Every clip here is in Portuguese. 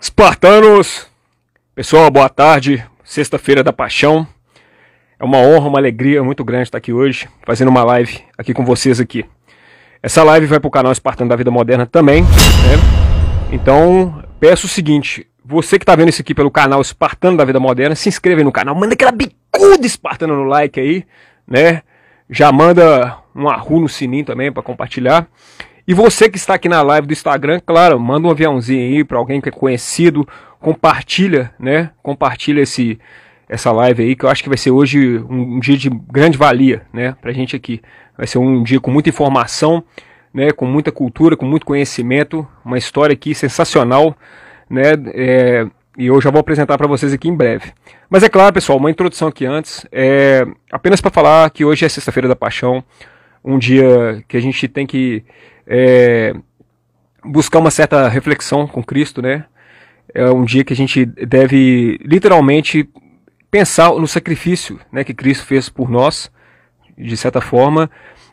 Espartanos, pessoal, boa tarde. Sexta-feira da Paixão. É uma honra, uma alegria muito grande estar aqui hoje, fazendo uma live aqui com vocês aqui. Essa live vai para o canal Espartano da Vida Moderna também, né? Então, peço o seguinte, você que está vendo isso aqui pelo canal Espartano da Vida Moderna, se inscreva aí no canal, manda aquela bicuda espartana no like aí, né? Já manda um arru no sininho também para compartilhar. E você que está aqui na live do Instagram, claro, manda um aviãozinho aí para alguém que é conhecido, compartilha, né? Compartilha essa live aí, que eu acho que vai ser hoje um dia de grande valia, né? Pra gente aqui. Vai ser um dia com muita informação, né? Com muita cultura, com muito conhecimento, uma história aqui sensacional, né? E eu já vou apresentar para vocês aqui em breve. Mas é claro, pessoal, uma introdução aqui antes, apenas para falar que hoje é Sexta-feira da Paixão, um dia que a gente tem que buscar uma certa reflexão com Cristo, né? É um dia que a gente deve literalmente pensar no sacrifício, né, que Cristo fez por nós, de certa forma,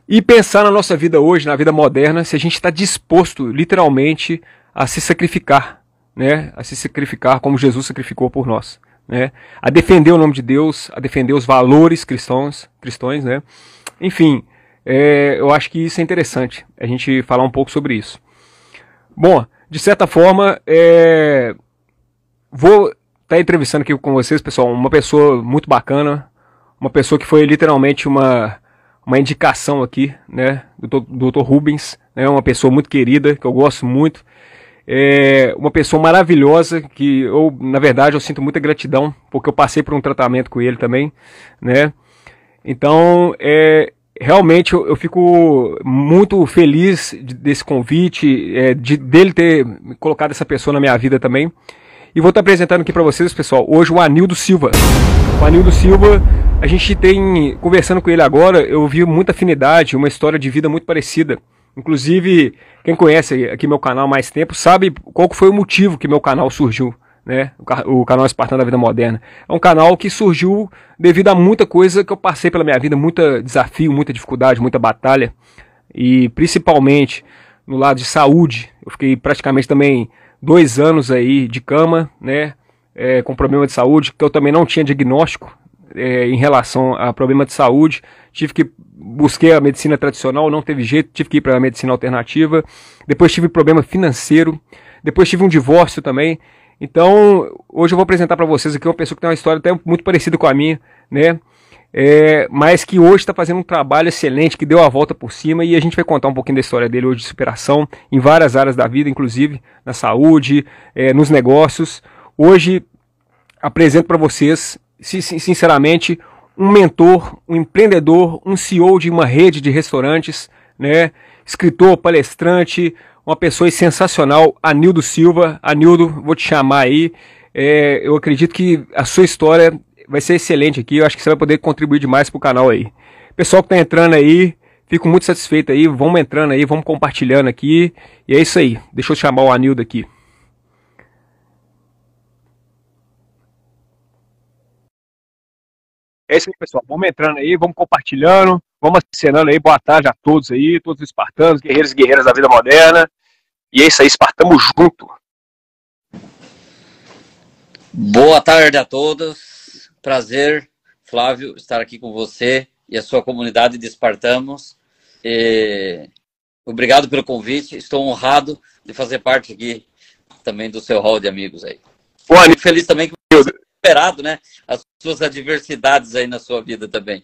e pensar na nossa vida hoje, na vida moderna, se a gente está disposto literalmente a se sacrificar, né? A se sacrificar como Jesus sacrificou por nós, né? A defender o nome de Deus, a defender os valores cristãos, né? Enfim, eu acho que isso é interessante, a gente falar um pouco sobre isso. Bom, de certa forma, vou estar entrevistando aqui com vocês, pessoal, uma pessoa muito bacana, uma pessoa que foi literalmente uma indicação aqui, né, do Dr. Rubens, né, uma pessoa muito querida, que eu gosto muito, uma pessoa maravilhosa, que eu, na verdade, eu sinto muita gratidão, porque eu passei por um tratamento com ele também, né, então, realmente eu fico muito feliz desse convite, dele ter colocado essa pessoa na minha vida também. E vou estar apresentando aqui para vocês, pessoal, hoje o Anildo Silva. O Anildo Silva, a gente tem, conversando com ele agora, eu vi muita afinidade, uma história de vida muito parecida. Inclusive, quem conhece aqui meu canal há mais tempo sabe qual foi o motivo que meu canal surgiu, né? O canal Espartano da Vida Moderna. É um canal que surgiu devido a muita coisa que eu passei pela minha vida, muito desafio, muita dificuldade, muita batalha. E principalmente no lado de saúde. Eu fiquei praticamente também 2 anos aí de cama, né? Com problema de saúde, que eu também não tinha diagnóstico em relação a problema de saúde. Busquei a medicina tradicional, não teve jeito, tive que ir para a medicina alternativa. Depois tive problema financeiro. Depois tive um divórcio também. Então, hoje eu vou apresentar para vocês aqui uma pessoa que tem uma história até muito parecida com a minha, né? Mas que hoje está fazendo um trabalho excelente, que deu a volta por cima, e a gente vai contar um pouquinho da história dele hoje de superação, em várias áreas da vida, inclusive na saúde, nos negócios. Hoje apresento para vocês, sinceramente, um mentor, um empreendedor, um CEO de uma rede de restaurantes, né? Escritor, palestrante, uma pessoa sensacional, Anildo Silva. Anildo, vou te chamar aí. Eu acredito que a sua história vai ser excelente aqui. Eu acho que você vai poder contribuir demais pro canal aí. Pessoal que está entrando aí, fico muito satisfeito aí. Vamos entrando aí, vamos compartilhando aqui. E é isso aí. Deixa eu chamar o Anildo aqui. É isso aí, pessoal. Vamos entrando aí, vamos compartilhando, vamos acenando aí. Boa tarde a todos aí, todos os espartanos, guerreiros e guerreiras da vida moderna. E é isso aí, espartamos junto. Boa tarde a todos. Prazer, Flávio, estar aqui com você e a sua comunidade de espartanos. Obrigado pelo convite. Estou honrado de fazer parte aqui também do seu hall de amigos aí. Fico feliz também que você tenha superado, né, as suas adversidades aí na sua vida também.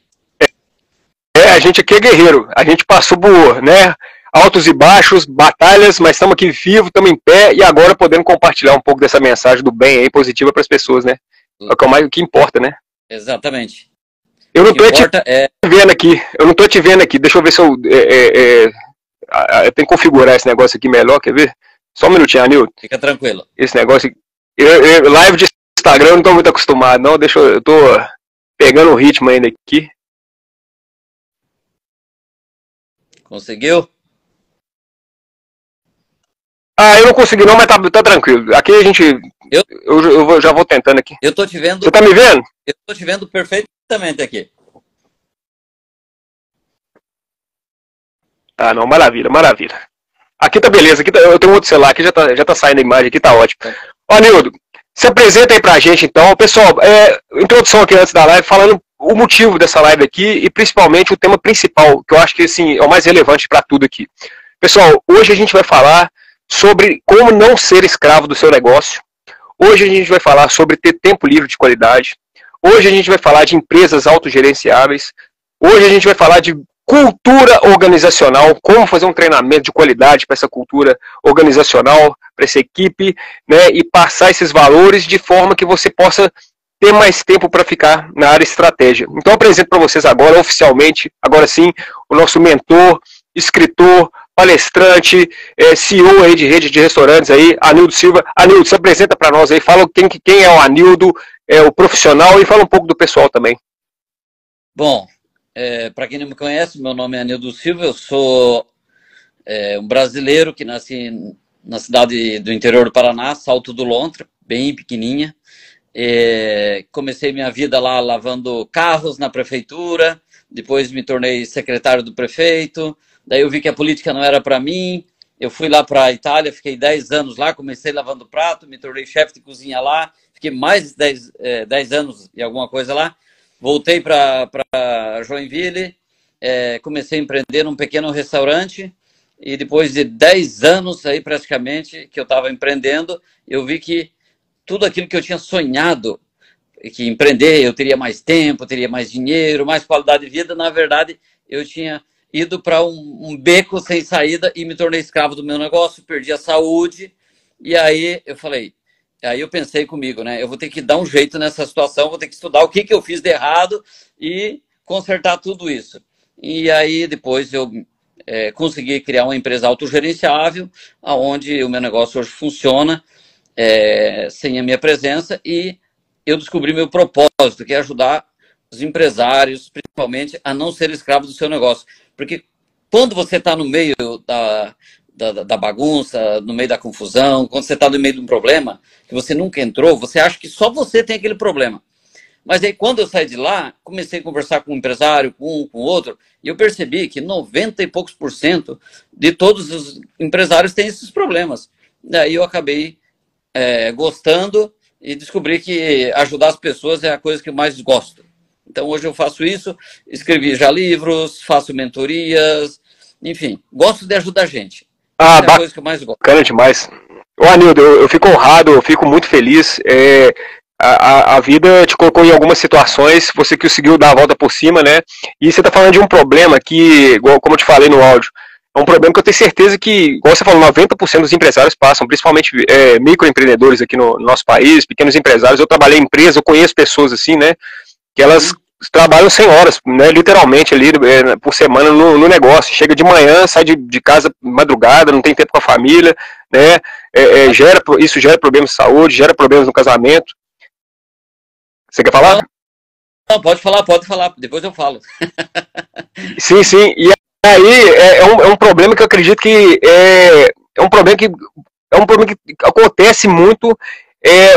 A gente aqui é guerreiro. A gente passou por, né, altos e baixos, batalhas, mas estamos aqui vivos, estamos em pé e agora podendo compartilhar um pouco dessa mensagem do bem aí, positiva para as pessoas, né? É o que importa, né? Exatamente. Eu não tô te vendo aqui. Eu não tô te vendo aqui. Deixa eu ver se eu tenho que configurar esse negócio aqui melhor, quer ver? Só um minutinho, Anildo. Fica tranquilo. Esse negócio live de Instagram eu não tô muito acostumado, não. Eu tô pegando o ritmo ainda aqui. Conseguiu? Eu não consegui não, mas tá tranquilo. Aqui a gente... Eu já vou tentando aqui. Eu tô te vendo... Você tá me vendo? Eu tô te vendo perfeitamente aqui. Não, maravilha, maravilha. Aqui tá beleza, aqui eu tenho um outro celular, aqui já tá saindo a imagem, aqui tá ótimo. Ó, Nildo, se apresenta aí pra gente então. Pessoal, introdução aqui antes da live, falando o motivo dessa live aqui e principalmente o tema principal, que eu acho que assim, é o mais relevante para tudo aqui. Pessoal, hoje a gente vai falar sobre como não ser escravo do seu negócio. Hoje a gente vai falar sobre ter tempo livre de qualidade. Hoje a gente vai falar de empresas autogerenciáveis. Hoje a gente vai falar de cultura organizacional, como fazer um treinamento de qualidade para essa cultura organizacional, para essa equipe, né, e passar esses valores de forma que você possa ter mais tempo para ficar na área estratégia. Então eu apresento para vocês agora, oficialmente, agora sim, o nosso mentor, escritor, palestrante, CEO aí de rede de restaurantes aí, Anildo Silva. Anildo, se apresenta para nós aí, fala quem é o Anildo, o profissional, e fala um pouco do pessoal também. Bom, para quem não me conhece, meu nome é Anildo Silva, eu sou um brasileiro que nasci na cidade do interior do Paraná, Salto do Lontra, bem pequenininha. Comecei minha vida lá lavando carros na prefeitura, depois me tornei secretário do prefeito, daí eu vi que a política não era para mim, eu fui lá para a Itália, fiquei 10 anos lá, comecei lavando prato, me tornei chefe de cozinha lá, fiquei mais de 10 anos e alguma coisa lá, voltei para Joinville, comecei a empreender num pequeno restaurante, e depois de 10 anos aí praticamente que eu estava empreendendo, eu vi que tudo aquilo que eu tinha sonhado, que empreender, eu teria mais tempo, teria mais dinheiro, mais qualidade de vida, na verdade, eu tinha ido para um beco sem saída e me tornei escravo do meu negócio, perdi a saúde, e aí eu falei, aí eu pensei comigo, né, eu vou ter que dar um jeito nessa situação, vou ter que estudar o que eu fiz de errado e consertar tudo isso. E aí depois eu consegui criar uma empresa autogerenciável, onde o meu negócio hoje funciona, sem a minha presença, e eu descobri meu propósito, que é ajudar os empresários, principalmente, a não ser escravo do seu negócio. Porque quando você está no meio da bagunça, no meio da confusão, quando você está no meio de um problema que você nunca entrou, você acha que só você tem aquele problema. Mas aí, quando eu saí de lá, comecei a conversar com um empresário, com um, com outro, e eu percebi que 90 e poucos % de todos os empresários têm esses problemas. Daí eu acabei gostando e descobri que ajudar as pessoas é a coisa que eu mais gosto. Então hoje eu faço isso, escrevi já livros, faço mentorias, enfim, gosto de ajudar a gente. Essa é a coisa que eu mais gosto. Bacana demais. Ô Anildo, eu fico honrado, eu fico muito feliz. A vida te colocou em algumas situações, você conseguiu dar a volta por cima, né? E você está falando de um problema que, como eu te falei no áudio, é um problema que eu tenho certeza que, como você falou, 90% dos empresários passam, principalmente microempreendedores aqui no nosso país, pequenos empresários. Eu trabalhei em empresa, eu conheço pessoas assim, né, que elas trabalham 100 horas, né, literalmente ali por semana no negócio. Chega de manhã, sai de casa madrugada, não tem tempo com a família, né, isso gera problemas de saúde, gera problemas no casamento. Você quer falar? Não, pode falar, depois eu falo. Sim, e aí é um problema que eu acredito que é um problema que acontece muito,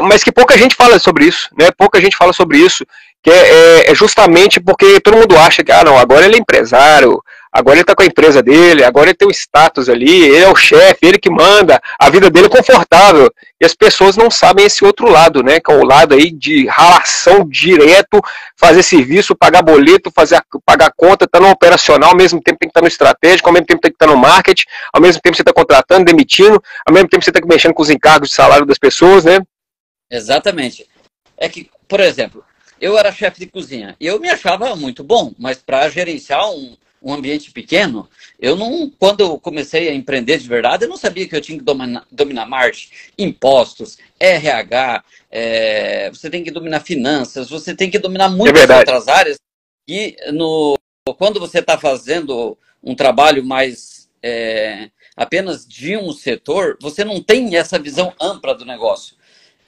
mas que pouca gente fala sobre isso, né? Pouca gente fala sobre isso, que é justamente porque todo mundo acha que não, agora ele é empresário, agora ele está com a empresa dele, agora ele tem um status ali, ele é o chefe, ele que manda, a vida dele é confortável. E as pessoas não sabem esse outro lado, né? Que é o lado aí de ralação direto, fazer serviço, pagar boleto, pagar conta, estar no operacional, ao mesmo tempo tem que estar no estratégico, ao mesmo tempo tem que estar no marketing, ao mesmo tempo você está contratando, demitindo, ao mesmo tempo você está mexendo com os encargos de salário das pessoas, né? Exatamente. É que, por exemplo, eu era chefe de cozinha e eu me achava muito bom, mas para gerenciar um ambiente pequeno, quando eu comecei a empreender de verdade, eu não sabia que eu tinha que dominar marketing, impostos, RH, você tem que dominar finanças, você tem que dominar muitas outras áreas. E quando você está fazendo um trabalho mais apenas de um setor, você não tem essa visão ampla do negócio.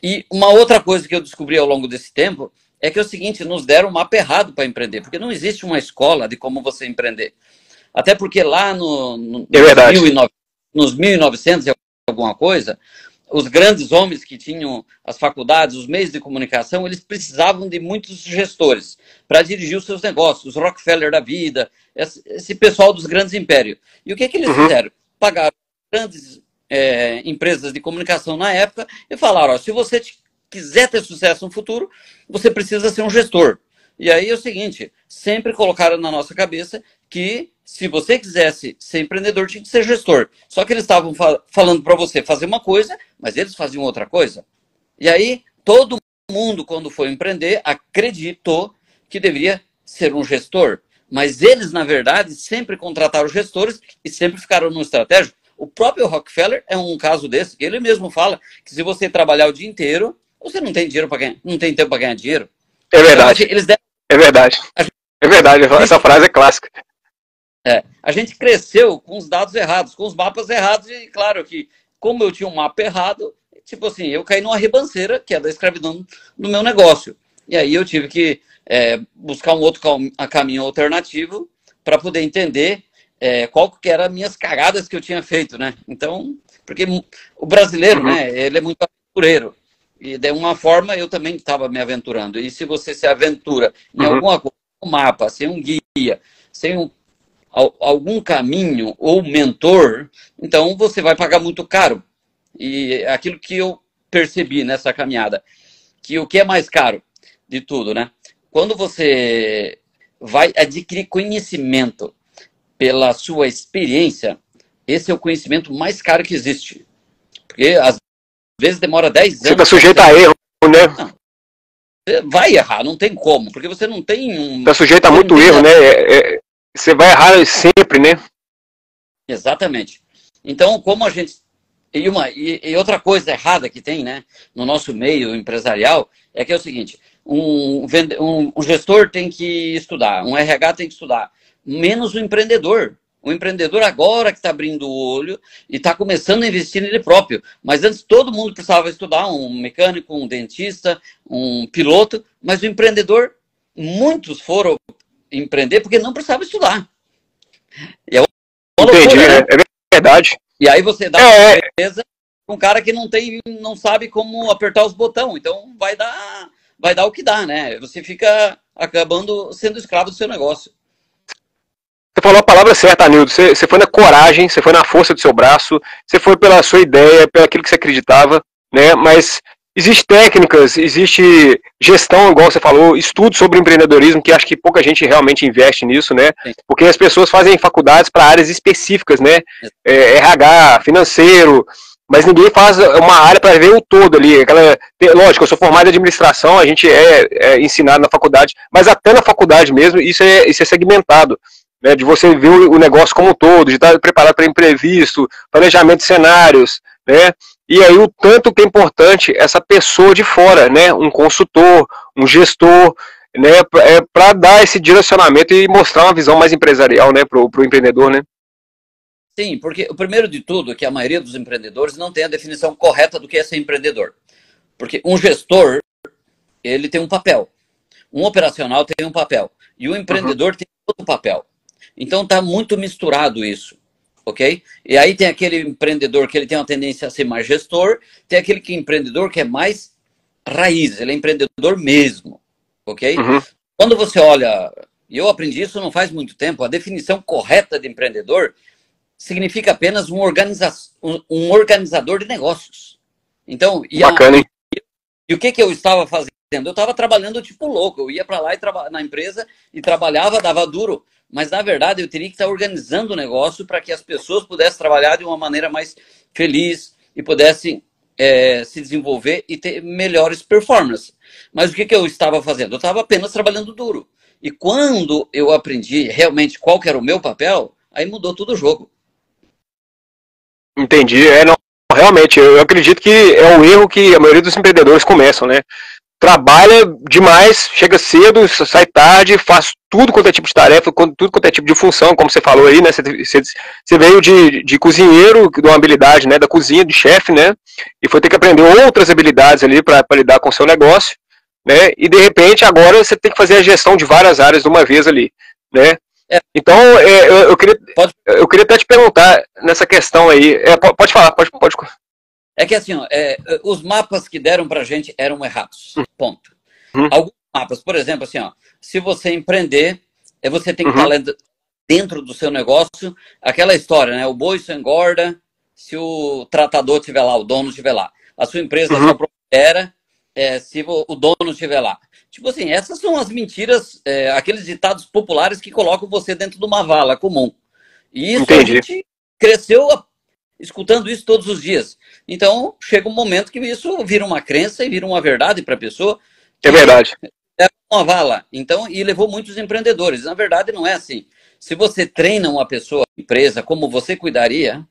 E uma outra coisa que eu descobri ao longo desse tempo é que é o seguinte, nos deram um mapa errado para empreender, porque não existe uma escola de como você empreender. Até porque lá nos 1900 e alguma coisa, os grandes homens que tinham as faculdades, os meios de comunicação, eles precisavam de muitos gestores para dirigir os seus negócios, os Rockefeller da vida, esse pessoal dos grandes impérios. E o que eles fizeram? Pagaram grandes empresas de comunicação na época e falaram, ó, se você quiser ter sucesso no futuro, você precisa ser um gestor. E aí é o seguinte, sempre colocaram na nossa cabeça que se você quisesse ser empreendedor, tinha que ser gestor. Só que eles estavam falando para você fazer uma coisa, mas eles faziam outra coisa. E aí todo mundo, quando foi empreender, acreditou que deveria ser um gestor. Mas eles, na verdade, sempre contrataram gestores e sempre ficaram no estratégico. O próprio Rockefeller é um caso desse, que ele mesmo fala que se você trabalhar o dia inteiro, você não tem dinheiro para ganhar, não tem tempo para ganhar dinheiro. É verdade. Então, eles devem... É verdade. É verdade, essa frase é clássica. A gente cresceu com os dados errados, com os mapas errados, e claro que, como eu tinha um mapa errado, tipo assim, eu caí numa ribanceira, que é da escravidão no meu negócio. E aí eu tive que buscar um outro caminho alternativo para poder entender qual que eram as minhas cagadas que eu tinha feito, né? Então, porque o brasileiro, né, ele é muito aventureiro. E de uma forma eu também estava me aventurando. E se você se aventura em alguma coisa, um mapa, sem um guia, sem algum caminho ou mentor, então você vai pagar muito caro. E aquilo que eu percebi nessa caminhada, que o que é mais caro de tudo, né? Quando você vai adquirir conhecimento pela sua experiência, esse é o conhecimento mais caro que existe. Porque às vezes demora 10 anos. Você está sujeito a erro, né? Não, você vai errar, não tem como, porque você não tem um... Está sujeito a muito erro, né? Você vai errar sempre, né? Exatamente. Então, como a gente... E outra coisa errada que tem, né, no nosso meio empresarial, é que é o seguinte, um gestor tem que estudar, um RH tem que estudar, menos o empreendedor. O empreendedor agora que está abrindo o olho e está começando a investir nele próprio. Mas antes todo mundo precisava estudar, um mecânico, um dentista, um piloto, mas o empreendedor, muitos foram empreender porque não precisava estudar. E é uma loucura, né? É verdade. E aí você dá uma empresa com um cara que não sabe como apertar os botões. Então vai dar o que dá, né? Você fica acabando sendo escravo do seu negócio. Você falou a palavra certa, Anildo. Você foi na coragem, você foi na força do seu braço, você foi pela sua ideia, pelo aquilo que você acreditava, né? Mas existem técnicas, existe gestão, igual você falou, estudo sobre empreendedorismo, que acho que pouca gente realmente investe nisso, né? Sim. Porque as pessoas fazem faculdades para áreas específicas, né? RH, financeiro, mas ninguém faz uma área para ver o todo ali. Lógico, eu sou formado em administração, a gente é ensinado na faculdade, mas até na faculdade mesmo, isso é segmentado. Né, de você ver o negócio como um todo, de estar preparado para imprevisto, planejamento de cenários, né? E aí o tanto que é importante essa pessoa de fora, né? Um consultor, um gestor, né? Para dar esse direcionamento e mostrar uma visão mais empresarial, né? Para o empreendedor, né? Sim, porque o primeiro de tudo é que a maioria dos empreendedores não tem a definição correta do que é ser empreendedor. Porque um gestor, ele tem um papel. Um operacional tem um papel. E o empreendedor tem outro papel. Então tá muito misturado isso, ok? E aí tem aquele empreendedor que ele tem uma tendência a ser mais gestor, tem aquele empreendedor que é mais raiz, ele é empreendedor mesmo, ok? Quando você olha, e eu aprendi isso não faz muito tempo, a definição correta de empreendedor significa apenas um organizador de negócios. Então, bacana, hein? E o que eu estava fazendo? Eu estava trabalhando tipo louco, eu ia para lá na empresa e trabalhava, dava duro. Mas, na verdade, eu teria que estar organizando o negócio para que as pessoas pudessem trabalhar de uma maneira mais feliz e pudessem se desenvolver e ter melhores performances. Mas o que eu estava fazendo? Eu estava apenas trabalhando duro. E quando eu aprendi realmente qual que era o meu papel, aí mudou todo o jogo. Entendi. Não, realmente, eu acredito que é o erro que a maioria dos empreendedores começam, né? Trabalha demais, chega cedo, sai tarde, faz tudo quanto é tipo de tarefa, tudo quanto é tipo de função, como você falou aí, né? Você veio de cozinheiro, de uma habilidade, né, da cozinha, de chefe, né? E foi ter que aprender outras habilidades ali para lidar com o seu negócio, né? E de repente agora você tem que fazer a gestão de várias áreas de uma vez ali, né? Então, eu queria até te perguntar nessa questão aí. Pode falar, pode. É que assim, os mapas que deram pra gente eram errados. Ponto. Alguns mapas, por exemplo, assim, se você empreender, você tem que estar dentro do seu negócio. Aquela história, né? O boi só engorda se o tratador estiver lá, o dono estiver lá. A sua empresa só prospera se o dono estiver lá. Tipo assim, essas são as mentiras, aqueles ditados populares que colocam você dentro de uma vala comum. E isso a gente cresceu escutando isso todos os dias. Então, chega um momento que isso vira uma crença e vira uma verdade para a pessoa. É verdade. É uma vala. Então, e levou muitos empreendedores. Na verdade, não é assim. Se você treina uma pessoa, empresa, como você cuidaria,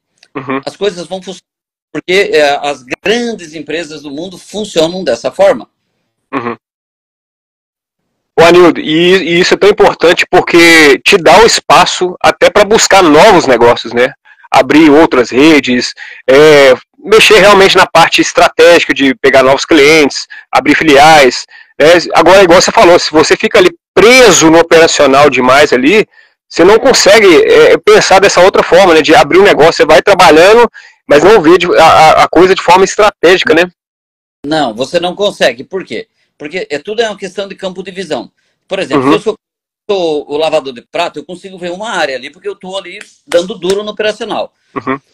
as coisas vão funcionar. Porque as grandes empresas do mundo funcionam dessa forma. Ô, Anildo, e isso é tão importante porque te dá o espaço até para buscar novos negócios, né? Abrir outras redes, mexer realmente na parte estratégica de pegar novos clientes, abrir filiais. Agora, igual você falou, se você fica ali preso no operacional demais ali, você não consegue pensar dessa outra forma, né? De abrir um negócio, você vai trabalhando, mas não vê a coisa de forma estratégica, né? Não, você não consegue. Por quê? Porque tudo é uma questão de campo de visão. Por exemplo, se eu sou o lavador de prato, eu consigo ver uma área ali, porque eu estou ali dando duro no operacional.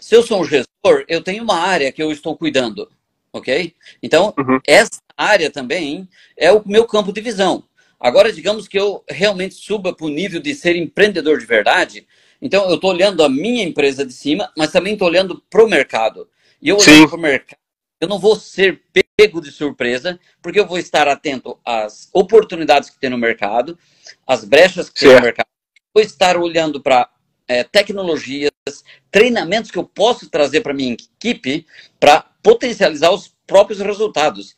Se eu sou um gestor, eu tenho uma área que eu estou cuidando, ok? Então, essa área também é o meu campo de visão. Agora, digamos que eu realmente suba para o nível de ser empreendedor de verdade, então eu estou olhando a minha empresa de cima, mas também estou olhando para o mercado. E eu olhando para o mercado, eu não vou ser pego de surpresa, porque eu vou estar atento às oportunidades que tem no mercado, às brechas que tem no mercado. Vou estar olhando para tecnologias, treinamentos que eu posso trazer para minha equipe para potencializar os próprios resultados.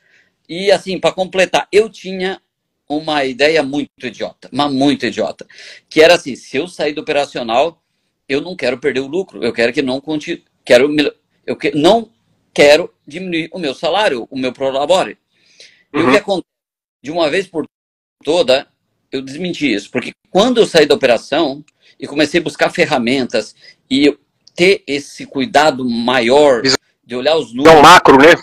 E assim, para completar, eu tinha uma ideia muito idiota, mas muito idiota, que era assim, se eu sair do operacional, eu não quero perder o lucro, eu quero que não continue, não quero diminuir o meu salário, o meu prolabore. E o que acontece? De uma vez por toda, eu desmenti isso, porque quando eu saí da operação e comecei a buscar ferramentas e ter esse cuidado maior de olhar os números... É um macro, né?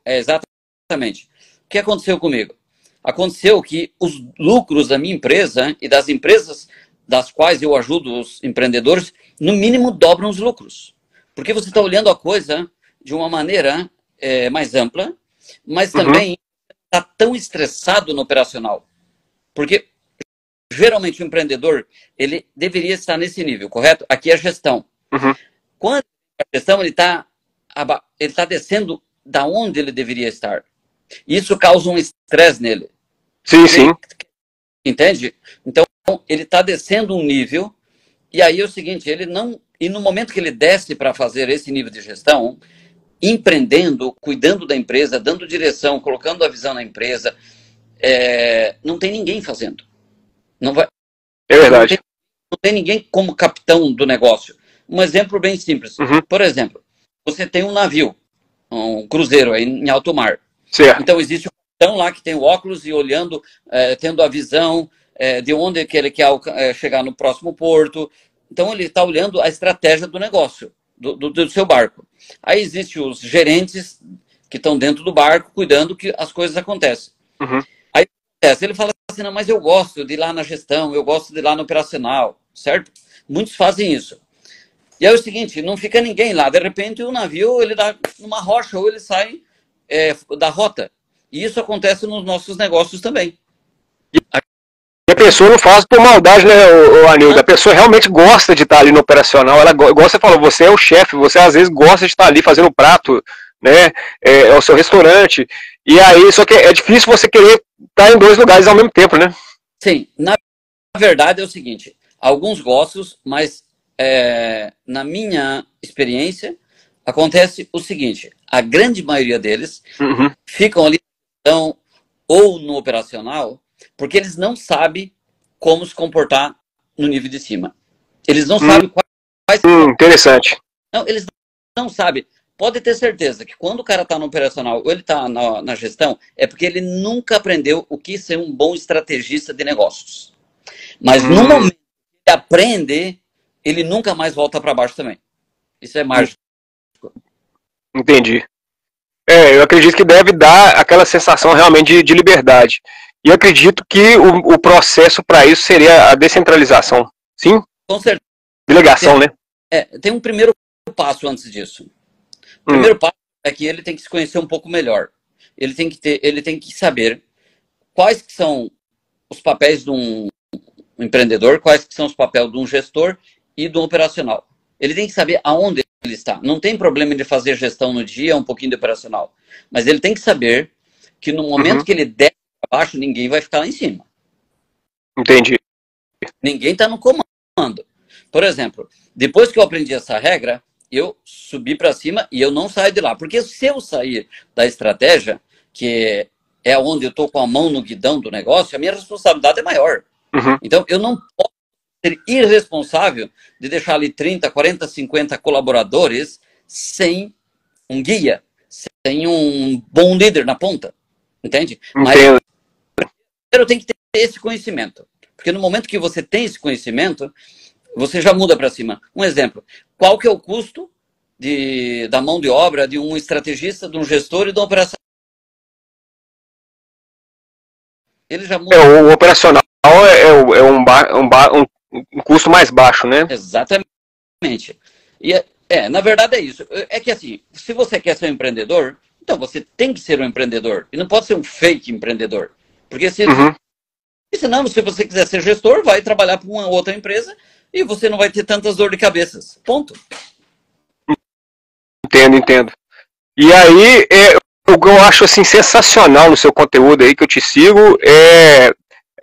Exatamente. O que aconteceu comigo? Aconteceu que os lucros da minha empresa e das empresas das quais eu ajudo os empreendedores, no mínimo dobram os lucros. Porque você está olhando a coisa de uma maneira mais ampla, mas também está tão estressado no operacional. Porque geralmente o empreendedor ele deveria estar nesse nível, correto? Aqui é a gestão. Quando a gestão ele tá descendo da onde ele deveria estar. Isso causa um estresse nele. Sim. Entende? Então, ele está descendo um nível, e aí é o seguinte, e no momento que ele desce para fazer esse nível de gestão, empreendendo, cuidando da empresa, dando direção, colocando a visão na empresa, não tem ninguém fazendo. Não vai, é verdade. Não tem ninguém como capitão do negócio. Um exemplo bem simples. Por exemplo, você tem um navio, um cruzeiro aí em alto mar. Certo. Então existe um capitão lá que tem o óculos e olhando, tendo a visão de onde que ele quer chegar no próximo porto. Então ele está olhando a estratégia do negócio, do seu barco. Aí existem os gerentes que estão dentro do barco cuidando que as coisas acontecem. Aí ele fala assim, não, mas eu gosto de ir lá na gestão, eu gosto de ir lá no operacional, certo? Muitos fazem isso. E é o seguinte, não fica ninguém lá. De repente o navio ele dá numa rocha ou ele sai da rota. E isso acontece nos nossos negócios também. E a pessoa não faz por maldade, né, Anildo? A pessoa realmente gosta de estar ali no operacional. Ela, igual você falou, você é o chefe, você às vezes gosta de estar ali fazendo o prato, né? É o seu restaurante. E aí, só que é difícil você querer estar em dois lugares ao mesmo tempo, né? Sim, na verdade é o seguinte, alguns gostam, mas na minha experiência, acontece o seguinte, a grande maioria deles ficam ali ou no operacional, porque eles não sabem como se comportar no nível de cima. Eles não sabem quais... Interessante. Não, eles não sabem. Pode ter certeza que quando o cara está no operacional ou ele está na gestão, é porque ele nunca aprendeu o que ser um bom estrategista de negócios. Mas no momento que ele aprende, ele nunca mais volta para baixo também. Isso é mágico. Entendi. Eu acredito que deve dar aquela sensação realmente de liberdade. E eu acredito que o processo para isso seria a descentralização. Sim? Com certeza. Delegação, né? Tem um primeiro passo antes disso. primeiro passo é que ele tem que se conhecer um pouco melhor. Ele tem que saber quais que são os papéis de um empreendedor, quais que são os papéis de um gestor e do operacional. Ele tem que saber aonde ele está. Não tem problema de fazer gestão no dia, um pouquinho de operacional. Mas ele tem que saber que no momento que ele der para baixo, ninguém vai ficar lá em cima. Entendi. Ninguém está no comando. Por exemplo, depois que eu aprendi essa regra, eu subi para cima e eu não saio de lá. Porque se eu sair da estratégia, que é onde eu estou com a mão no guidão do negócio, a minha responsabilidade é maior. Então, eu não posso ser irresponsável de deixar ali 30, 40, 50 colaboradores sem um guia, sem um bom líder na ponta. Entende? Mas eu tenho que ter esse conhecimento. Porque no momento que você tem esse conhecimento, você já muda para cima. Um exemplo. Qual que é o custo da mão de obra de um estrategista, de um gestor e de um operacional? Ele já muda. O operacional é um custo mais baixo, né? Exatamente. E na verdade é isso. É que assim, se você quer ser um empreendedor, então você tem que ser um empreendedor. E não pode ser um fake empreendedor. Porque senão, se você quiser ser gestor, vai trabalhar para uma outra empresa e você não vai ter tantas dor de cabeças. Ponto. Entendo. E aí, o que eu acho assim, sensacional no seu conteúdo aí, que eu te sigo,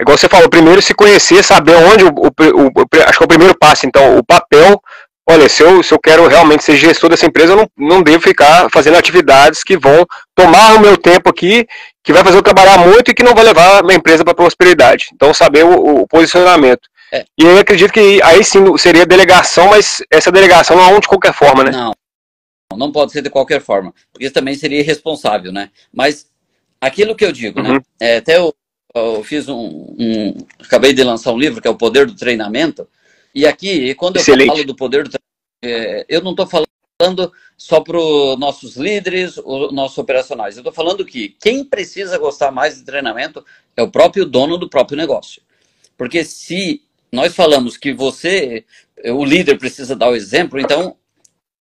igual você falou, primeiro se conhecer, saber onde, acho que é o primeiro passo, então, o papel. Olha, se eu quero realmente ser gestor dessa empresa, eu não devo ficar fazendo atividades que vão tomar o meu tempo aqui, que vai fazer eu trabalhar muito e que não vai levar a minha empresa para a prosperidade. Então, saber o posicionamento. E eu acredito que aí sim seria delegação, mas essa delegação não é de qualquer forma, né? Não pode ser de qualquer forma, porque isso também seria irresponsável, né? Mas aquilo que eu digo, né? Até eu fiz acabei de lançar um livro que é O Poder do Treinamento. E aqui, quando eu falo do poder do treinamento, eu não estou falando só para os nossos líderes, os nossos operacionais. Eu estou falando que quem precisa gostar mais de treinamento é o próprio dono do próprio negócio. Porque se nós falamos que o líder precisa dar o exemplo, então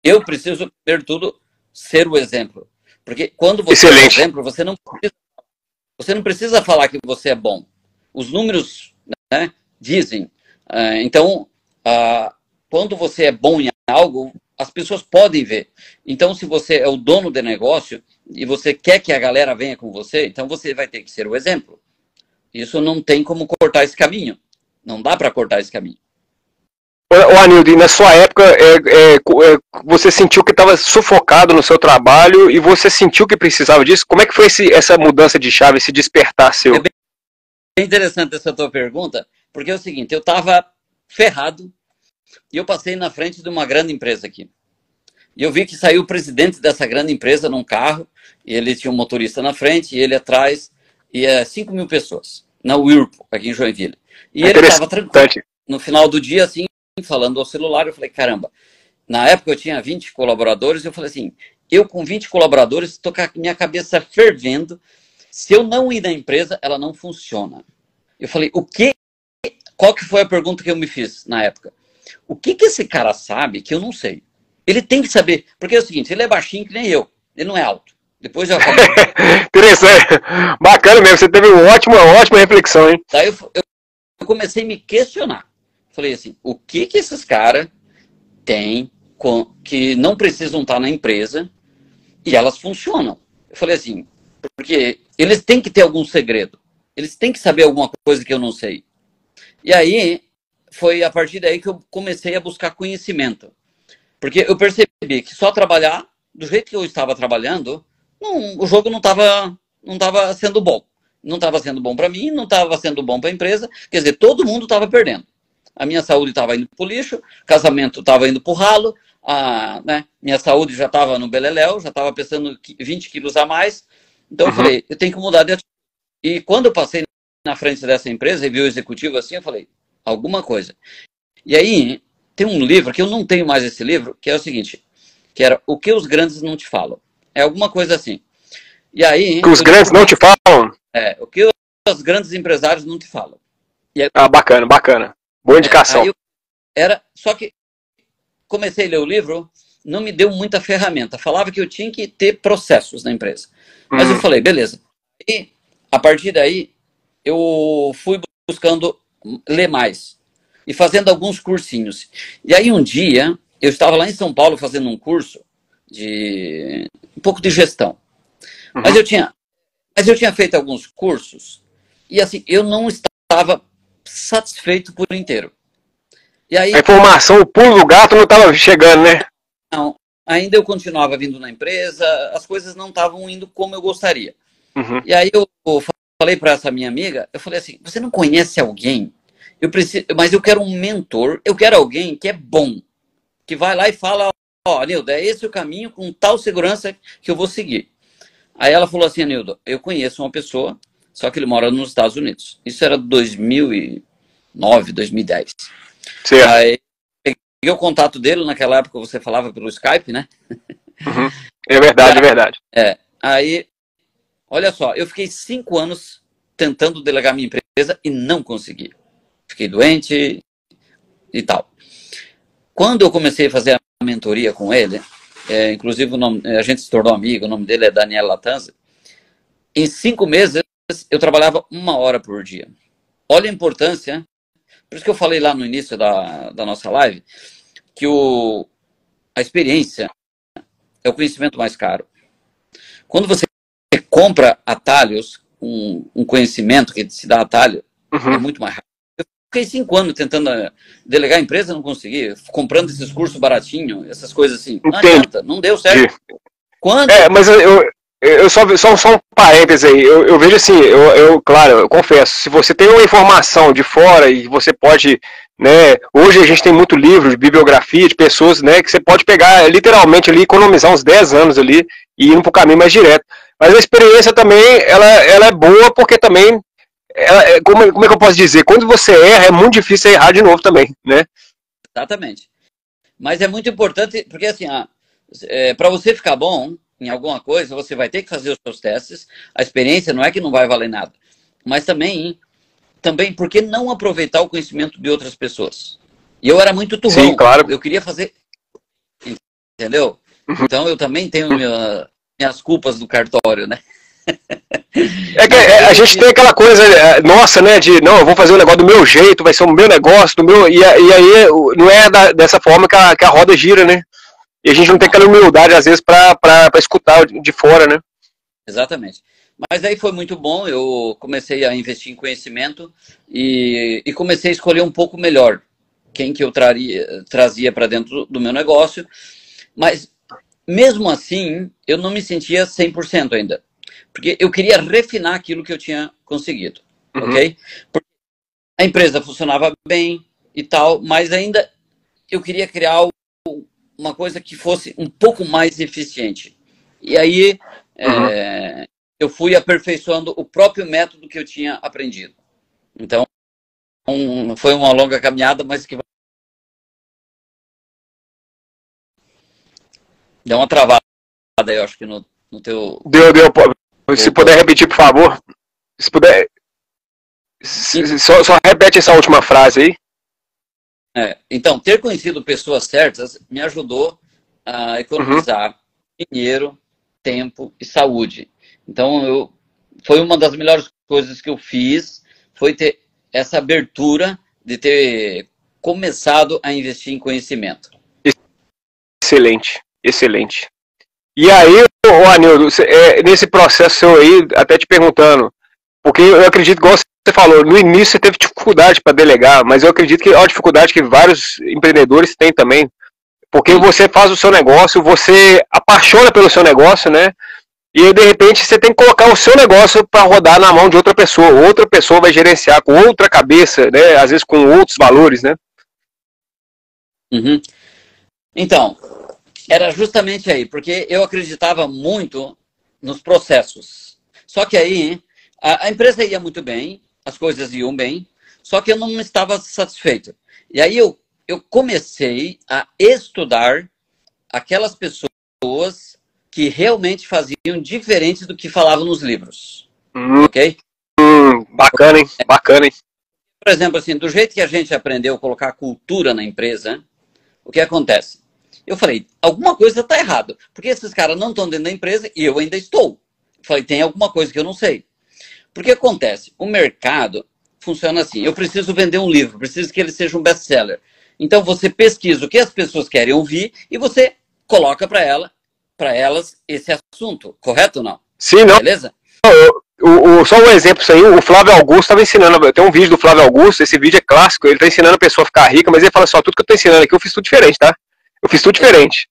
eu preciso, primeiro de tudo, ser o exemplo. Porque quando você é o exemplo, você não precisa falar que você é bom. Os números, né, dizem. Então, quando você é bom em algo, as pessoas podem ver. Então, se você é o dono do negócio e você quer que a galera venha com você, então você vai ter que ser o exemplo. Isso não tem como cortar esse caminho. Não dá para cortar esse caminho. Ô Anildo, na sua época, você sentiu que estava sufocado no seu trabalho e você sentiu que precisava disso? Como é que foi essa mudança de chave, esse despertar seu? É bem interessante essa tua pergunta, porque é o seguinte, eu estava ferrado e eu passei na frente de uma grande empresa aqui. E eu vi que saiu o presidente dessa grande empresa num carro, e ele tinha um motorista na frente, e ele atrás, e 5 mil pessoas, na Whirlpool, aqui em Joinville. E ele estava tranquilo. No final do dia, assim, falando ao celular, eu falei, caramba, na época eu tinha 20 colaboradores, eu falei assim, eu com 20 colaboradores, estou com a minha cabeça fervendo, se eu não ir na empresa, ela não funciona. Eu falei, qual que foi a pergunta que eu me fiz na época? O que esse cara sabe que eu não sei? Ele tem que saber, porque é o seguinte, ele é baixinho que nem eu, ele não é alto. Depois eu acabei. Interessante, bacana mesmo, você teve uma ótima reflexão, hein? Daí eu comecei a me questionar. Falei assim, o que esses caras têm que não precisam estar na empresa e elas funcionam? Eu falei assim, porque eles têm que ter algum segredo. Eles têm que saber alguma coisa que eu não sei. E aí, foi a partir daí que eu comecei a buscar conhecimento. Porque eu percebi que só trabalhar do jeito que eu estava trabalhando, o jogo não estava sendo bom. Não estava sendo bom para mim, não estava sendo bom para a empresa. Quer dizer, todo mundo estava perdendo. A minha saúde estava indo para o lixo, casamento estava indo para o ralo, minha saúde já estava no beleléu, já estava pesando 20 quilos a mais. Então eu falei, eu tenho que mudar de atitude. E quando eu passei na frente dessa empresa e vi o executivo assim, eu falei, alguma coisa. E aí, tem um livro, que eu não tenho mais esse livro, que é o seguinte, que era O que os grandes não te falam. É alguma coisa assim. E aí... Que os grandes não te falam? O que os grandes empresários não te falam. E aí, bacana. Boa indicação. Só que comecei a ler o livro não me deu muita ferramenta. Falava que eu tinha que ter processos na empresa. Mas eu falei, beleza. E a partir daí, eu fui buscando ler mais e fazendo alguns cursinhos. E aí um dia, eu estava lá em São Paulo fazendo um curso de um pouco de gestão. Mas eu tinha feito alguns cursos e assim, eu não estava satisfeito por inteiro. E aí, a informação, o pulo do gato não estava chegando, né? não, ainda eu continuava vindo na empresa, as coisas não estavam indo como eu gostaria. E aí eu falei para essa minha amiga, eu falei assim, você não conhece alguém? Mas eu quero um mentor, eu quero alguém que é bom, que vai lá e fala, ó, Nildo, é esse o caminho com tal segurança que eu vou seguir. Aí ela falou assim, Nildo, eu conheço uma pessoa, só que ele mora nos Estados Unidos. Isso era 2009, 2010. Certo. Aí peguei o contato dele, naquela época você falava pelo Skype, né? É verdade, é verdade. Aí, olha só, eu fiquei 5 anos tentando delegar minha empresa e não consegui. Fiquei doente e tal. Quando eu comecei a fazer a mentoria com ele, inclusive a gente se tornou amigo, o nome dele é Daniel Latanza, em 5 meses eu trabalhava 1 hora por dia. Olha a importância, por isso que eu falei lá no início da nossa live, que a experiência é o conhecimento mais caro. Quando você compra atalhos, um conhecimento que se dá atalho, é muito mais rápido. Eu fiquei 5 anos tentando delegar a empresa, não consegui, comprando esses cursos baratinhos, essas coisas assim. Não adianta, não deu certo. Quando... mas eu só um parênteses aí, eu vejo assim, claro, eu confesso, se você tem uma informação de fora e você pode, né, hoje a gente tem muito livro de bibliografia de pessoas, né, que você pode pegar literalmente ali, economizar uns 10 anos ali e ir para o caminho mais direto. Mas a experiência também, ela é boa porque também, como é que eu posso dizer, quando você erra, é muito difícil errar de novo também, né? Exatamente. Mas é muito importante, porque assim, para você ficar bom em alguma coisa, você vai ter que fazer os seus testes. A experiência não é que não vai valer nada. Mas também por que não aproveitar o conhecimento de outras pessoas? E eu era muito turrão. Sim, claro. Eu queria fazer... Entendeu? Então eu também tenho minhas culpas do cartório, né? É que a gente tem aquela coisa nossa, né, de não, eu vou fazer o negócio do meu jeito, vai ser o meu negócio, e aí não é dessa forma que a roda gira, né? E a gente não tem aquela humildade, às vezes, para escutar de fora, né? Exatamente. Mas aí foi muito bom, eu comecei a investir em conhecimento e comecei a escolher um pouco melhor quem que eu trazia para dentro do meu negócio. Mas, mesmo assim, eu não me sentia 100% ainda. Porque eu queria refinar aquilo que eu tinha conseguido, ok? Porque a empresa funcionava bem e tal, mas ainda eu queria criar uma coisa que fosse um pouco mais eficiente. E aí eu fui aperfeiçoando o próprio método que eu tinha aprendido. Então, foi uma longa caminhada, mas que deu uma travada aí, eu acho que no teu... Deu. Se puder repetir, por favor. Se puder... Só repete essa última frase aí. Então, ter conhecido pessoas certas me ajudou a economizar dinheiro, tempo e saúde. Então, foi uma das melhores coisas que eu fiz, foi ter essa abertura de ter começado a investir em conhecimento. Excelente, excelente. E aí, Anildo, nesse processo seu aí, até te perguntando, porque eu acredito, igual você falou, no início você teve dificuldade para delegar, mas eu acredito que é uma dificuldade que vários empreendedores têm também, porque você faz o seu negócio, você apaixona pelo seu negócio, né? E de repente você tem que colocar o seu negócio para rodar na mão de outra pessoa vai gerenciar com outra cabeça, né? Às vezes com outros valores, né? Então, era justamente aí, porque eu acreditava muito nos processos. Só que aí, a empresa ia muito bem, as coisas iam bem, só que eu não estava satisfeito. E aí eu comecei a estudar aquelas pessoas que realmente faziam diferente do que falavam nos livros. Ok? Bacana, hein? Bacana, hein? Por exemplo, assim, do jeito que a gente aprendeu a colocar cultura na empresa, o que acontece? Eu falei, alguma coisa está errada, porque esses caras não estão dentro da empresa e eu ainda estou. Eu falei, tem alguma coisa que eu não sei. Porque acontece, o mercado funciona assim, eu preciso vender um livro, preciso que ele seja um best-seller. Então você pesquisa o que as pessoas querem ouvir e você coloca para elas esse assunto, correto ou não? Sim, não. Beleza? Só um exemplo isso aí, o Flávio Augusto estava ensinando, tem um vídeo do Flávio Augusto, esse vídeo é clássico, ele está ensinando a pessoa a ficar rica, mas ele fala só, tudo que eu estou ensinando aqui eu fiz tudo diferente, tá? Eu fiz tudo diferente.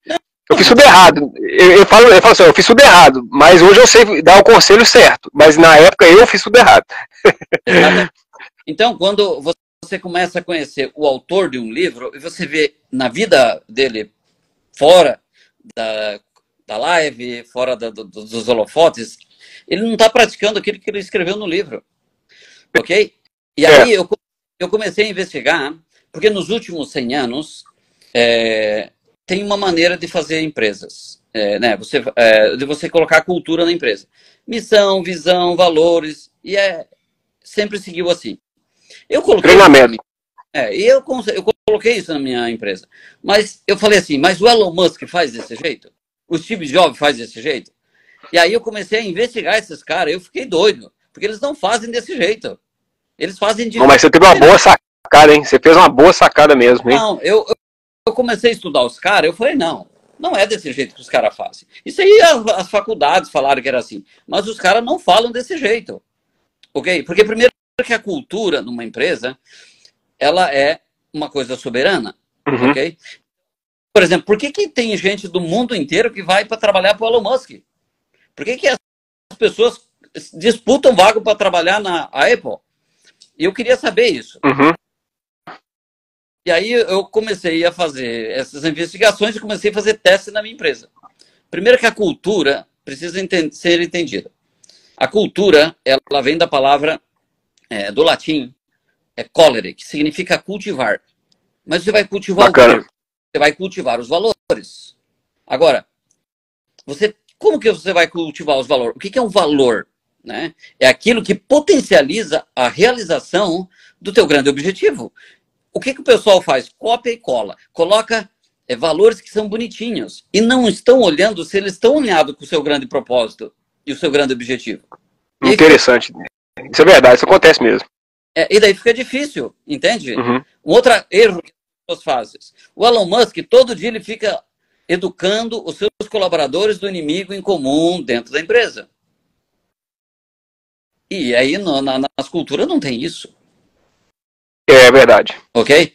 Eu fiz tudo errado. Eu falo assim, eu fiz tudo errado, mas hoje eu sei dar o conselho certo, mas na época eu fiz tudo errado. Então, quando você começa a conhecer o autor de um livro, e você vê na vida dele, fora da live, fora dos holofotes, ele não está praticando aquilo que ele escreveu no livro. Ok? E aí eu comecei a investigar, porque nos últimos 100 anos tem uma maneira de fazer empresas, né? De você colocar cultura na empresa. Missão, visão, valores, e sempre seguiu assim. Eu coloquei treinamento. Eu coloquei isso na minha empresa. Mas eu falei assim, mas o Elon Musk faz desse jeito? O Steve Jobs faz desse jeito? E aí eu comecei a investigar esses caras, eu fiquei doido, porque eles não fazem desse jeito. Eles fazem de... Não, mas você teve uma boa sacada, hein? Você fez uma boa sacada mesmo, hein? Não, eu comecei a estudar os caras, eu falei, não é desse jeito que os caras fazem. Isso aí as faculdades falaram que era assim, mas os caras não falam desse jeito, ok? Porque primeiro que a cultura numa empresa, ela é uma coisa soberana, ok? Por exemplo, por que tem gente do mundo inteiro que vai para trabalhar para o Elon Musk? Por que as pessoas disputam vaga para trabalhar na Apple? E eu queria saber isso. E aí eu comecei a fazer essas investigações e comecei a fazer testes na minha empresa. Primeiro que a cultura precisa ser entendida. A cultura, ela vem da palavra do latim, colere, que significa cultivar. Mas você vai cultivar o quê? Você vai cultivar os valores. Agora, como que você vai cultivar os valores? O que é um valor? Né? É aquilo que potencializa a realização do teu grande objetivo. O que o pessoal faz? Cópia e cola. Coloca valores que são bonitinhos e não estão olhando se eles estão alinhados com o seu grande propósito e o seu grande objetivo. Interessante. Isso é verdade, isso acontece mesmo. E daí fica difícil, entende? Um outro erro que as pessoas fazem. O Elon Musk, todo dia ele fica educando os seus colaboradores do inimigo em comum dentro da empresa. E aí nas culturas não tem isso. É verdade. Ok?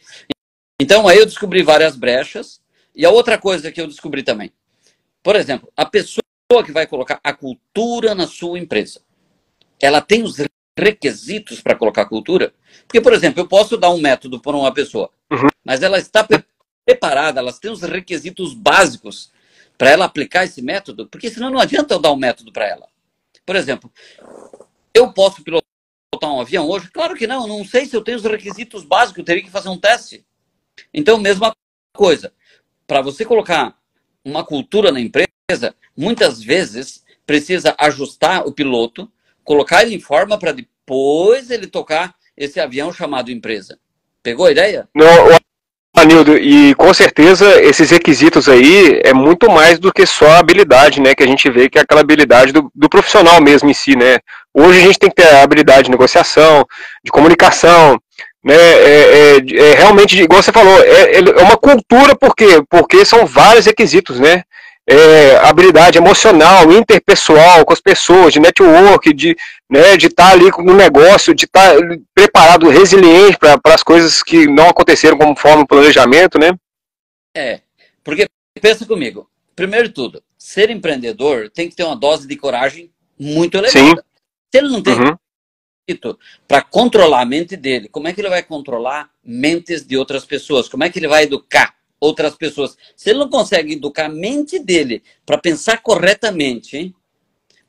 Então aí eu descobri várias brechas. E a outra coisa que eu descobri também. Por exemplo, a pessoa que vai colocar a cultura na sua empresa, ela tem os requisitos para colocar cultura? Porque, por exemplo, eu posso dar um método para uma pessoa, mas ela está preparada, ela tem os requisitos básicos para ela aplicar esse método, porque senão não adianta eu dar um método para ela. Por exemplo, eu posso pilotar um avião hoje? Claro que não, não sei se eu tenho os requisitos básicos, eu teria que fazer um teste. Então, mesma coisa, para você colocar uma cultura na empresa, muitas vezes precisa ajustar o piloto, colocar ele em forma para depois ele tocar esse avião chamado empresa. Pegou a ideia? Não, Anildo, e com certeza esses requisitos aí é muito mais do que só a habilidade, né? Que a gente vê que é aquela habilidade do profissional mesmo em si, né? Hoje a gente tem que ter a habilidade de negociação, de comunicação, né? Realmente, igual você falou, é uma cultura, por quê? Porque são vários requisitos, né? Habilidade emocional, interpessoal com as pessoas, de network, de estar ali no negócio, de estar preparado, resiliente para as coisas que não aconteceram como forma de planejamento, né? Porque pensa comigo, primeiro de tudo, ser empreendedor tem que ter uma dose de coragem muito elevada. Sim. Se ele não tem para controlar a mente dele, como é que ele vai controlar mentes de outras pessoas? Como é que ele vai educar outras pessoas? Se ele não consegue educar a mente dele para pensar corretamente, hein?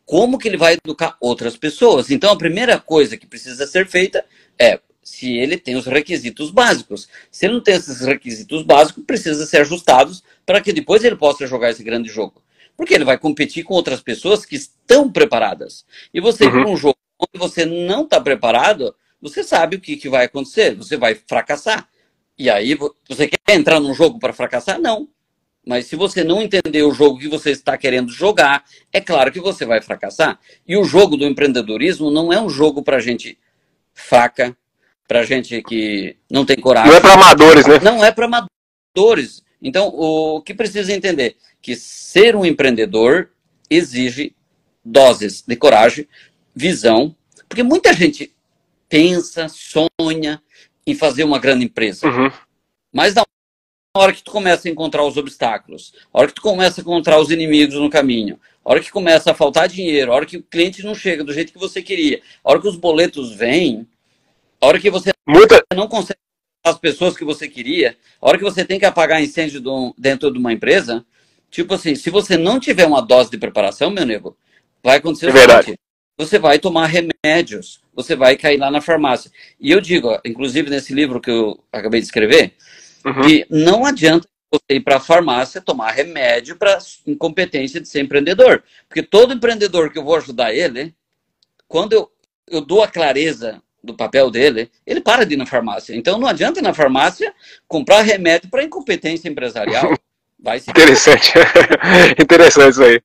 Como que ele vai educar outras pessoas? Então, a primeira coisa que precisa ser feita é se ele tem os requisitos básicos. Se ele não tem esses requisitos básicos, precisa ser ajustados para que depois ele possa jogar esse grande jogo. Porque ele vai competir com outras pessoas que estão preparadas. E você ir para um jogo onde você não está preparado, você sabe o que vai acontecer. Você vai fracassar. E aí, você quer entrar num jogo para fracassar? Não. Mas se você não entender o jogo que você está querendo jogar, é claro que você vai fracassar. E o jogo do empreendedorismo não é um jogo para gente fraca, para gente que não tem coragem. Não é para amadores, né? Não é para amadores. Então, o que precisa entender? Que ser um empreendedor exige doses de coragem, visão, porque muita gente pensa, sonha em fazer uma grande empresa. Mas na hora que tu começa a encontrar os obstáculos, a hora que tu começa a encontrar os inimigos no caminho, a hora que começa a faltar dinheiro, a hora que o cliente não chega do jeito que você queria, a hora que os boletos vêm, a hora que você não consegue as pessoas que você queria, a hora que você tem que apagar incêndio dentro de uma empresa, tipo assim, se você não tiver uma dose de preparação, meu nego, vai acontecer o seguinte, você vai tomar remédios, você vai cair lá na farmácia. E eu digo, inclusive nesse livro que eu acabei de escrever, que não adianta você ir para a farmácia tomar remédio para incompetência de ser empreendedor. Porque todo empreendedor que eu vou ajudar ele, quando eu dou a clareza do papel dele, ele para de ir na farmácia. Então não adianta ir na farmácia comprar remédio para incompetência empresarial. Vai se... Interessante. Interessante isso aí.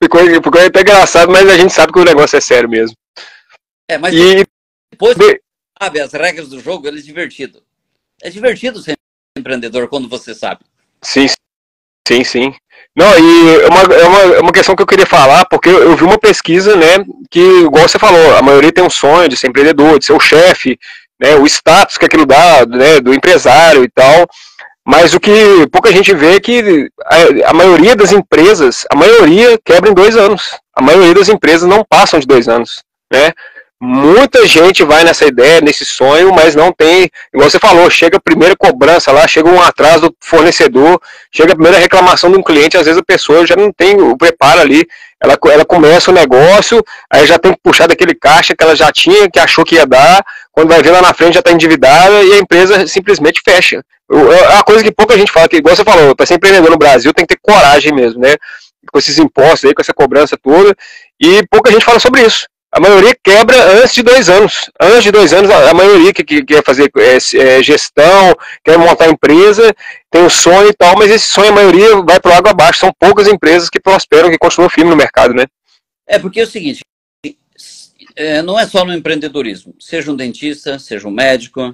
Ficou até engraçado, mas a gente sabe que o negócio é sério mesmo. Mas depois, sabe, as regras do jogo, ele é divertido. É divertido ser empreendedor quando você sabe. Sim. Não, e é uma questão que eu queria falar, porque eu vi uma pesquisa, né, que, igual você falou, a maioria tem um sonho de ser empreendedor, de ser o chefe, né, o status que aquilo dá, né, do empresário e tal, mas o que pouca gente vê é que a maioria das empresas, a maioria quebra em 2 anos, a maioria das empresas não passam de 2 anos, né. Muita gente vai nessa ideia, nesse sonho, mas não tem, igual você falou, chega a primeira cobrança lá, chega um atraso do fornecedor, chega a primeira reclamação de um cliente, às vezes a pessoa já não tem o preparo ali, ela começa o negócio, aí já tem que puxar daquele caixa que ela já tinha, que achou que ia dar, quando vai ver lá na frente já está endividada e a empresa simplesmente fecha. É uma coisa que pouca gente fala, que igual você falou, para ser empreendedor no Brasil tem que ter coragem mesmo, né, com esses impostos aí, com essa cobrança toda, e pouca gente fala sobre isso. A maioria quebra antes de 2 anos. Antes de 2 anos, a maioria que quer fazer gestão, quer montar empresa, tem um sonho e tal, mas esse sonho, a maioria, vai para o água abaixo. São poucas empresas que prosperam, que continuam firmes no mercado, né? Porque é o seguinte, não é só no empreendedorismo. Seja um dentista, seja um médico,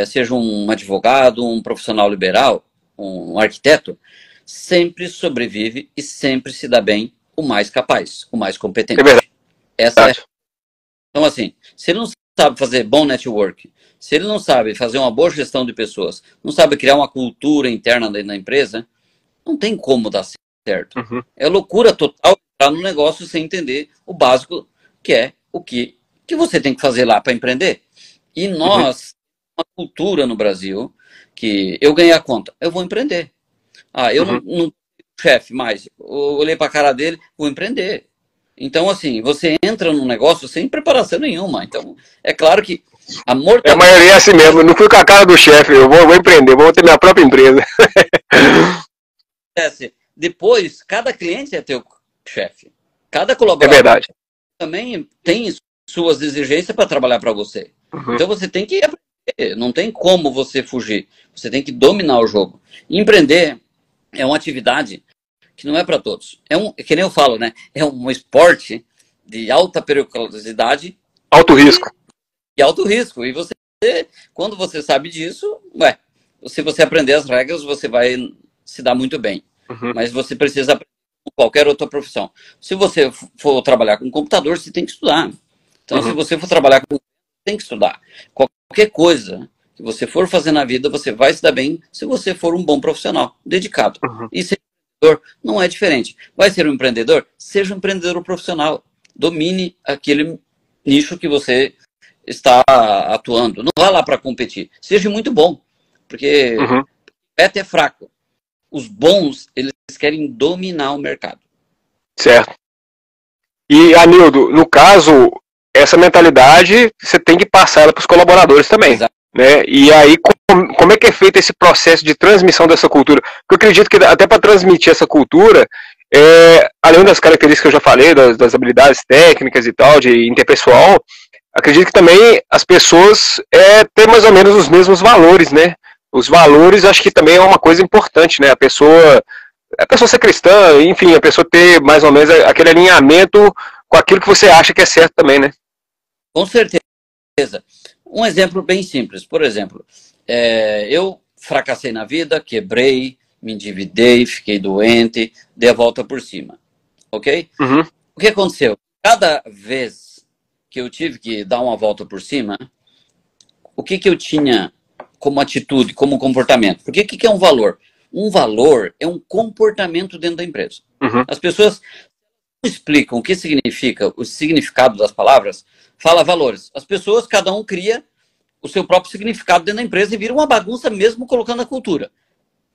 seja um advogado, um profissional liberal, um arquiteto, sempre sobrevive e sempre se dá bem o mais capaz, o mais competente. É verdade. Então, assim, se ele não sabe fazer bom network, se ele não sabe fazer uma boa gestão de pessoas, não sabe criar uma cultura interna dentro da empresa, não tem como dar certo. É loucura total entrar no negócio sem entender o básico, que é o que você tem que fazer lá para empreender. E nós, uma cultura no Brasil, que eu ganhei a conta, eu vou empreender. Eu não chefe mais, eu olhei para a cara dele, vou empreender. Então, assim, você entra num negócio sem preparação nenhuma. Então, é claro que a mortalidade... A maioria é assim mesmo. Não fui com a cara do chefe. Eu vou empreender, vou ter minha própria empresa. Depois, cada cliente é teu chefe. Cada colaborador também tem suas exigências para trabalhar para você. Então, você tem que aprender. Não tem como você fugir. Você tem que dominar o jogo. Empreender é uma atividade que não é para todos. Que nem eu falo, né? É um esporte de alta periculosidade. Alto risco. E alto risco. E você, quando você sabe disso, se você aprender as regras, você vai se dar muito bem. Mas você precisa aprender com qualquer outra profissão. Se você for trabalhar com computador, você tem que estudar. Então, se você for trabalhar com... tem que estudar. Qualquer coisa que você for fazer na vida, você vai se dar bem se você for um bom profissional, dedicado. E se não é diferente. Vai ser um empreendedor? Seja um empreendedor profissional. Domine aquele nicho que você está atuando. Não vá lá para competir. Seja muito bom. Porque é fraco. Os bons, eles querem dominar o mercado. Certo. E, Anildo, no caso, essa mentalidade, você tem que passar ela para os colaboradores também. Exato. Né? E aí, como é que é feito esse processo de transmissão dessa cultura? Porque eu acredito que até para transmitir essa cultura, além das características que eu já falei, das habilidades técnicas e tal, de interpessoal, acredito que também as pessoas têm mais ou menos os mesmos valores, né? Os valores, acho que também é uma coisa importante, né? A pessoa ser cristã, enfim, a pessoa ter mais ou menos aquele alinhamento com aquilo que você acha que é certo também, né? Com certeza. Um exemplo bem simples. Por exemplo, eu fracassei na vida, quebrei, me endividei, fiquei doente, dei a volta por cima. Ok? Uhum. O que aconteceu? Cada vez que eu tive que dar uma volta por cima, o que eu tinha como atitude, como comportamento? Porque o que é um valor? Um valor é um comportamento dentro da empresa. Uhum. As pessoas não explicam o que significa, o significado das palavras, fala valores. As pessoas, cada um cria o seu próprio significado dentro da empresa e vira uma bagunça mesmo colocando a cultura.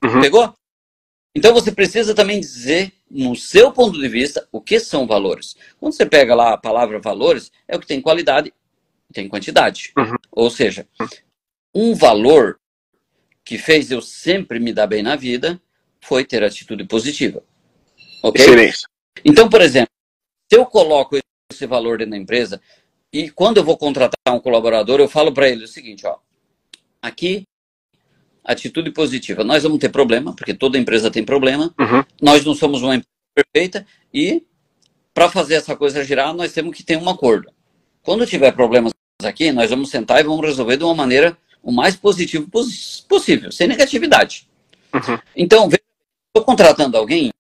Uhum. Pegou? Então você precisa também dizer, no seu ponto de vista, o que são valores. Quando você pega lá a palavra valores, é o que tem qualidade e tem quantidade. Uhum. Ou seja, um valor que fez eu sempre me dar bem na vida foi ter atitude positiva. Ok? Excelente. Então, por exemplo, se eu coloco esse valor dentro da empresa e quando eu vou contratar um colaborador, eu falo para ele o seguinte, ó, aqui, atitude positiva. Nós vamos ter problema, porque toda empresa tem problema. Uhum. Nós não somos uma empresa perfeita e para fazer essa coisa girar, nós temos que ter um acordo. Quando tiver problemas aqui, nós vamos sentar e vamos resolver de uma maneira o mais positiva possível, sem negatividade. Uhum. Então, estou contratando alguém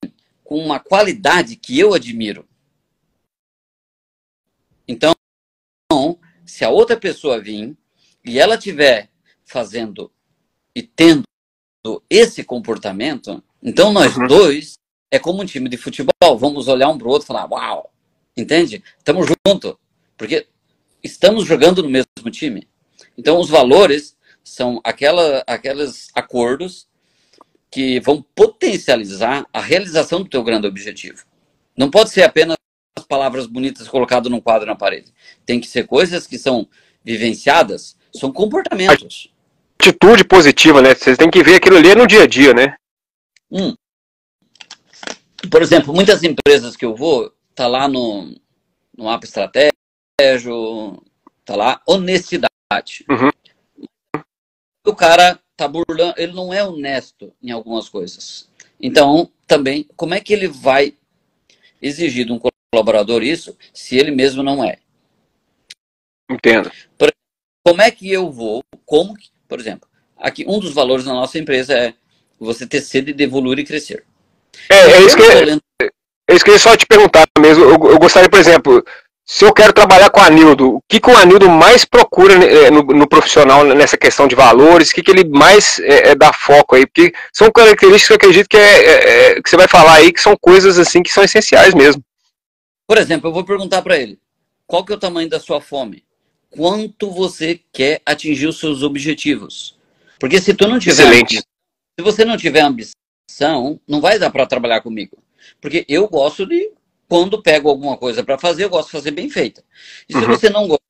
com uma qualidade que eu admiro. Então, se a outra pessoa vir e ela estiver fazendo e tendo esse comportamento, então nós dois é como um time de futebol. Vamos olhar um para o outro e falar, uau, entende? Estamos juntos, porque estamos jogando no mesmo time. Então, os valores são aqueles acordos que vão potencializar a realização do teu grande objetivo. Não pode ser apenas as palavras bonitas colocadas num quadro na parede. Tem que ser coisas que são vivenciadas, são comportamentos. Atitude positiva, né? Vocês têm que ver aquilo ali no dia a dia, né? Por exemplo, muitas empresas que eu vou, tá lá no mapa estratégico, tá lá honestidade. Uhum. O cara tá burlando, ele não é honesto em algumas coisas. Então, também, como é que ele vai exigir de um colaborador isso se ele mesmo não é? Entendo. Como é que eu vou, por exemplo, aqui um dos valores da nossa empresa é você ter sede de evoluir e crescer. É isso que eu queria só te perguntar mesmo. Eu gostaria, por exemplo, se eu quero trabalhar com o Anildo, o que o Anildo mais procura no profissional nessa questão de valores? O que ele mais dá foco aí? Porque são características que eu acredito que você vai falar aí, que são coisas assim que são essenciais mesmo. Por exemplo, eu vou perguntar para ele, qual que é o tamanho da sua fome? Quanto você quer atingir os seus objetivos? Porque se tu não tiver ambição, se você não tiver ambição, não vai dar para trabalhar comigo. Porque eu gosto de, quando pego alguma coisa para fazer, eu gosto de fazer bem feita. E se você não gosta,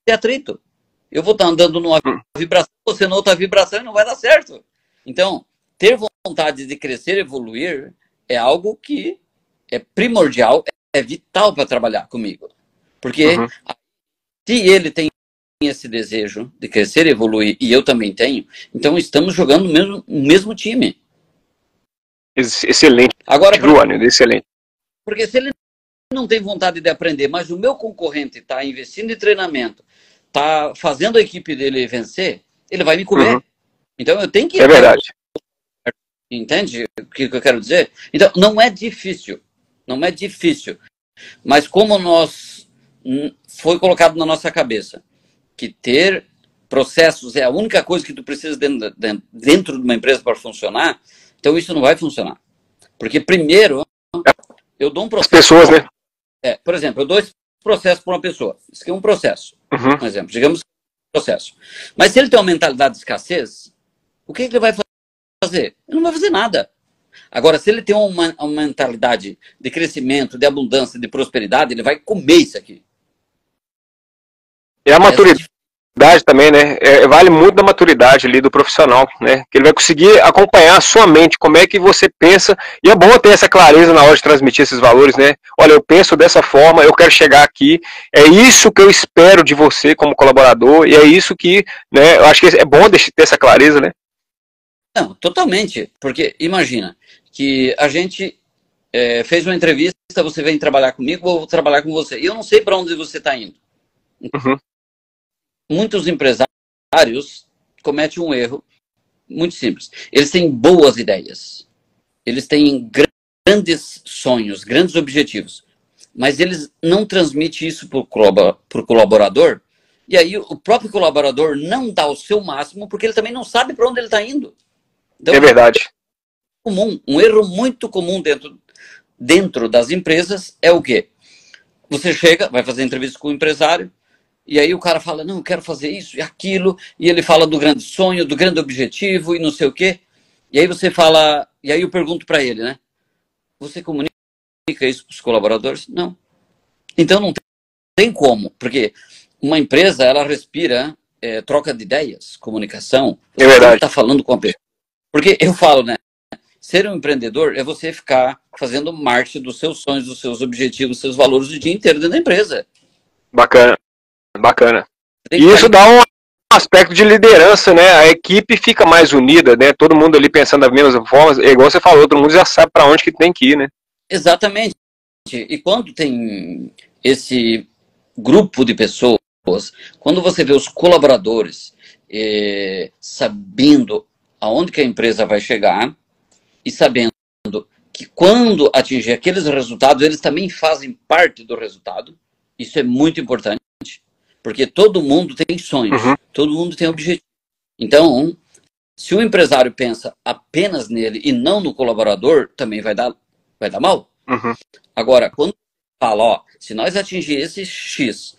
é atrito. Eu vou estar andando numa vibração, você não outra vibração e não vai dar certo. Então, ter vontade de crescer, evoluir, é algo que é primordial, é vital para trabalhar comigo. Porque se ele tem esse desejo de crescer, evoluir, e eu também tenho, então estamos jogando no mesmo time. Excelente. Agora, excelente. Porque se ele não tem vontade de aprender, mas o meu concorrente está investindo em treinamento, está fazendo a equipe dele vencer, ele vai me comer. Então eu tenho que... É verdade. Entende o que eu quero dizer? Então, não é difícil. Não é difícil. Mas como foi colocado na nossa cabeça que ter processos é a única coisa que tu precisa dentro de uma empresa para funcionar, então isso não vai funcionar. Porque primeiro, eu dou um processo... As pessoas, né? Por exemplo, eu dou esse processo para uma pessoa. Isso aqui é um processo. Por exemplo, digamos que é um processo. Mas se ele tem uma mentalidade de escassez, o que ele vai fazer? Ele não vai fazer nada. Agora, se ele tem uma mentalidade de crescimento, de abundância, de prosperidade, ele vai comer isso aqui. E a maturidade também, né? Vale muito da maturidade ali do profissional, né? Que ele vai conseguir acompanhar a sua mente, como é que você pensa. E é bom ter essa clareza na hora de transmitir esses valores, né? Olha, eu penso dessa forma, eu quero chegar aqui, é isso que eu espero de você como colaborador, e é isso que, né? Eu acho que é bom ter essa clareza, né? Não, totalmente. Porque imagina que a gente fez uma entrevista, você vem trabalhar comigo, eu vou trabalhar com você. E eu não sei para onde você está indo. Uhum. Muitos empresários cometem um erro muito simples. Eles têm boas ideias. Eles têm grandes sonhos, grandes objetivos. Mas eles não transmitem isso para o colaborador. E aí o próprio colaborador não dá o seu máximo porque ele também não sabe para onde ele está indo. Então, É verdade. um erro muito comum dentro das empresas é o quê? Você chega, vai fazer entrevista com o empresário, e aí o cara fala, não, eu quero fazer isso e aquilo, e ele fala do grande sonho, do grande objetivo e não sei o quê. E aí você fala, e aí eu pergunto para ele, né? Você comunica isso para os colaboradores? Não. Então não tem como, porque uma empresa, ela respira troca de ideias, comunicação. É verdade. Está falando com a pessoa. Porque eu falo, né? Ser um empreendedor é você ficar fazendo marketing dos seus sonhos, dos seus objetivos, dos seus valores o dia inteiro dentro da empresa. Bacana, bacana. E isso dá um aspecto de liderança, né? A equipe fica mais unida, né? Todo mundo ali pensando da mesma forma, é igual você falou, todo mundo já sabe para onde que tem que ir, né? Exatamente. E quando tem esse grupo de pessoas, quando você vê os colaboradores sabendo aonde que a empresa vai chegar e sabendo que quando atingir aqueles resultados, eles também fazem parte do resultado, isso é muito importante, porque todo mundo tem sonhos, todo mundo tem objetivo. Então, se o empresário pensa apenas nele e não no colaborador, também vai dar mal. Agora, quando fala, ó, se nós atingir esse X,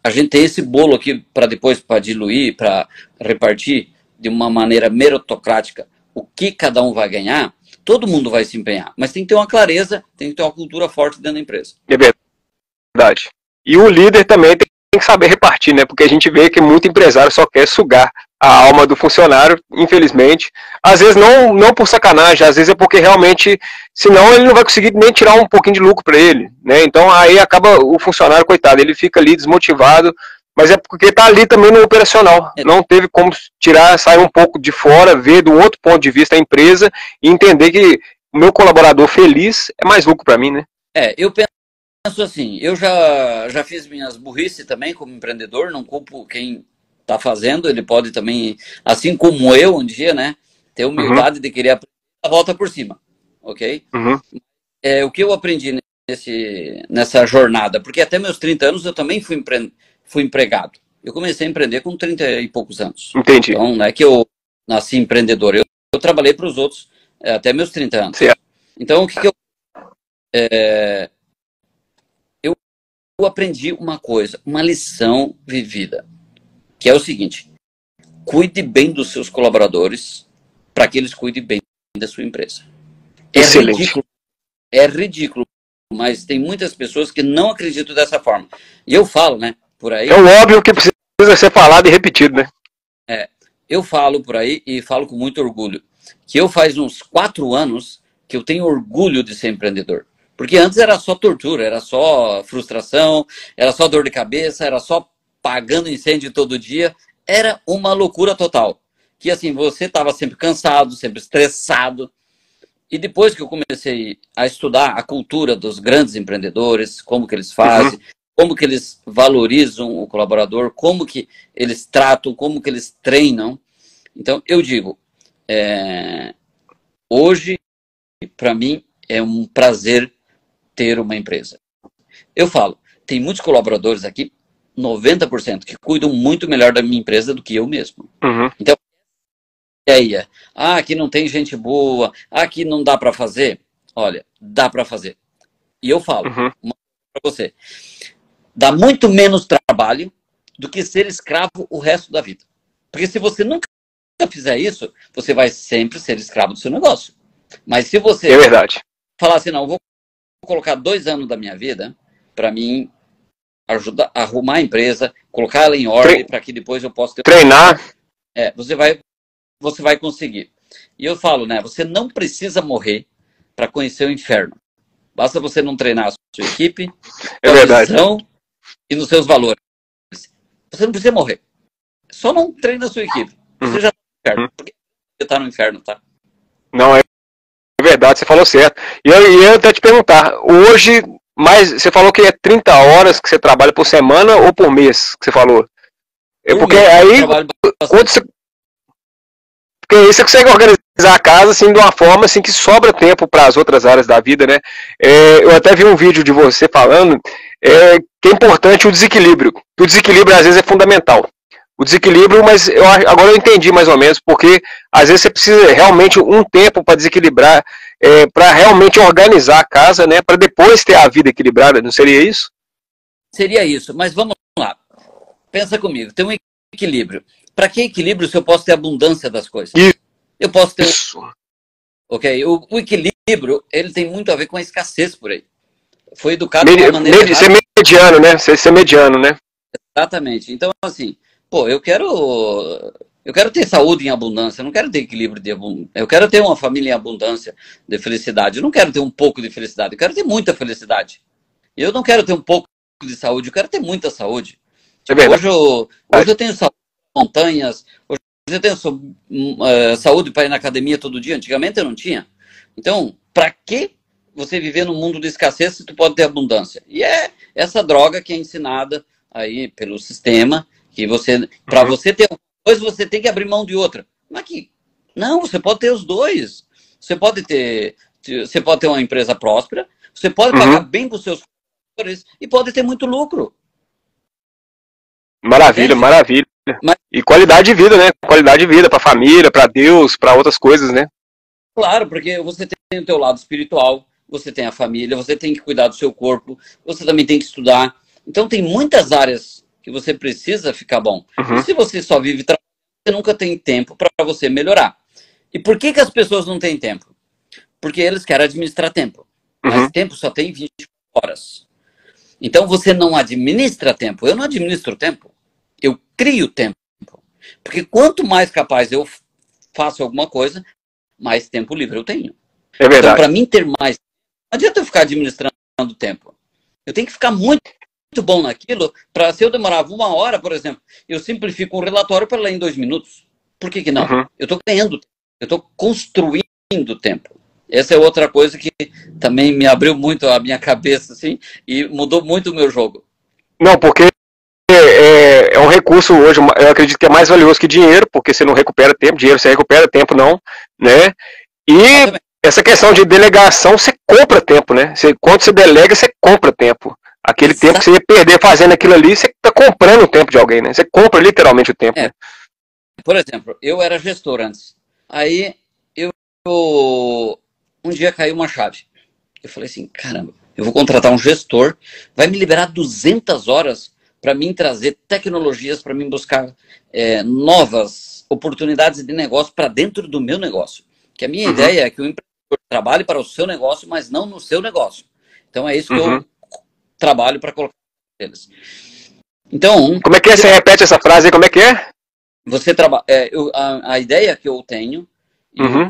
a gente tem esse bolo aqui para depois, para diluir, para repartir de uma maneira meritocrática o que cada um vai ganhar, todo mundo vai se empenhar. Mas tem que ter uma clareza, tem que ter uma cultura forte dentro da empresa. É verdade. E o líder também tem que saber repartir, né? Porque a gente vê que muito empresário só quer sugar a alma do funcionário, infelizmente. Às vezes não por sacanagem, às vezes é porque realmente, senão ele não vai conseguir nem tirar um pouquinho de lucro para ele, né? Então aí acaba o funcionário, coitado, ele fica ali desmotivado, mas é porque tá ali também no operacional. Não teve como sair um pouco de fora, ver do outro ponto de vista a empresa e entender que o meu colaborador feliz é mais lucro para mim, né? Eu penso assim, eu já fiz minhas burrices também como empreendedor, não culpo quem está fazendo, ele pode também, assim como eu um dia, né, ter humildade de querer aprender a volta por cima, ok? O que eu aprendi nessa jornada, porque até meus 30 anos eu também fui empregado. Eu comecei a empreender com 30 e poucos anos. Entendi. Então, não é que eu nasci empreendedor, eu trabalhei para os outros até meus 30 anos. Certo. Então, o que eu aprendi uma coisa, uma lição vivida, que é o seguinte: cuide bem dos seus colaboradores para que eles cuidem bem da sua empresa. Excelente. É ridículo, mas tem muitas pessoas que não acreditam dessa forma. E eu falo, né, por aí... É o óbvio que precisa ser falado e repetido, né? Eu falo por aí e falo com muito orgulho, que eu faz uns 4 anos que eu tenho orgulho de ser empreendedor. Porque antes era só tortura, era só frustração, era só dor de cabeça, era só pagando incêndio todo dia. Era uma loucura total. Que assim, você estava sempre cansado, sempre estressado. E depois que eu comecei a estudar a cultura dos grandes empreendedores, como que eles fazem, como que eles valorizam o colaborador, como que eles tratam, como que eles treinam. Então, eu digo, hoje, para mim, é um prazer ter uma empresa. Eu falo, tem muitos colaboradores aqui, 90%, que cuidam muito melhor da minha empresa do que eu mesmo. Então, ideia, aqui não tem gente boa, aqui não dá para fazer. Olha, dá para fazer. E eu falo para você, dá muito menos trabalho do que ser escravo o resto da vida. Porque se você nunca fizer isso, você vai sempre ser escravo do seu negócio. Mas se você falar assim, não, vou colocar 2 anos da minha vida para mim ajudar a arrumar a empresa, colocar ela em ordem para que depois eu possa ter... Treinar. Você vai conseguir. E eu falo, né, você não precisa morrer para conhecer o inferno. Basta você não treinar a sua equipe, a visão e nos seus valores. Você não precisa morrer. Só não treina a sua equipe. Você já está no inferno. Porque estar no inferno, tá? Não, é verdade, você falou certo. E eu ia até te perguntar, hoje, mas você falou que é 30 horas que você trabalha por semana ou por mês, que você falou? É Por porque mês, eu aí, trabalho quando bastante. você, porque aí você consegue organizar a casa assim, de uma forma assim, que sobra tempo para as outras áreas da vida, né? Eu até vi um vídeo de você falando que é importante o desequilíbrio. Que o desequilíbrio, às vezes, é fundamental. O desequilíbrio, mas agora eu entendi mais ou menos, porque às vezes você precisa realmente um tempo para desequilibrar, para realmente organizar a casa, né? Para depois ter a vida equilibrada, não seria isso? Seria isso, mas vamos lá. Pensa comigo, tem um equilíbrio. Para que equilíbrio se eu posso ter abundância das coisas? Eu posso ter Isso. ok? O equilíbrio, ele tem muito a ver com a escassez por aí. Foi educado de uma maneira errada. Ser mediano, né? Ser mediano, né? Exatamente. Então, assim, pô, eu quero ter saúde em abundância, eu não quero ter equilíbrio de abundância. Eu quero ter uma família em abundância de felicidade. Eu não quero ter um pouco de felicidade, eu quero ter muita felicidade. E eu não quero ter um pouco de saúde, eu quero ter muita saúde. Tipo, hoje eu tenho saúde em montanhas, hoje eu tenho saúde para ir na academia todo dia. Antigamente eu não tinha. Então, para que você viver num mundo de escassez se tu pode ter abundância? E é essa droga que é ensinada aí pelo sistema, que para você ter uma coisa, você tem que abrir mão de outra. Mas não, você pode ter os dois. Você pode ter uma empresa próspera, você pode pagar bem para os seus funcionários e pode ter muito lucro. Maravilha, Entende? maravilha. Mas, E qualidade de vida, né? Qualidade de vida para a família, para Deus, para outras coisas, né? claro, porque você tem o teu lado espiritual, você tem a família, você tem que cuidar do seu corpo, você também tem que estudar. Então tem muitas áreas que você precisa ficar bom. E se você só vive trabalhando, você nunca tem tempo para você melhorar. E por que as pessoas não têm tempo? Porque eles querem administrar tempo. Mas tempo só tem 24 horas. Então você não administra tempo. Eu não administro tempo. Eu crio tempo. Porque quanto mais capaz eu faço alguma coisa, mais tempo livre eu tenho. É verdade. Então, para mim ter mais, não adianta eu ficar administrando tempo. Eu tenho que ficar muito bom naquilo, para se eu demorava 1 hora, por exemplo, eu simplifico um relatório para ler em 2 minutos. Por que não? Eu estou ganhando, eu estou construindo tempo. Essa é outra coisa que também me abriu muito a minha cabeça, assim, e mudou muito o meu jogo. Não, porque é um recurso hoje, eu acredito que é mais valioso que dinheiro, porque você não recupera tempo, dinheiro você recupera, tempo não, né? E essa questão de delegação, você compra tempo, né? Quando você delega, você compra tempo. Aquele tempo que você ia perder fazendo aquilo ali, você está comprando o tempo de alguém, né? Você compra literalmente o tempo. Né? Por exemplo, eu era gestor antes. Aí, um dia caiu uma chave. Eu falei assim, caramba, eu vou contratar um gestor, vai me liberar 200 horas para mim trazer tecnologias, para mim buscar novas oportunidades de negócio para dentro do meu negócio. Que a minha ideia é que o empreendedor trabalhe para o seu negócio, mas não no seu negócio. Então é isso que eu trabalho para colocar eles. Então, como é que é? Você repete essa frase aí, como é que é? Você trabalha. A ideia que eu tenho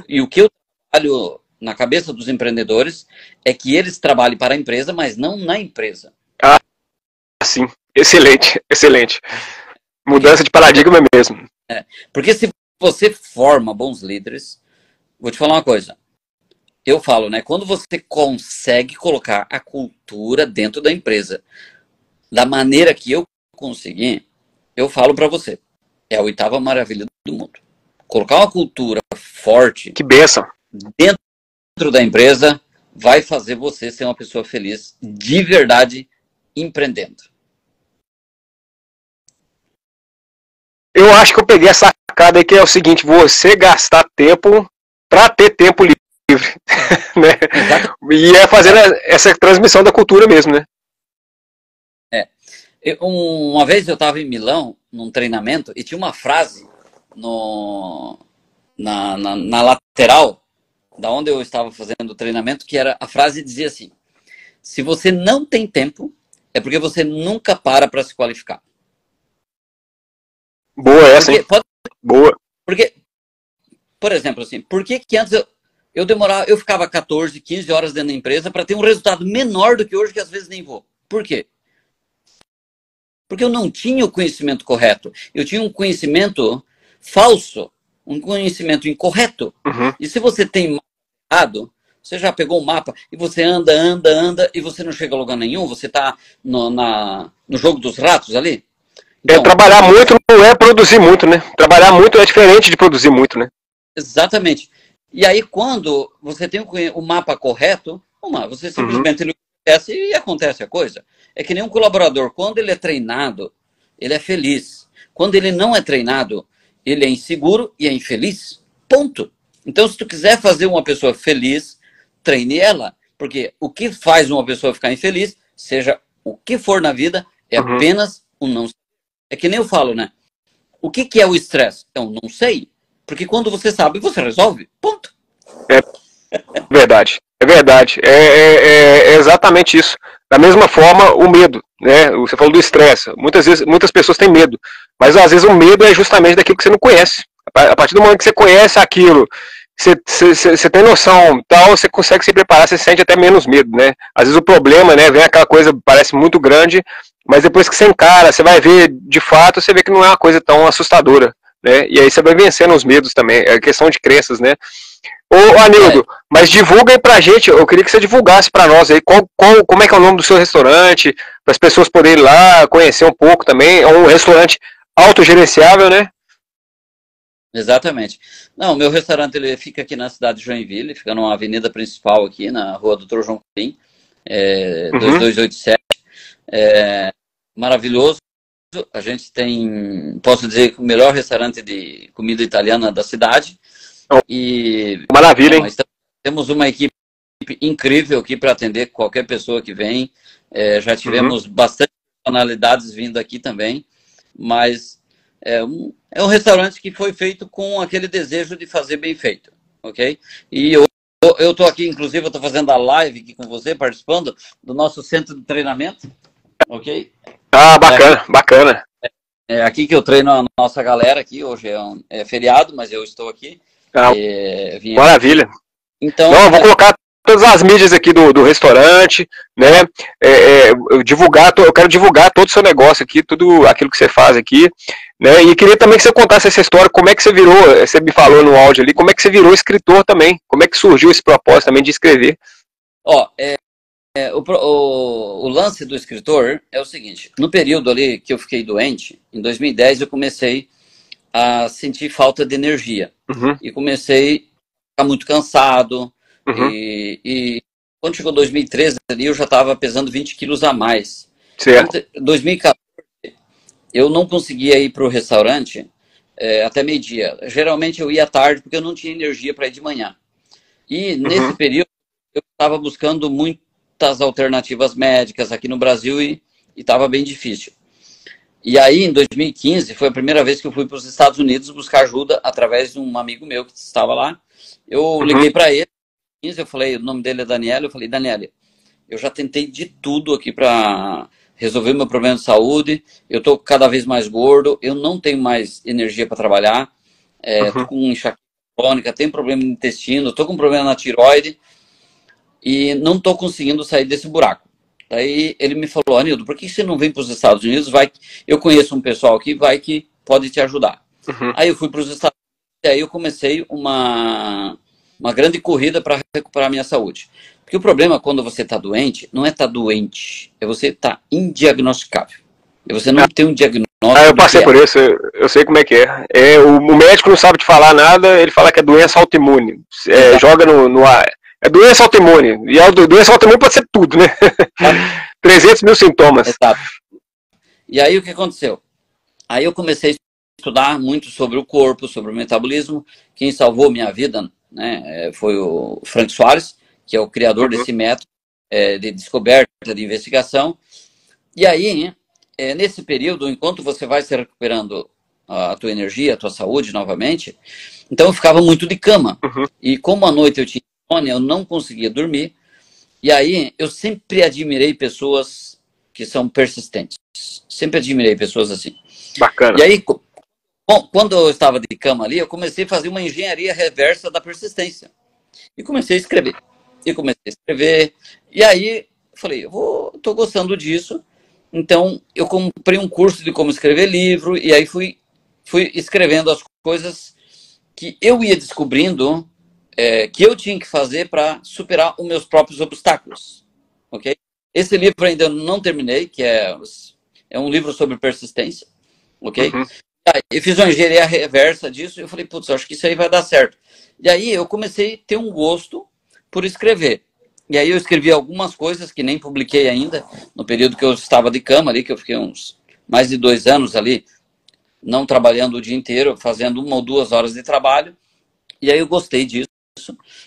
e o que eu trabalho na cabeça dos empreendedores é que eles trabalhem para a empresa, mas não na empresa. Ah, sim. Excelente, excelente. Mudança de paradigma mesmo. Porque se você forma bons líderes, vou te falar uma coisa. Eu falo, né? Quando você consegue colocar a cultura dentro da empresa da maneira que eu consegui, eu falo para você, é a 8ª maravilha do mundo. Colocar uma cultura forte, que bênção, dentro da empresa vai fazer você ser uma pessoa feliz de verdade empreendendo. Eu acho que eu peguei essa sacada aí, que é o seguinte: você gastar tempo para ter tempo livre. Né? E é fazendo essa transmissão da cultura mesmo, né? Uma vez eu estava em Milão, num treinamento, e tinha uma frase na lateral, da onde eu estava fazendo o treinamento, que era, a frase dizia assim: se você não tem tempo, é porque você nunca para se qualificar. Boa essa, hein? Boa. Porque, por exemplo, assim, por que antes eu ficava 14, 15 horas dentro da empresa para ter um resultado menor do que hoje, que às vezes nem vou? Por quê? Porque eu não tinha o conhecimento correto. Eu tinha um conhecimento falso um conhecimento incorreto. Uhum. E se você tem errado, você já pegou o mapa e você anda e você não chega a lugar nenhum, você está no jogo dos ratos ali. Então, trabalhar muito não é produzir muito, né? Trabalhar muito é diferente de produzir muito, né? Exatamente. E aí, quando você tem o mapa correto, você simplesmente ele acontece e acontece a coisa. É que nem um colaborador, quando ele é treinado, ele é feliz. Quando ele não é treinado, ele é inseguro e é infeliz. Ponto. Então, se tu quiser fazer uma pessoa feliz, treine ela. Porque o que faz uma pessoa ficar infeliz, seja o que for na vida, é apenas um não sei. É que nem eu falo, né? O que é o estresse? É um não sei. Porque quando você sabe, você resolve. Ponto. É verdade. É verdade. É exatamente isso. Da mesma forma, o medo, né? Você falou do estresse. Muitas pessoas têm medo. Mas às vezes o medo é justamente daquilo que você não conhece. A partir do momento que você conhece aquilo, você tem noção, tal, você consegue se preparar, você sente até menos medo, né? Às vezes o problema, né, vem aquela coisa, parece muito grande, mas depois que você encara, você vai ver, de fato, você vê que não é uma coisa tão assustadora, né? E aí você vai vencendo os medos também, é questão de crenças, né? Ô, Anildo, mas divulga aí pra gente, eu queria que você divulgasse pra nós aí, como é que é o nome do seu restaurante, para as pessoas poderem ir lá, conhecer um pouco também, é um restaurante autogerenciável, né? Exatamente. Não, meu restaurante ele fica aqui na cidade de Joinville, fica numa avenida principal aqui, na rua Doutor João Coutinho, 2287. Maravilhoso. A gente tem, posso dizer, o melhor restaurante de comida italiana da cidade. E maravilha, hein? Temos uma equipe incrível aqui para atender qualquer pessoa que vem. Já tivemos bastante personalidades vindo aqui também, mas é um restaurante que foi feito com aquele desejo de fazer bem feito, ok? E eu estou aqui, inclusive, eu estou fazendo a live aqui com você, participando do nosso centro de treinamento, ok? Ah, bacana, bacana. É aqui que eu treino a nossa galera aqui, hoje é feriado, mas eu estou aqui. Maravilha. Aqui. Então, não, eu vou colocar todas as mídias aqui do restaurante, né? Eu quero divulgar todo o seu negócio aqui, tudo aquilo que você faz aqui, né? E queria também que você contasse essa história, como é que você virou, você me falou no áudio ali, como é que você virou escritor também, como é que surgiu esse propósito também de escrever? O lance do escritor é o seguinte, no período ali que eu fiquei doente, em 2010 eu comecei a sentir falta de energia. E comecei a ficar muito cansado. E quando chegou 2013, ali, eu já estava pesando 20 quilos a mais. Certo. Em 2014, eu não conseguia ir para o restaurante até meio-dia. Geralmente eu ia à tarde, porque eu não tinha energia para ir de manhã. E nesse período, eu estava buscando muitas alternativas médicas aqui no Brasil e estava bem difícil. E aí, em 2015, foi a primeira vez que eu fui para os Estados Unidos buscar ajuda através de um amigo meu que estava lá. Eu liguei para ele, eu falei, o nome dele é Daniel, eu falei, Daniel, eu já tentei de tudo aqui para resolver meu problema de saúde, eu estou cada vez mais gordo, eu não tenho mais energia para trabalhar, estou com enxaqueca crônica, tenho problema no intestino, estou com problema na tireoide e não estou conseguindo sair desse buraco. Daí ele me falou, Anildo, por que você não vem para os Estados Unidos? Eu conheço um pessoal aqui, que pode te ajudar. Aí eu fui para os Estados Unidos e aí eu comecei uma grande corrida para recuperar a minha saúde. Porque o problema quando você está doente, não é estar doente, é você estar indiagnosticável. É você não ter um diagnóstico. Eu passei por isso, eu sei como é que é. O médico não sabe te falar nada, ele fala que é doença autoimune. Joga no ar. É doença autoimune. E a doença autoimune pode ser tudo, né? 300 mil sintomas. Exato. E aí o que aconteceu? Aí eu comecei a estudar muito sobre o corpo, sobre o metabolismo. Quem salvou minha vida, né, foi o Frank Soares, que é o criador desse método de descoberta, de investigação. E aí, nesse período, enquanto você vai se recuperando a tua energia, a tua saúde novamente, então eu ficava muito de cama. E como à noite eu tinha insônia, eu não conseguia dormir. E aí eu sempre admirei pessoas que são persistentes. Sempre admirei pessoas assim. Bacana. E aí, quando eu estava de cama ali, eu comecei a fazer uma engenharia reversa da persistência. E comecei a escrever. E aí, eu falei, estou gostando disso. Então, eu comprei um curso de como escrever livro. E aí fui escrevendo as coisas. que eu ia descobrindo que eu tinha que fazer para superar os meus próprios obstáculos, ok? Esse livro ainda eu não terminei, que é um livro sobre persistência, ok? Uhum. Eu fiz uma engenharia reversa disso e eu falei, putz, acho que isso aí vai dar certo. E aí eu comecei a ter um gosto por escrever. E aí eu escrevi algumas coisas que nem publiquei ainda, no período que eu estava de cama ali, que eu fiquei uns mais de 2 anos ali, não trabalhando o dia inteiro, fazendo 1 ou 2 horas de trabalho. E aí eu gostei disso.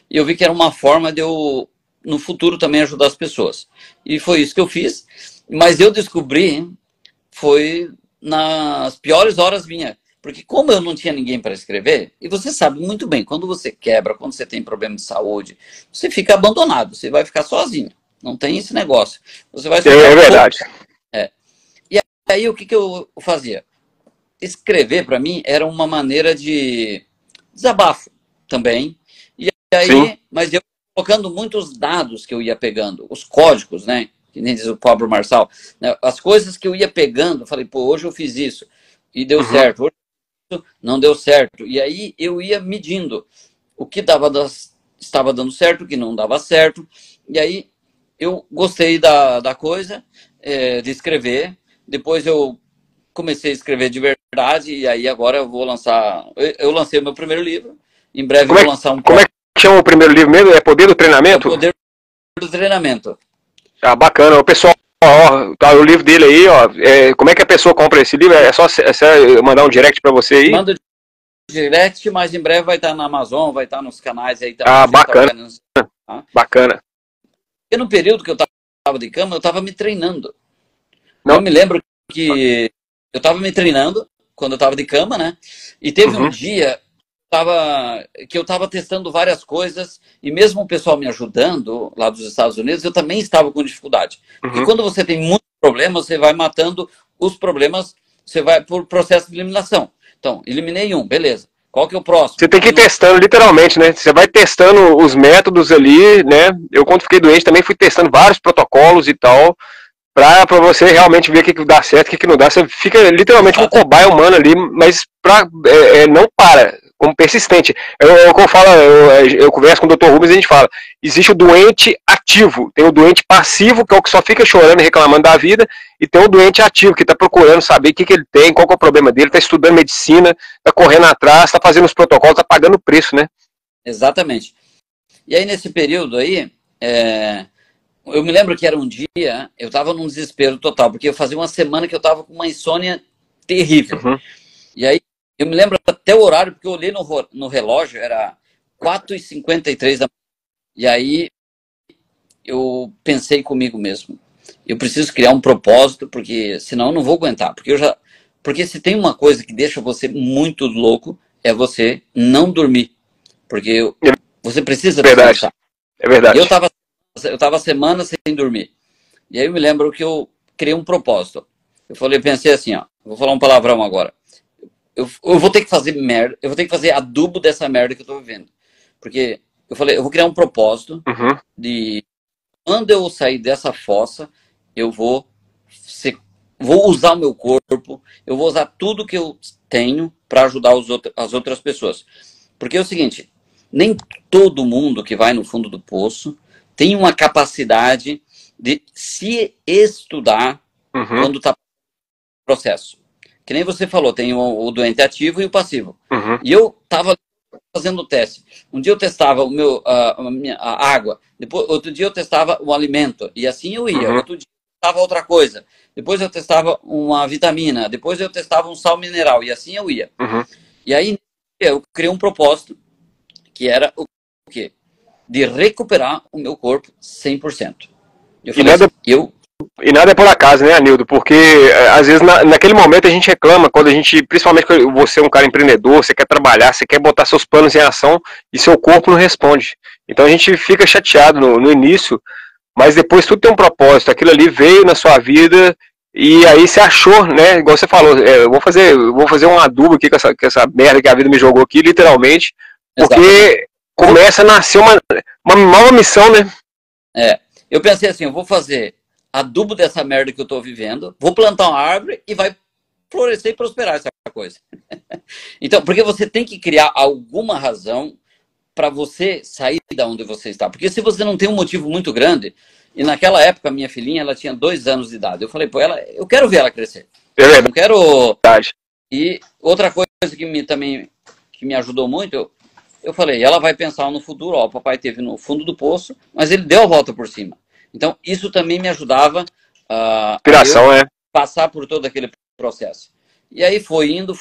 E eu vi que era uma forma de eu, no futuro, também ajudar as pessoas. E foi isso que eu fiz. Mas eu descobri, foi nas piores horas minhas. Porque como eu não tinha ninguém para escrever, e você sabe muito bem, quando você quebra, quando você tem problema de saúde, você fica abandonado, você vai ficar sozinho. Não tem esse negócio. Você vai É verdade. E aí o que eu fazia? Escrever, para mim, era uma maneira de desabafo também. E aí, Sim. mas eu colocando muitos dados que eu ia pegando, os códigos, né? Que nem diz o Pablo Marçal, né? As coisas que eu ia pegando, falei, pô, hoje eu fiz isso e deu certo, hoje isso não deu certo. E aí eu ia medindo o que estava dando certo, o que não dava certo. E aí eu gostei da coisa, de escrever. Depois eu comecei a escrever de verdade e aí agora eu vou lançar. Eu lancei o meu primeiro livro. Em breve eu vou lançar um. Como é que chama o primeiro livro mesmo? É Poder do É o Treinamento? Poder do Treinamento. Ah, bacana. O pessoal, ó, tá o livro dele aí, ó. Como é que a pessoa compra esse livro? É só mandar um direct para você aí? Manda direct, mas em breve vai estar na Amazon, vai estar nos canais aí também. Ah, bacana. Tá? Bacana. E no período que eu estava de cama, eu estava me treinando. Não. Eu me lembro que eu estava me treinando quando eu estava de cama, né? E teve um dia que eu estava testando várias coisas e mesmo o pessoal me ajudando lá dos Estados Unidos, eu também estava com dificuldade. Porque quando você tem muitos problemas, você vai matando os problemas, você vai por processo de eliminação. Então, eliminei um, beleza. Qual que é o próximo? Você tem que ir testando, literalmente, né? Você vai testando os métodos ali, né? Eu, quando fiquei doente, também fui testando vários protocolos e tal, pra você realmente ver o que dá certo, o que não dá. Você fica literalmente um cobaia humano ali, mas não para, como persistente. Eu converso com o Dr. Rubens e a gente fala, existe o doente ativo, tem o doente passivo, que é o que só fica chorando e reclamando da vida, e tem o doente ativo, que está procurando saber o que ele tem, qual que é o problema dele, está estudando medicina, está correndo atrás, está fazendo os protocolos, está pagando o preço, né? Exatamente. E aí, nesse período aí, eu me lembro que era um dia, eu estava num desespero total, porque eu fazia uma semana que eu estava com uma insônia terrível. E aí, eu me lembro até o horário, porque eu olhei no relógio, era 4h53 da manhã. E aí, eu pensei comigo mesmo, eu preciso criar um propósito, porque senão eu não vou aguentar. Porque se tem uma coisa que deixa você muito louco, é você não dormir. Porque você precisa descansar. É verdade. E eu estava semanas sem dormir. E aí eu me lembro que eu criei um propósito. Pensei assim, ó, vou falar um palavrão agora. Eu vou ter que fazer merda, eu vou ter que fazer adubo dessa merda que eu tô vivendo. Porque eu falei, eu vou criar um propósito de quando eu sair dessa fossa, eu vou usar o meu corpo, eu vou usar tudo que eu tenho para ajudar as outras pessoas. Porque é o seguinte, nem todo mundo que vai no fundo do poço tem uma capacidade de se estudar quando está no processo. Que nem você falou, tem o doente ativo e o passivo. E eu estava fazendo o teste. Um dia eu testava a água, outro dia eu testava o alimento, e assim eu ia. Outro dia eu testava outra coisa. Depois eu testava uma vitamina, depois eu testava um sal mineral, e assim eu ia. E aí eu criei um propósito, que era o quê? De recuperar o meu corpo 100%. Eu falei E nada é por acaso, né, Anildo? Porque às vezes naquele momento a gente reclama, quando a gente, principalmente quando você é um cara empreendedor, você quer trabalhar, você quer botar seus planos em ação e seu corpo não responde. Então a gente fica chateado no início, mas depois tudo tem um propósito. Aquilo ali veio na sua vida e aí você achou, né? Igual você falou, eu vou fazer um adubo aqui com essa merda que a vida me jogou aqui, literalmente, porque começa a nascer uma nova missão, né? Eu pensei assim, eu vou fazer adubo dessa merda que eu tô vivendo, vou plantar uma árvore e vai florescer e prosperar essa coisa. Então, porque você tem que criar alguma razão para você sair da onde você está. Porque se você não tem um motivo muito grande, e naquela época, minha filhinha, ela tinha 2 anos de idade. Eu falei, pô, eu quero ver ela crescer. Eu não quero... E outra coisa que me ajudou muito, eu falei, ela vai pensar no futuro, ó, o papai teve no fundo do poço, mas ele deu a volta por cima. Então, isso também me ajudava a passar por todo aquele processo. E aí foi indo,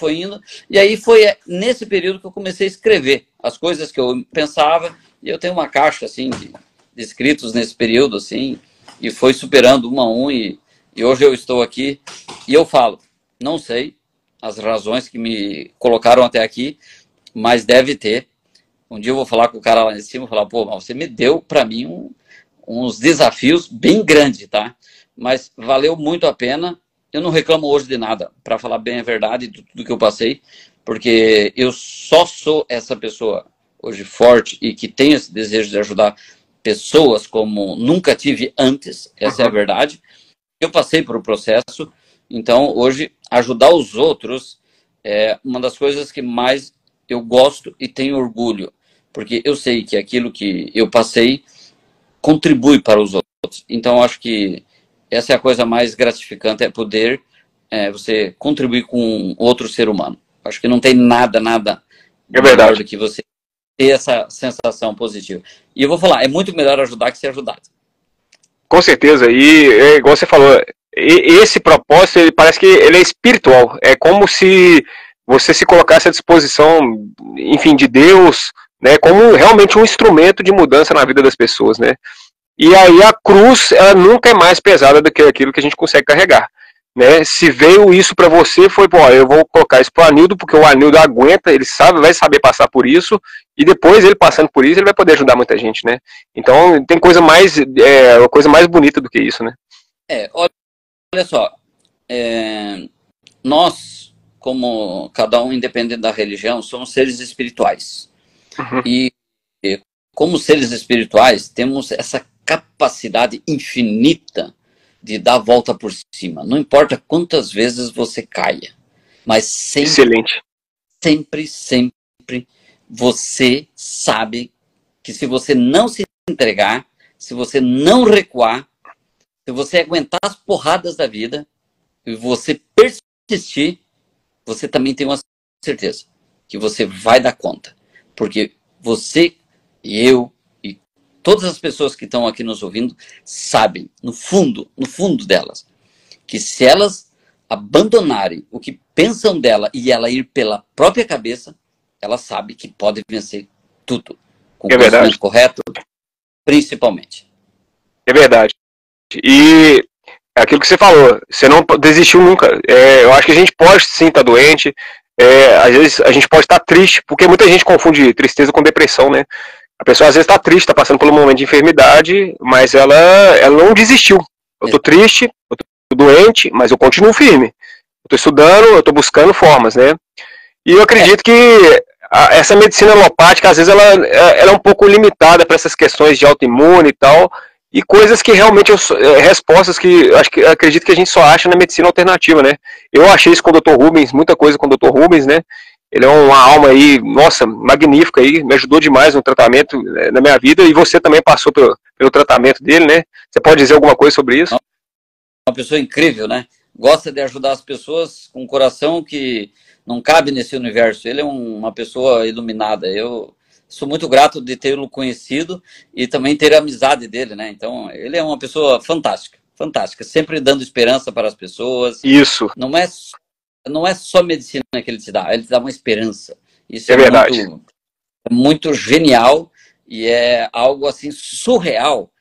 e aí foi nesse período que eu comecei a escrever as coisas que eu pensava, e eu tenho uma caixa, assim, de escritos nesse período, assim, e foi superando um a um, e hoje eu estou aqui, e eu falo, não sei as razões que me colocaram até aqui, mas deve ter. Um dia eu vou falar com o cara lá em cima, falar, pô, você me deu para mim uns desafios bem grandes, tá? Mas valeu muito a pena. Eu não reclamo hoje de nada, para falar bem a verdade de tudo que eu passei, porque eu só sou essa pessoa hoje forte e que tenho esse desejo de ajudar pessoas como nunca tive antes, essa é a verdade. Eu passei por um processo, então hoje ajudar os outros é uma das coisas que mais eu gosto e tenho orgulho, porque eu sei que aquilo que eu passei contribui para os outros. Então acho que essa é a coisa mais gratificante, é poder você contribuir com outro ser humano. Acho que não tem nada melhor do que você ter essa sensação positiva. E eu vou falar, é muito melhor ajudar que ser ajudado. Com certeza, e igual você falou, esse propósito, ele parece que ele é espiritual, é como se você se colocasse à disposição, enfim, de Deus, né, como realmente um instrumento de mudança na vida das pessoas, né? E aí a cruz, ela nunca é mais pesada do que aquilo que a gente consegue carregar, né? Se veio isso para você, foi, pô, eu vou colocar isso pro Anildo, porque o Anildo aguenta, ele vai saber passar por isso, e depois ele passando por isso, ele vai poder ajudar muita gente, né? Então tem coisa mais, uma coisa mais bonita do que isso, né? Olha só, nós, como cada um independente da religião, somos seres espirituais. Uhum. E como seres espirituais, temos essa capacidade infinita de dar a volta por cima. Não importa quantas vezes você caia, mas sempre, excelente. sempre você sabe que se você não se entregar, se você não recuar, se você aguentar as porradas da vida e você persistir, você também tem uma certeza que você vai dar conta. Porque você e eu e todas as pessoas que estão aqui nos ouvindo sabem, no fundo delas, que se elas abandonarem o que pensam dela e ela ir pela própria cabeça, ela sabe que pode vencer tudo. Com o conhecimento correto, principalmente. É verdade. E é aquilo que você falou, você não desistiu nunca. Eu acho que a gente pode sim estar doente, às vezes a gente pode estar triste, porque muita gente confunde tristeza com depressão, né? A pessoa às vezes está triste, está passando por um momento de enfermidade, mas ela não desistiu. Eu estou triste, eu estou doente, mas eu continuo firme. Eu estou estudando, eu estou buscando formas, né? E eu acredito que essa medicina alopática, às vezes, ela é um pouco limitada para essas questões de autoimune e tal, e coisas que realmente, respostas que acredito que a gente só acha na medicina alternativa, né? Eu achei isso com o Dr. Rubens, muita coisa com o Dr. Rubens, né? Ele é uma alma aí, nossa, magnífica aí, me ajudou demais no tratamento na minha vida, e você também passou pelo tratamento dele, né? Você pode dizer alguma coisa sobre isso? Uma pessoa incrível, né? Gosta de ajudar as pessoas com um coração que não cabe nesse universo. Ele é uma pessoa iluminada. Eu sou muito grato de tê-lo conhecido e também ter a amizade dele, né? Então, ele é uma pessoa fantástica, fantástica, sempre dando esperança para as pessoas. Isso. Não é só medicina que ele te dá uma esperança. Isso é verdade. Muito genial e é algo assim surreal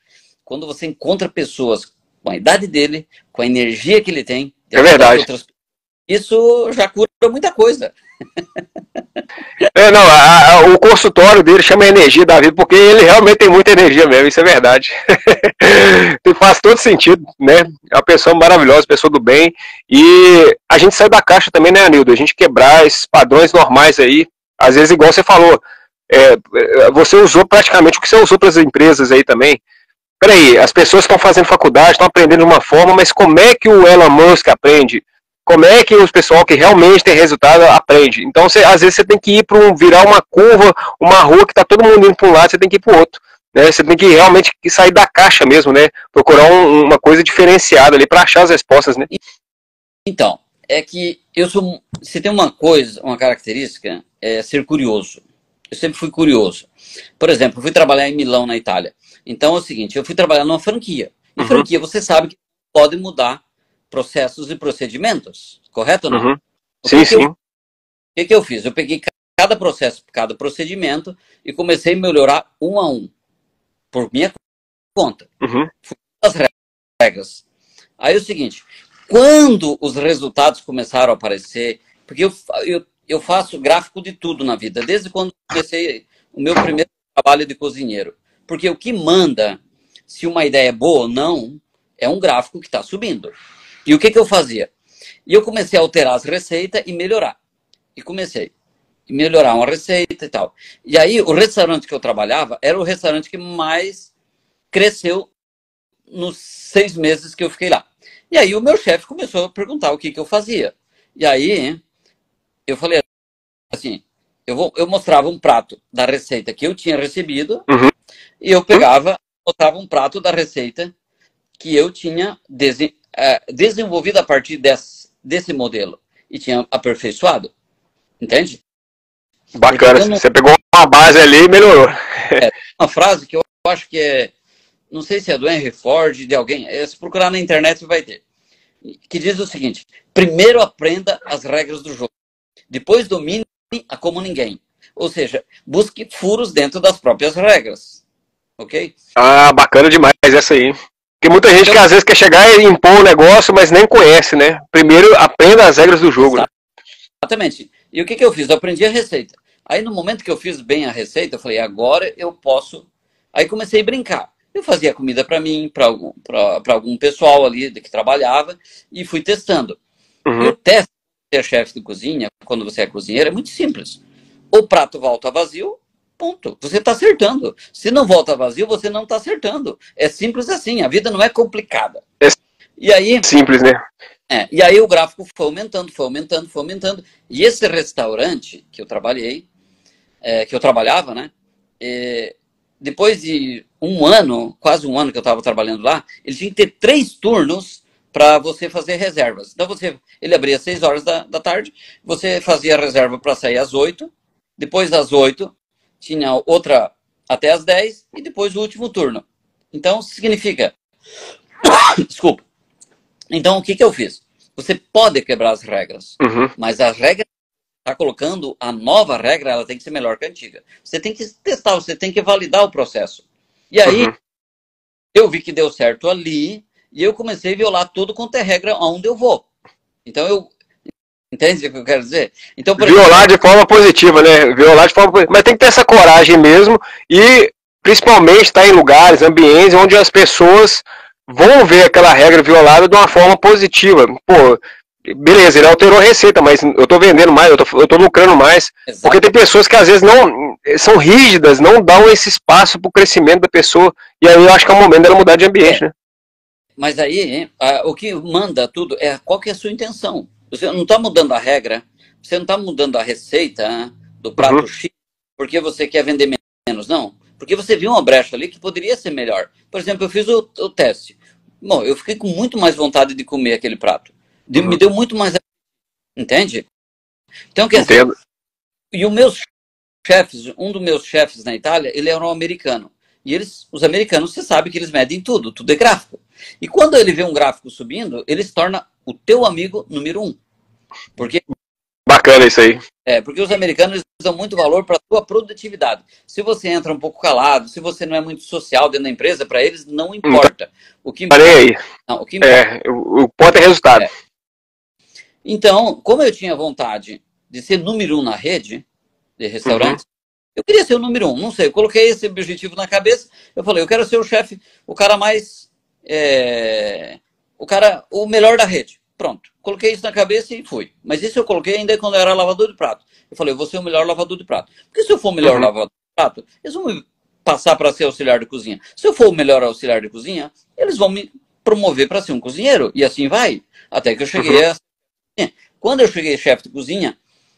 quando você encontra pessoas com a idade dele, com a energia que ele tem. É verdade. Isso já cura muita coisa. O consultório dele chama Energia da Vida, porque ele realmente tem muita energia mesmo, isso é verdade. Faz todo sentido, né? É uma pessoa maravilhosa, pessoa do bem. E a gente sai da caixa também, né, Anildo? A gente quebrar esses padrões normais aí. Às vezes, igual você falou, você usou praticamente o que você usou para as empresas aí também. Peraí, as pessoas estão fazendo faculdade, estão aprendendo de uma forma, mas como é que o Elon Musk aprende? como é que os pessoal que realmente tem resultado aprende. Então, às vezes você tem que ir para virar uma curva, uma rua que está todo mundo indo para um lado, você tem que ir para o outro. Né? Você tem que realmente sair da caixa mesmo, né? Procurar uma coisa diferenciada ali para achar as respostas, né? Então, é que eu sou. Se tem uma coisa, uma característica, é ser curioso. Eu sempre fui curioso. Por exemplo, eu fui trabalhar em Milão, na Itália. Então é o seguinte, eu fui trabalhar numa franquia. E franquia, você sabe que pode mudar processos e procedimentos, correto ou não? Uhum. Sim, sim. O que eu fiz? Eu peguei cada processo, cada procedimento e comecei a melhorar um a um, por minha conta. Fui as regras. Aí é o seguinte, quando os resultados começaram a aparecer, porque eu faço gráfico de tudo na vida, desde quando comecei o meu primeiro trabalho de cozinheiro. Porque o que manda se uma ideia é boa ou não é um gráfico que está subindo. E o que eu fazia? E eu comecei a alterar as receitas e melhorar. E comecei a melhorar uma receita e tal. E aí o restaurante que eu trabalhava era o restaurante que mais cresceu nos 6 meses que eu fiquei lá. E aí o meu chefe começou a perguntar o que eu fazia. E aí eu falei assim, eu mostrava um prato da receita que eu tinha recebido e eu pegava, mostrava um prato da receita que eu tinha desenvolvido a partir desse modelo e tinha aperfeiçoado. Entende? Bacana, você pegou uma base ali e melhorou. Uma frase que eu acho que é, não sei se é do Henry Ford, de alguém, se procurar na internet vai ter, que diz o seguinte, primeiro aprenda as regras do jogo, depois domine a como ninguém. Ou seja, busque furos dentro das próprias regras. Ok? Ah, bacana demais essa aí. Tem muita gente que às vezes quer chegar e impor um negócio, mas nem conhece, né? Primeiro aprenda as regras do jogo. Exatamente. E o que eu fiz? Eu aprendi a receita. Aí no momento que eu fiz bem a receita, eu falei, agora eu posso... Aí comecei a brincar. Eu fazia comida para mim, para algum pessoal ali que trabalhava, e fui testando. E o teste de ser chefe de cozinha, quando você é cozinheiro, é muito simples. O prato volta vazio, ponto. Você está acertando. Se não volta vazio, você não está acertando. É simples assim. A vida não é complicada. E aí... Simples, né? E aí o gráfico foi aumentando, foi aumentando, foi aumentando. E esse restaurante que eu trabalhei, que eu trabalhava, né? Depois de um ano, quase um ano que eu estava trabalhando lá, ele tinha que ter 3 turnos para você fazer reservas. Então ele abria às 6 horas da tarde, você fazia a reserva para sair às 8, depois das 8 tinha outra até às 10 e depois o último turno. Então significa... Desculpa. Então o que eu fiz? Você pode quebrar as regras, mas a regra está colocando, a nova regra, ela tem que ser melhor que a antiga. Você tem que testar, você tem que validar o processo. E aí, eu vi que deu certo ali, e eu comecei a violar tudo quanto é regra aonde eu vou. Então, entende o que eu quero dizer? Então, violar de forma positiva, né? Violar de forma positiva. Mas tem que ter essa coragem mesmo, e principalmente estar em lugares, ambientes, onde as pessoas vão ver aquela regra violada de uma forma positiva. Pô, beleza, ele alterou a receita, mas eu tô vendendo mais, eu tô lucrando mais. Exato. Porque tem pessoas que às vezes não são rígidas, não dão esse espaço pro crescimento da pessoa. E aí eu acho que é o momento dela mudar de ambiente, né? Mas aí, o que manda tudo é qual que é a sua intenção. Você não está mudando a regra, você não está mudando a receita do prato X porque você quer vender menos, não. Porque você viu uma brecha ali que poderia ser melhor. Por exemplo, eu fiz o teste. Bom, eu fiquei com muito mais vontade de comer aquele prato. Me deu muito mais... Entende? Então, quer dizer... E os meus chefes, um dos meus chefes na Itália, ele era um americano. E os americanos, você sabe que eles medem tudo é gráfico. E quando ele vê um gráfico subindo, ele se torna o teu amigo número 1. Porque... Bacana isso aí. Porque os americanos dão muito valor para a tua produtividade. Se você entra um pouco calado, se você não é muito social dentro da empresa, para eles não importa. O que importa, não, o que importa. O ponto é resultado. Então, como eu tinha vontade de ser número 1 na rede de restaurantes, eu queria ser o número 1. Não sei, eu coloquei esse objetivo na cabeça. Eu falei, eu quero ser o chefe, o cara mais... o melhor da rede. Pronto. Coloquei isso na cabeça e fui. Mas isso eu coloquei ainda quando eu era lavador de prato. Eu falei, eu vou ser o melhor lavador de prato. Porque se eu for o melhor lavador de prato, eles vão me passar para ser auxiliar de cozinha. Se eu for o melhor auxiliar de cozinha, eles vão me promover para ser um cozinheiro. E assim vai. Até que eu cheguei Quando eu cheguei chefe de cozinha,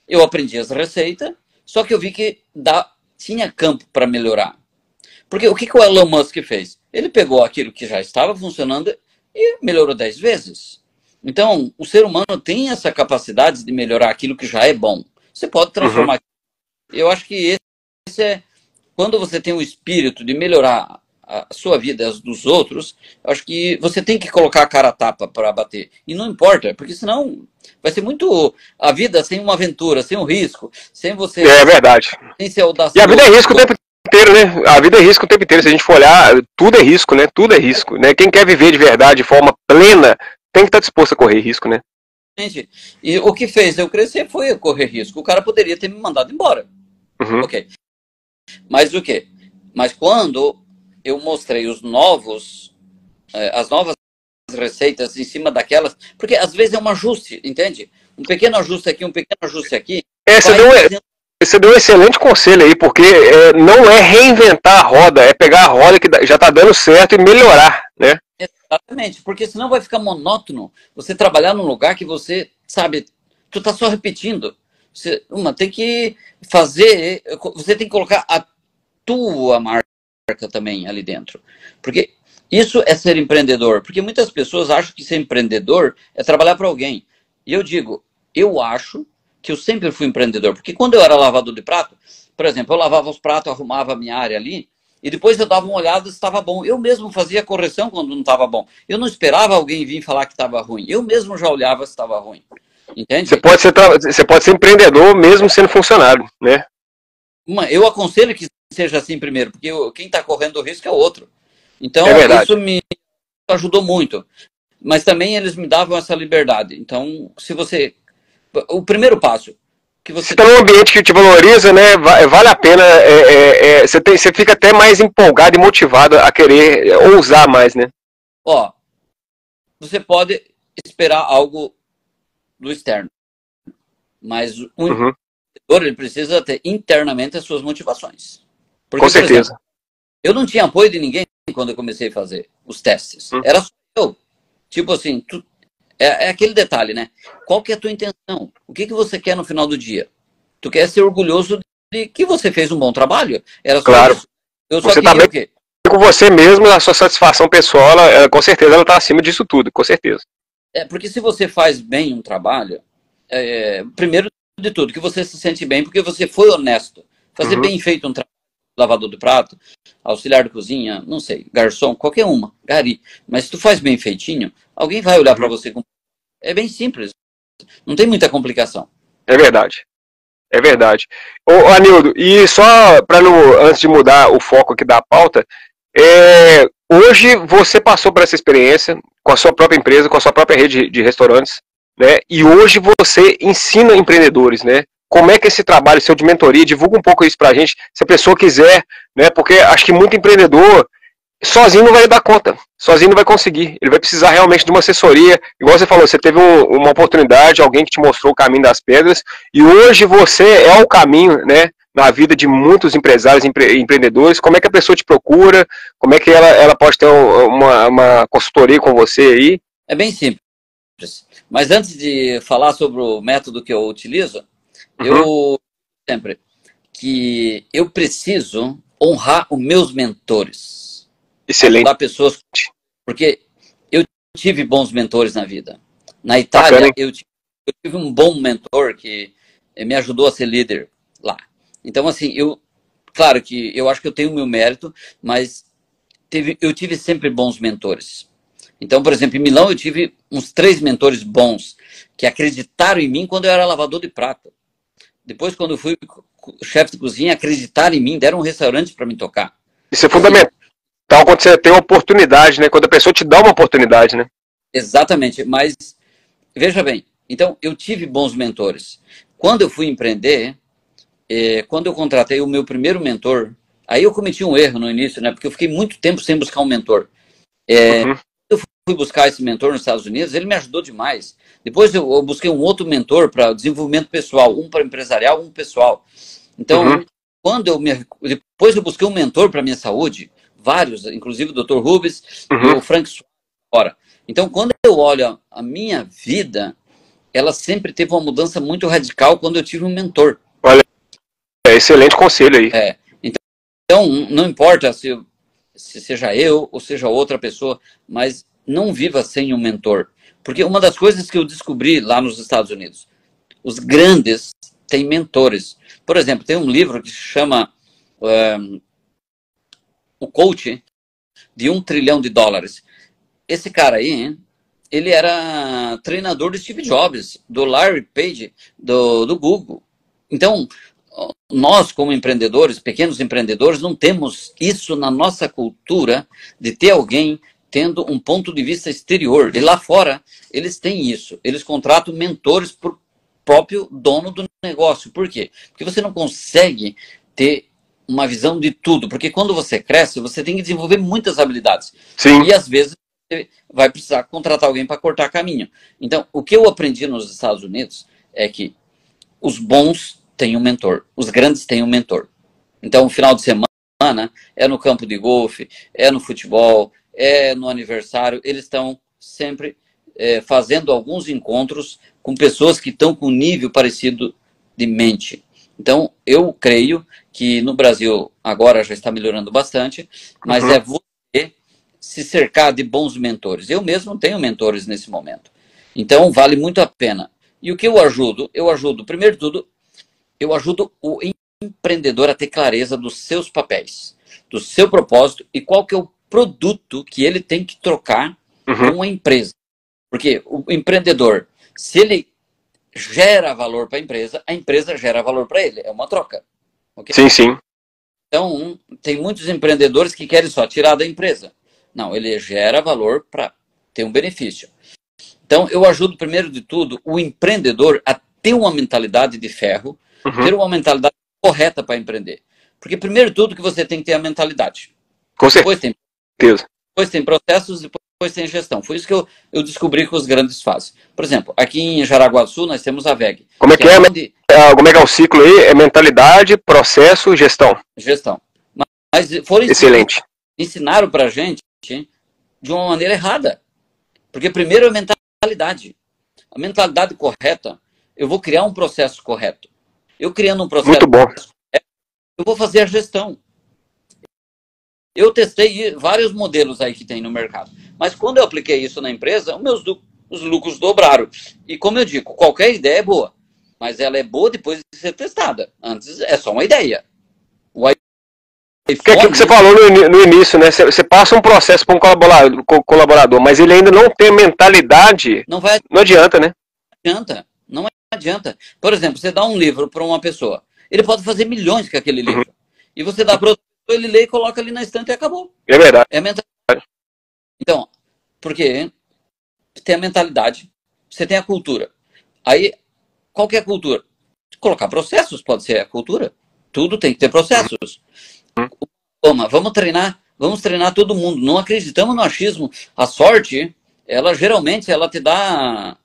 eu aprendi as receitas, só que eu vi que tinha campo para melhorar. Porque o que o Elon Musk fez? Ele pegou aquilo que já estava funcionando e melhorou 10 vezes. Então, o ser humano tem essa capacidade de melhorar aquilo que já é bom. Você pode transformar. Eu acho que esse é... Quando você tem o espírito de melhorar a sua vida e as dos outros, eu acho que você tem que colocar a cara a tapa para bater. E não importa, porque senão vai ser muito... A vida sem uma aventura, sem um risco, sem você... É verdade. Sem ser audacioso. E a vida é risco o tempo inteiro, né? A vida é risco o tempo inteiro. Se a gente for olhar, tudo é risco, né? Tudo é risco, né? Quem quer viver de verdade, de forma plena, tem que estar disposto a correr risco, né? E o que fez eu crescer foi correr risco. O cara poderia ter me mandado embora. Ok. Mas o quê? Mas quando eu mostrei as novas receitas em cima daquelas, porque às vezes é um ajuste, entende? Um pequeno ajuste aqui, um pequeno ajuste aqui. Você deu um excelente conselho aí, porque não é reinventar a roda, é pegar a roda que já está dando certo e melhorar, né? Exatamente, porque senão vai ficar monótono você trabalhar num lugar que você, sabe, tu está só repetindo. Você tem que fazer, você tem que colocar a tua marca também ali dentro. Porque isso é ser empreendedor. Porque muitas pessoas acham que ser empreendedor é trabalhar para alguém. E eu digo, eu acho que eu sempre fui empreendedor. Porque quando eu era lavador de prato, por exemplo, eu lavava os pratos, arrumava a minha área ali, e depois eu dava uma olhada se estava bom. Eu mesmo fazia correção quando não estava bom. Eu não esperava alguém vir falar que estava ruim. Eu mesmo já olhava se estava ruim. Entende? Você pode ser empreendedor mesmo sendo funcionário, né? Eu aconselho que seja assim primeiro, porque quem está correndo o risco é o outro. Então, isso me ajudou muito. Mas também eles me davam essa liberdade. Então, se você... O primeiro passo... que você está num ambiente que te valoriza, né? Vale a pena. Você fica até mais empolgado e motivado a querer ousar mais, né? Ó, você pode esperar algo do externo. Mas o empreendedor, ele precisa ter internamente as suas motivações. Porque, com certeza. Por exemplo, eu não tinha apoio de ninguém quando eu comecei a fazer os testes. Era só eu. Tipo assim, é aquele detalhe, né? Qual que é a tua intenção? O que você quer no final do dia? Tu quer ser orgulhoso de que você fez um bom trabalho? Era só isso. Eu só queria o quê? Com você mesmo, a sua satisfação pessoal, com certeza ela está acima disso tudo, com certeza. Porque se você faz bem um trabalho, primeiro de tudo, que você se sente bem porque você foi honesto. Fazer bem feito um trabalho, lavador de prato, auxiliar de cozinha, não sei, garçom, qualquer uma, gari. Mas se tu faz bem feitinho, alguém vai olhar para você com... É bem simples. Não tem muita complicação. É verdade. É verdade. Ô, Anildo, e só para antes de mudar o foco aqui da pauta, hoje você passou por essa experiência com a sua própria empresa, com a sua própria rede de restaurantes, né? E hoje você ensina empreendedores, né? Como é que esse trabalho seu de mentoria, divulga um pouco isso pra gente, se a pessoa quiser, né? Porque acho que muito empreendedor sozinho não vai dar conta, sozinho não vai conseguir. Ele vai precisar realmente de uma assessoria. Igual você falou, você teve uma oportunidade, alguém que te mostrou o caminho das pedras, e hoje você é o caminho, né, na vida de muitos empresários, empreendedores. Como é que a pessoa te procura? Como é que ela pode ter uma consultoria com você aí? É bem simples. Mas antes de falar sobre o método que eu utilizo, eu sempre que eu preciso honrar os meus mentores. Excelente. Ajudar pessoas, porque eu tive bons mentores na vida. Na Itália, eu tive um bom mentor que me ajudou a ser líder lá. Então, assim, claro que eu acho que eu tenho o meu mérito, mas eu tive sempre bons mentores. Então, por exemplo, em Milão eu tive uns 3 mentores bons que acreditaram em mim quando eu era lavador de prato. Depois, quando eu fui chefe de cozinha, acreditaram em mim, deram um restaurante para me tocar. Isso é fundamental. Então, quando você tem uma oportunidade, né? Quando a pessoa te dá uma oportunidade, né? Exatamente, mas veja bem, então eu tive bons mentores. Quando eu fui empreender, quando eu contratei o meu primeiro mentor, aí eu cometi um erro no início, né? Porque eu fiquei muito tempo sem buscar um mentor. Eu fui buscar esse mentor nos Estados Unidos, ele me ajudou demais. Depois eu busquei um outro mentor para desenvolvimento pessoal, um para empresarial, um pessoal. Então, depois eu busquei um mentor para minha saúde, vários, inclusive o Dr. Rubens e o Frank Suara. Então, quando eu olho a minha vida, ela sempre teve uma mudança muito radical quando eu tive um mentor. Olha, excelente conselho aí. Então, não importa se seja eu ou seja outra pessoa, mas não viva sem um mentor. Porque uma das coisas que eu descobri lá nos Estados Unidos, os grandes têm mentores. Por exemplo, tem um livro que se chama O Coach de $1 trilhão. Esse cara aí, ele era treinador de Steve Jobs, do Larry Page, do Google. Então, nós como empreendedores, pequenos empreendedores, não temos isso na nossa cultura de ter alguém tendo um ponto de vista exterior. E lá fora, eles têm isso. Eles contratam mentores para o próprio dono do negócio. Por quê? Porque você não consegue ter uma visão de tudo. Porque quando você cresce, você tem que desenvolver muitas habilidades. Sim. E às vezes você vai precisar contratar alguém para cortar caminho. Então, o que eu aprendi nos Estados Unidos é que os bons têm um mentor. Os grandes têm um mentor. Então, o final de semana é no campo de golfe, é no futebol, é no aniversário. Eles estão sempre fazendo alguns encontros com pessoas que estão com um nível parecido de mente. Então, eu creio que no Brasil agora já está melhorando bastante, mas é você se cercar de bons mentores. Eu mesmo tenho mentores nesse momento. Então, vale muito a pena. E o que eu ajudo? Eu ajudo, primeiro de tudo, eu ajudo o empreendedor a ter clareza dos seus papéis, do seu propósito e qual que é o produto que ele tem que trocar com a empresa. Porque o empreendedor, se ele gera valor para a empresa gera valor para ele. É uma troca. Okay? Sim, sim. Então, tem muitos empreendedores que querem só tirar da empresa. Não, ele gera valor para ter um benefício. Então, eu ajudo, primeiro de tudo, o empreendedor a ter uma mentalidade de ferro, ter uma mentalidade correta para empreender. Porque, primeiro de tudo, que você tem que ter a mentalidade. Com certeza. Depois tem processos, depois tem gestão. Foi isso que eu descobri que os grandes fazem. Por exemplo, aqui em Jaraguá do Sul, nós temos a VEG. Como é que como é que é o ciclo aí? É mentalidade, processo, gestão. Gestão. Mas foram excelente. Ensinaram para a gente de uma maneira errada. Porque primeiro é mentalidade. A mentalidade correta, eu vou criar um processo correto. Eu criando um processo muito bom. Correto, eu vou fazer a gestão. Eu testei vários modelos aí que tem no mercado. Mas quando eu apliquei isso na empresa, os lucros dobraram. E como eu digo, qualquer ideia é boa. Mas ela é boa depois de ser testada. Antes é só uma ideia. O iPhone, que é aquilo que você falou no início, né? Você passa um processo para um colaborador, mas ele ainda não tem mentalidade. Não adianta, né? Não adianta. Por exemplo, você dá um livro para uma pessoa. Ele pode fazer milhões com aquele livro. E você dá para ele lê e coloca ali na estante e acabou. É verdade. É a mentalidade. Então, porque tem a mentalidade, você tem a cultura. Aí, qual que é a cultura? Colocar processos pode ser a cultura. Tudo tem que ter processos. Vamos treinar todo mundo. Não acreditamos no achismo. A sorte, ela geralmente te dá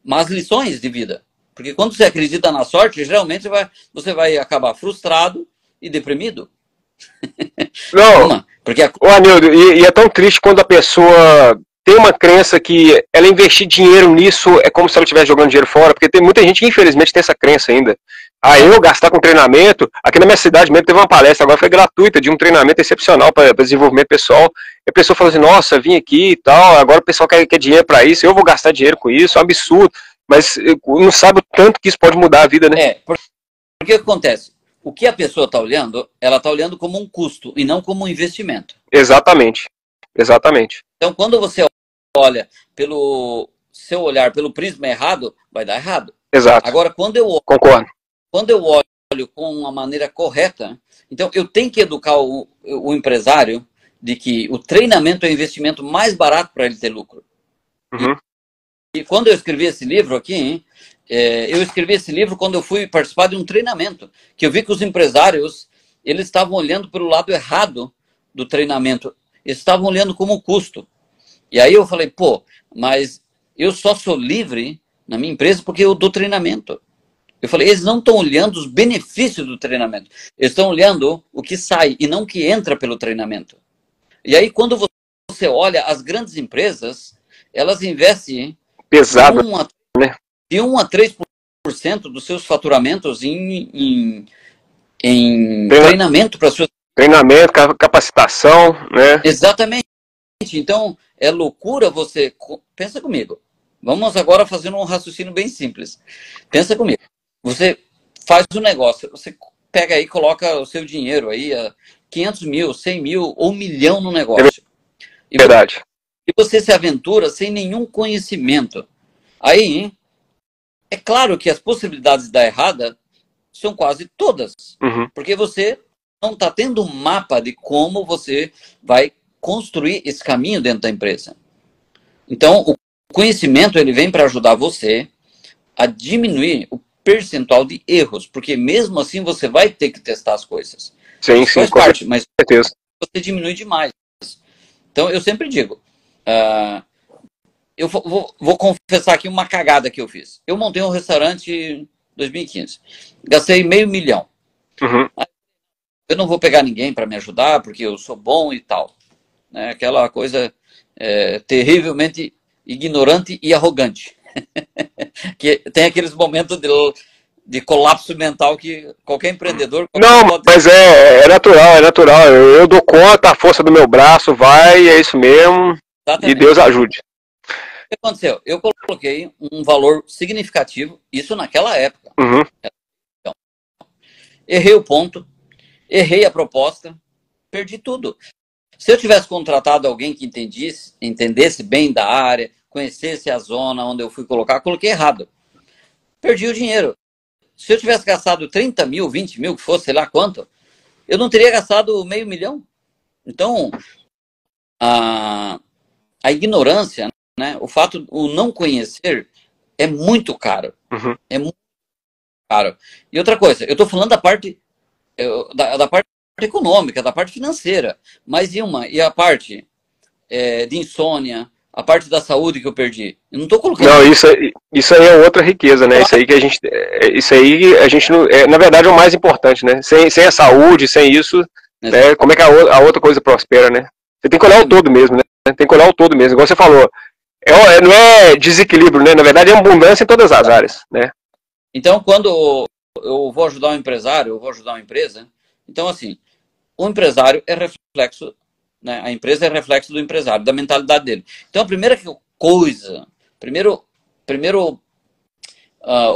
más lições de vida. Porque quando você acredita na sorte, geralmente você vai acabar frustrado e deprimido. Não, Anildo, e é tão triste quando a pessoa tem uma crença que ela investir dinheiro nisso é como se ela estivesse jogando dinheiro fora, porque tem muita gente que infelizmente tem essa crença ainda. Eu gastar com treinamento, aqui na minha cidade mesmo teve uma palestra, agora foi gratuita, de um treinamento excepcional para desenvolvimento pessoal, e a pessoa falou assim, nossa, vim aqui e tal, agora o pessoal quer dinheiro para isso, eu vou gastar dinheiro com isso, é um absurdo, mas não sabe o tanto que isso pode mudar a vida, né? Porque o que acontece? O que a pessoa está olhando, ela está olhando como um custo e não como um investimento. Exatamente. Então, quando você olha pelo seu olhar, pelo prisma errado, vai dar errado. Exato. Agora, concordo. Quando eu olho com uma maneira correta, então eu tenho que educar o empresário de que o treinamento é o investimento mais barato para ele ter lucro. E quando eu escrevi esse livro aqui, eu escrevi esse livro quando eu fui participar de um treinamento, que eu vi que os empresários, eles estavam olhando pelo lado errado do treinamento. Eles estavam olhando como custo. E aí eu falei, mas eu só sou livre na minha empresa porque eu dou treinamento. Eu falei, eles não estão olhando os benefícios do treinamento. Eles estão olhando o que sai e não o que entra pelo treinamento. E aí quando você olha as grandes empresas, elas investem pesado, né? de 1 a 3% dos seus faturamentos em treinamento para suas... Treinamento, capacitação, né? Exatamente. Então, é loucura você... Pensa comigo. Vamos agora fazer um raciocínio bem simples. Pensa comigo. Você faz um negócio, você pega aí, coloca o seu dinheiro aí, 500 mil, 100 mil ou 1 milhão no negócio. Verdade. E você se aventura sem nenhum conhecimento. Aí, é claro que as possibilidades de dar errada são quase todas. Uhum. Porque você não está tendo um mapa de como você vai construir esse caminho dentro da empresa. Então, o conhecimento ele vem para ajudar você a diminuir o percentual de erros, porque mesmo assim você vai ter que testar as coisas. Sim, isso faz parte, mas certeza. Você diminui demais. Então, eu sempre digo, eu vou confessar aqui uma cagada que eu fiz. Eu montei um restaurante em 2015. Gastei $500 mil. Uhum. Eu não vou pegar ninguém para me ajudar, porque eu sou bom e tal. Né? Aquela coisa terrivelmente ignorante e arrogante. Que tem aqueles momentos de colapso mental que qualquer empreendedor... Não, pode... mas é natural, é natural. Eu dou conta, a força do meu braço vai, é isso mesmo. Exatamente. E Deus ajude. O que aconteceu? Eu coloquei um valor significativo, isso naquela época. Uhum. Então, errei o ponto, errei a proposta, perdi tudo. Se eu tivesse contratado alguém que entendesse bem da área, conhecesse a zona onde eu fui colocar, coloquei errado. Perdi o dinheiro. Se eu tivesse gastado 30 mil, 20 mil, que fosse, sei lá quanto, eu não teria gastado $500 mil. Então, a ignorância, né, o fato, o não conhecer, é muito caro. Uhum. É muito caro. E outra coisa, eu estou falando da parte, da parte econômica, da parte financeira, mas e a parte de insônia, a parte da saúde que eu perdi. Eu não estou colocando... Não, isso aí é outra riqueza, né? Isso aí a gente não, na verdade é o mais importante, né? Sem a saúde, sem isso, né? Como é que a outra coisa prospera, né? Você tem que olhar o todo mesmo, né? Tem que olhar o todo mesmo, igual você falou. Não é desequilíbrio, né? Na verdade é abundância em todas as áreas, né? Então, quando eu vou ajudar um empresário, eu vou ajudar uma empresa, então assim, o empresário é reflexo, né? A empresa é reflexo do empresário, da mentalidade dele. Então, a primeira coisa, primeiro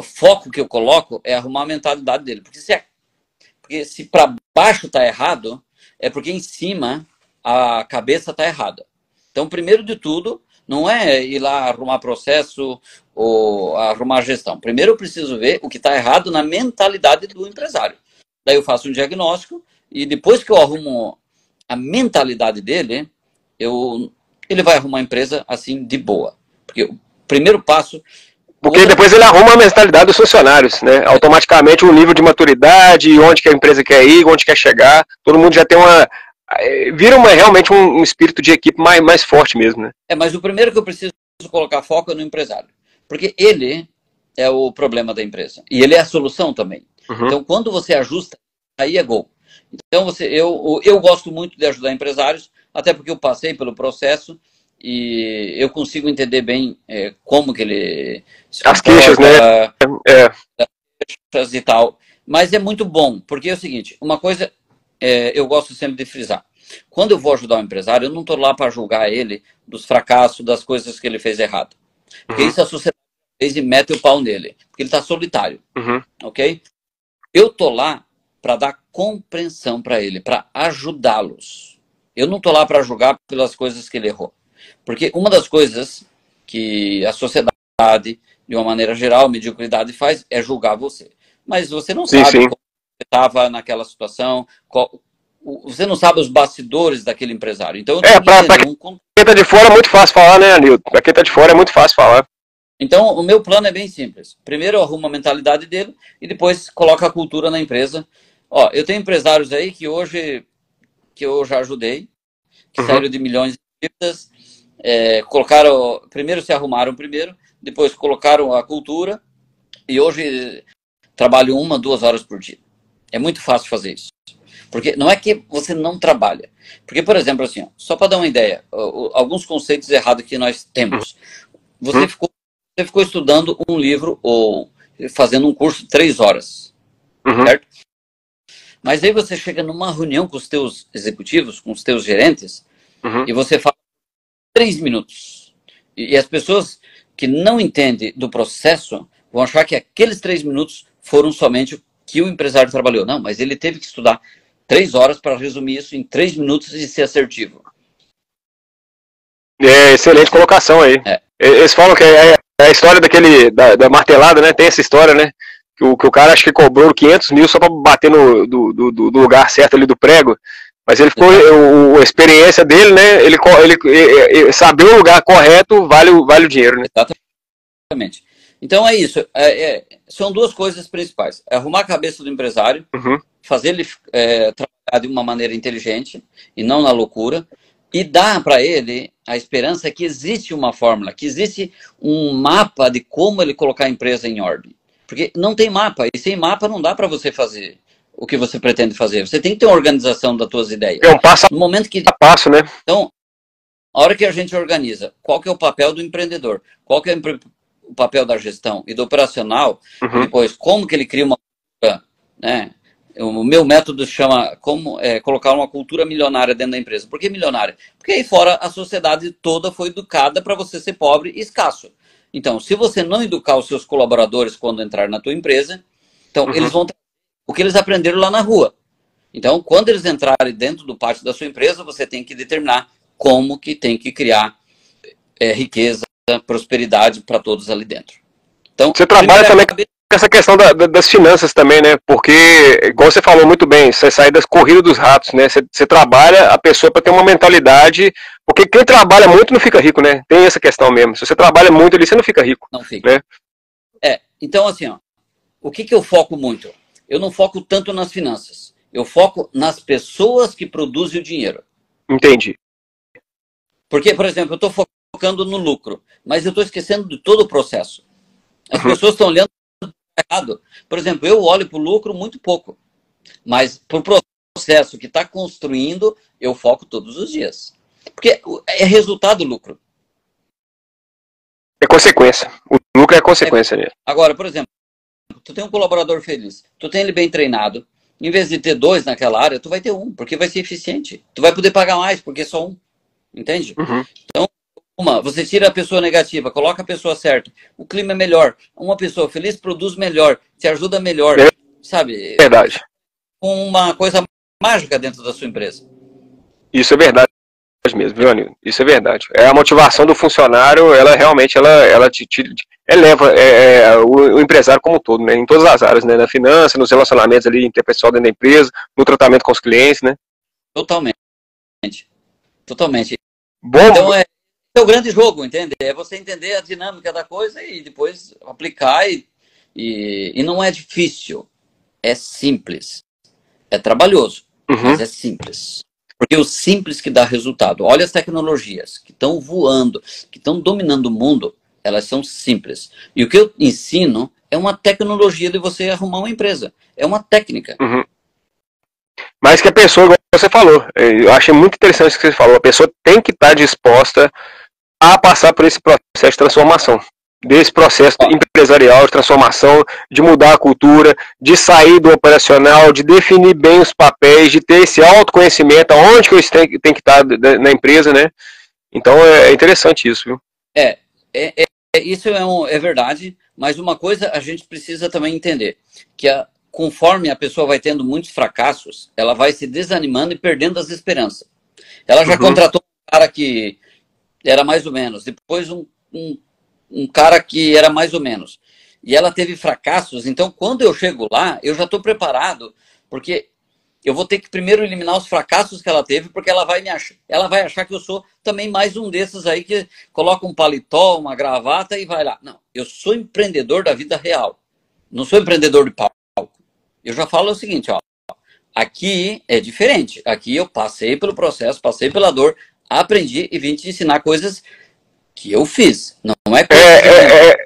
foco que eu coloco é arrumar a mentalidade dele. Porque se para baixo está errado, é porque em cima a cabeça está errada. Então, primeiro de tudo, não é ir lá arrumar processo ou arrumar gestão. Primeiro eu preciso ver o que está errado na mentalidade do empresário. Daí eu faço um diagnóstico e depois que eu arrumo a mentalidade dele, ele vai arrumar a empresa assim de boa. Porque o primeiro passo... Porque depois ele arruma a mentalidade dos funcionários, né? Automaticamente o nível de maturidade, onde que a empresa quer ir, onde quer chegar, todo mundo já tem vira realmente um espírito de equipe mais forte mesmo, né? Mas o primeiro que eu preciso colocar foco é no empresário. Porque ele é o problema da empresa. E ele é a solução também. Uhum. Então, quando você ajusta, aí é gol. Então, eu gosto muito de ajudar empresários, até porque eu passei pelo processo e eu consigo entender bem como que ele se comporta, as queixas, né? As queixas e tal. Mas é muito bom, porque é o seguinte, uma coisa eu gosto sempre de frisar. Quando eu vou ajudar um empresário, eu não estou lá para julgar ele dos fracassos, das coisas que ele fez errado. Porque isso a sociedade fez e mete o pau nele. Porque ele está solitário. Uhum. Ok? Eu estou lá para dar compreensão para ele, para ajudá-los. Eu não estou lá para julgar pelas coisas que ele errou. Porque uma das coisas que a sociedade, de uma maneira geral, a mediocridade faz, é julgar você. Mas você não sabe como você estava naquela situação, você não sabe os bastidores daquele empresário. Então, para quem está de fora é muito fácil falar, né, Anilton? Para quem está de fora é muito fácil falar. Então, o meu plano é bem simples. Primeiro eu arrumo a mentalidade dele e depois coloco a cultura na empresa. Eu tenho empresários aí que hoje que eu já ajudei, que saíram de milhões de dívidas, primeiro se arrumaram depois colocaram a cultura e hoje trabalho 1, 2 horas por dia. É muito fácil fazer isso. Porque não é que você não trabalha. Porque, por exemplo, assim, só para dar uma ideia, alguns conceitos errados que nós temos. Você ficou você ficou estudando um livro ou fazendo um curso de 3 horas, certo? Mas aí você chega numa reunião com os teus executivos, com os teus gerentes, e você fala 3 minutos. E as pessoas que não entendem do processo vão achar que aqueles 3 minutos foram somente o que o empresário trabalhou. Não, mas ele teve que estudar 3 horas para resumir isso em 3 minutos e ser assertivo. Excelente colocação aí. Eles falam que é a história da martelada, né? Tem essa história, né? Que o cara acho que cobrou 500 mil só para bater do lugar certo ali do prego. Mas ele ficou, a experiência dele, né? Ele saber o lugar correto vale o dinheiro, né? Exatamente. Então é isso. São 2 coisas principais. Arrumar a cabeça do empresário, fazer ele trabalhar de uma maneira inteligente e não na loucura, e dar para ele a esperança que existe uma fórmula, que existe um mapa de como ele colocar a empresa em ordem. Porque não tem mapa, e sem mapa não dá para você fazer o que você pretende fazer. Você tem que ter uma organização das suas ideias. É um passo no momento que... a passo, né? Então, a hora que a gente organiza, qual que é o papel do empreendedor? Qual que é o papel da gestão e do operacional? E depois, como que ele cria uma... né? O meu método chama como colocar uma cultura milionária dentro da empresa. Por que milionária? Porque aí fora a sociedade toda foi educada para você ser pobre e escasso. Então, se você não educar os seus colaboradores quando entrar na tua empresa, então eles vão o que eles aprenderam lá na rua. Então, quando eles entrarem dentro do pátio da sua empresa, você tem que determinar como que tem que criar riqueza, prosperidade para todos ali dentro. Então, você trabalha também com essa questão das finanças também, né? Porque, igual você falou muito bem, você sai das corridas dos ratos, né? Você trabalha a pessoa para ter uma mentalidade... Porque quem trabalha muito não fica rico, né? Tem essa questão mesmo. Se você trabalha muito ali, você não fica rico. Não fica. Né? Então, assim, ó, o que eu foco muito? Eu não foco tanto nas finanças. Eu foco nas pessoas que produzem o dinheiro. Entendi. Porque, por exemplo, eu estou focando no lucro, mas eu estou esquecendo de todo o processo. As pessoas estão olhando errado. Por exemplo, eu olho para o lucro muito pouco. Mas para o processo que está construindo, eu foco todos os dias. Porque é resultado do lucro. É consequência. O lucro é consequência dele. Agora, por exemplo, tu tem um colaborador feliz, tu tem ele bem treinado, em vez de ter 2 naquela área, tu vai ter 1, porque vai ser eficiente. Tu vai poder pagar mais, porque é só 1. Entende? Então, você tira a pessoa negativa, coloca a pessoa certa, o clima é melhor, uma pessoa feliz produz melhor, te ajuda melhor, sabe? Verdade. Com uma coisa mágica dentro da sua empresa. Isso é verdade mesmo, viu, Anil? Isso é verdade. A motivação do funcionário, ela realmente ela te eleva o empresário como um todo, né? Em todas as áreas, né? Na finança, nos relacionamentos ali interpessoal dentro da empresa, no tratamento com os clientes, né? Totalmente. Bom, então é o grande jogo, entende? É você entender a dinâmica da coisa e depois aplicar e não é difícil, é simples. É trabalhoso, mas é simples. Porque é o simples que dá resultado. Olha as tecnologias que estão voando, que estão dominando o mundo, elas são simples. E o que eu ensino é uma tecnologia de você arrumar uma empresa. É uma técnica. Mas que a pessoa, igual você falou, eu achei muito interessante o que você falou, a pessoa tem que estar disposta a passar por esse processo de transformação. Desse processo empresarial de transformação, de mudar a cultura, de sair do operacional, de definir bem os papéis, de ter esse autoconhecimento, aonde que eu tenho que estar na empresa, né? Então é interessante isso, viu? Isso é verdade, mas uma coisa a gente precisa também entender, que conforme a pessoa vai tendo muitos fracassos, ela vai se desanimando e perdendo as esperanças. Ela já contratou um cara que era mais ou menos, depois um cara que era mais ou menos. E ela teve fracassos, então quando eu chego lá, eu já estou preparado, porque eu vou ter que primeiro eliminar os fracassos que ela teve, porque ela vai achar que eu sou também mais um desses aí que coloca um paletó, uma gravata e vai lá. Não, eu sou empreendedor da vida real. Não sou empreendedor de palco. Eu já falo o seguinte, ó, aqui é diferente. Aqui eu passei pelo processo, passei pela dor, aprendi e vim te ensinar coisas que eu fiz. Não é coisa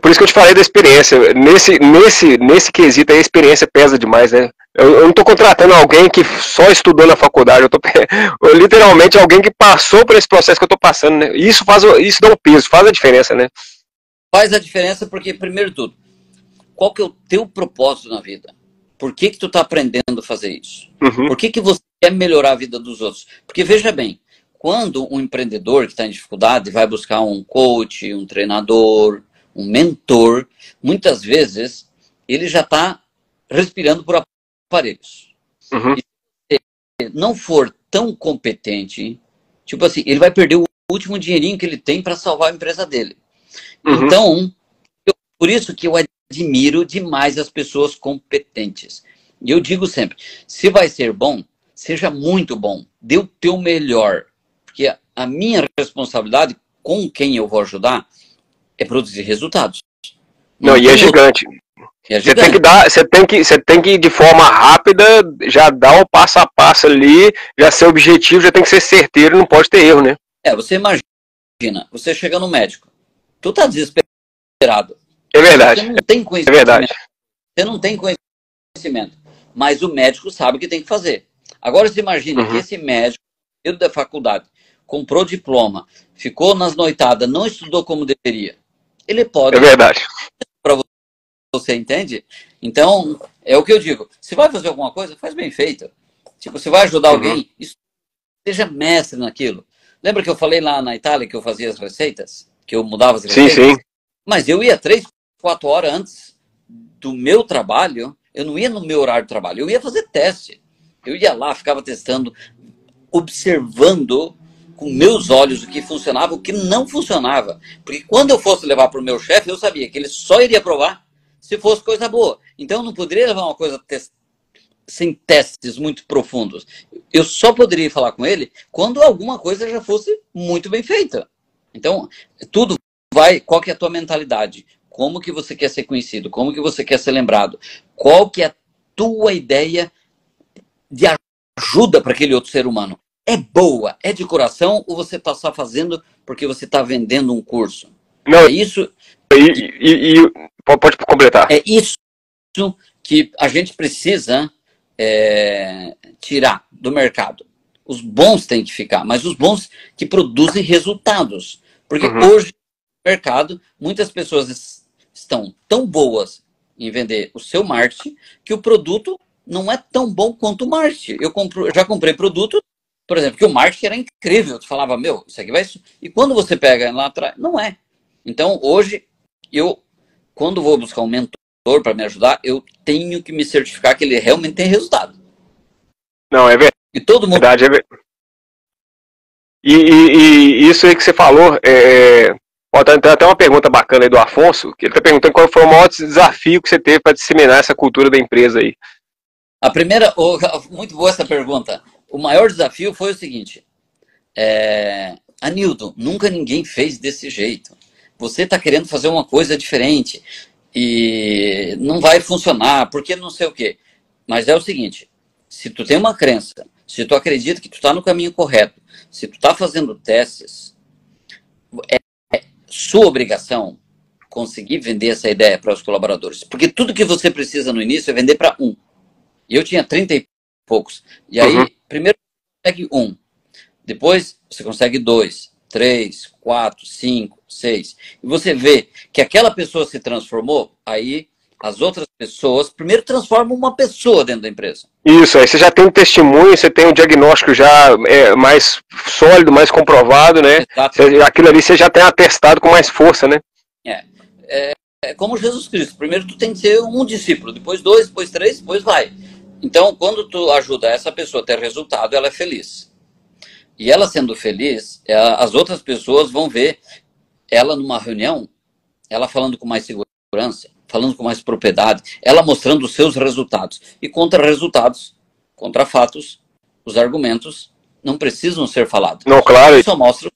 por isso que eu te falei da experiência. Nesse quesito aí, a experiência pesa demais, né? Eu não estou contratando alguém que só estudou na faculdade. Eu literalmente alguém que passou por esse processo que eu estou passando, né? Isso dá um peso, faz a diferença, né? Faz a diferença porque, primeiro de tudo, qual que é o teu propósito na vida? Por que que tu está aprendendo a fazer isso? Uhum. Por que que você quer melhorar a vida dos outros? Porque, veja bem, quando um empreendedor que está em dificuldade vai buscar um coach, um treinador, um mentor, muitas vezes ele já está respirando por aparelhos. Uhum. E se ele não for tão competente, tipo assim, ele vai perder o último dinheirinho que ele tem para salvar a empresa dele. Uhum. Então, por isso que eu admiro demais as pessoas competentes. E eu digo sempre, se vai ser bom, seja muito bom. Dê o teu melhor. Porque a minha responsabilidade com quem eu vou ajudar é produzir resultados. Não, e é gigante. É Você tem gigante. que dar, você tem que de forma rápida já dar o passo a passo ali, já ser objetivo, já tem que ser certeiro, não pode ter erro, né? Você imagina, você chega no médico, tu tá desesperado. É verdade. Você não tem É conhecimento. verdade. Você não tem conhecimento. Mas o médico sabe o que tem que fazer. Agora você imagina que esse médico, dentro da faculdade, comprou diploma, ficou nas noitadas, não estudou como deveria. Ele pode. É verdade. Para você, entende? Então, é o que eu digo. Se vai fazer alguma coisa, faz bem feito. Tipo, se vai ajudar alguém, seja mestre naquilo. Lembra que eu falei lá na Itália que eu fazia as receitas? Que eu mudava as receitas? Sim, sim. Mas eu ia 3, 4 horas antes do meu trabalho, eu não ia no meu horário de trabalho, eu ia fazer teste. Eu ia lá, ficava testando, observando com meus olhos o que funcionava, o que não funcionava. Porque quando eu fosse levar para o meu chefe, eu sabia que ele só iria provar se fosse coisa boa. Então eu não poderia levar uma coisa sem testes muito profundos. Eu só poderia falar com ele quando alguma coisa já fosse muito bem feita. Então, tudo vai... Qual que é a tua mentalidade? Como que você quer ser conhecido? Como que você quer ser lembrado? Qual que é a tua ideia de ajuda para aquele outro ser humano? É boa? É de coração? Ou você está só fazendo porque você está vendendo um curso? Não, é isso... Pode completar. É isso que a gente precisa tirar do mercado. Os bons têm que ficar, mas os bons que produzem resultados. Porque hoje, no mercado, muitas pessoas estão tão boas em vender o seu marketing que o produto não é tão bom quanto o marketing. Eu já comprei produto, por exemplo, que o marketing era incrível. Tu falava, meu, isso aqui vai... E quando você pega lá atrás, não é. Então, hoje, quando vou buscar um mentor para me ajudar, eu tenho que me certificar que ele realmente tem resultado. Não, é verdade. E todo mundo... E isso aí que você falou, tem até uma pergunta bacana aí do Afonso, que ele está perguntando qual foi o maior desafio que você teve para disseminar essa cultura da empresa aí. A primeira, muito boa essa pergunta. O maior desafio foi o seguinte, Anilton, nunca ninguém fez desse jeito. Você está querendo fazer uma coisa diferente e não vai funcionar, porque não sei o quê. Mas é o seguinte, se tu tem uma crença, se tu acredita que tu está no caminho correto, se tu está fazendo testes, é sua obrigação conseguir vender essa ideia para os colaboradores. Porque tudo que você precisa no início é vender para um. E eu tinha 30 e poucos. E aí, primeiro você consegue um. Depois você consegue 2, 3, 4, 5, 6. E você vê que aquela pessoa se transformou, aí as outras pessoas primeiro transformam uma pessoa dentro da empresa. Isso, aí você já tem um testemunho, você tem um diagnóstico já mais sólido, mais comprovado, né? Aquilo ali você já tem atestado com mais força, né? É como Jesus Cristo. Primeiro tu tem que ser um discípulo, depois 2, depois 3, depois vai. Então, quando tu ajuda essa pessoa a ter resultado, ela é feliz. E ela sendo feliz, as outras pessoas vão ver ela numa reunião, ela falando com mais segurança, falando com mais propriedade, ela mostrando os seus resultados. E contra resultados, contra fatos, os argumentos não precisam ser falados. Não, claro. Só mostra.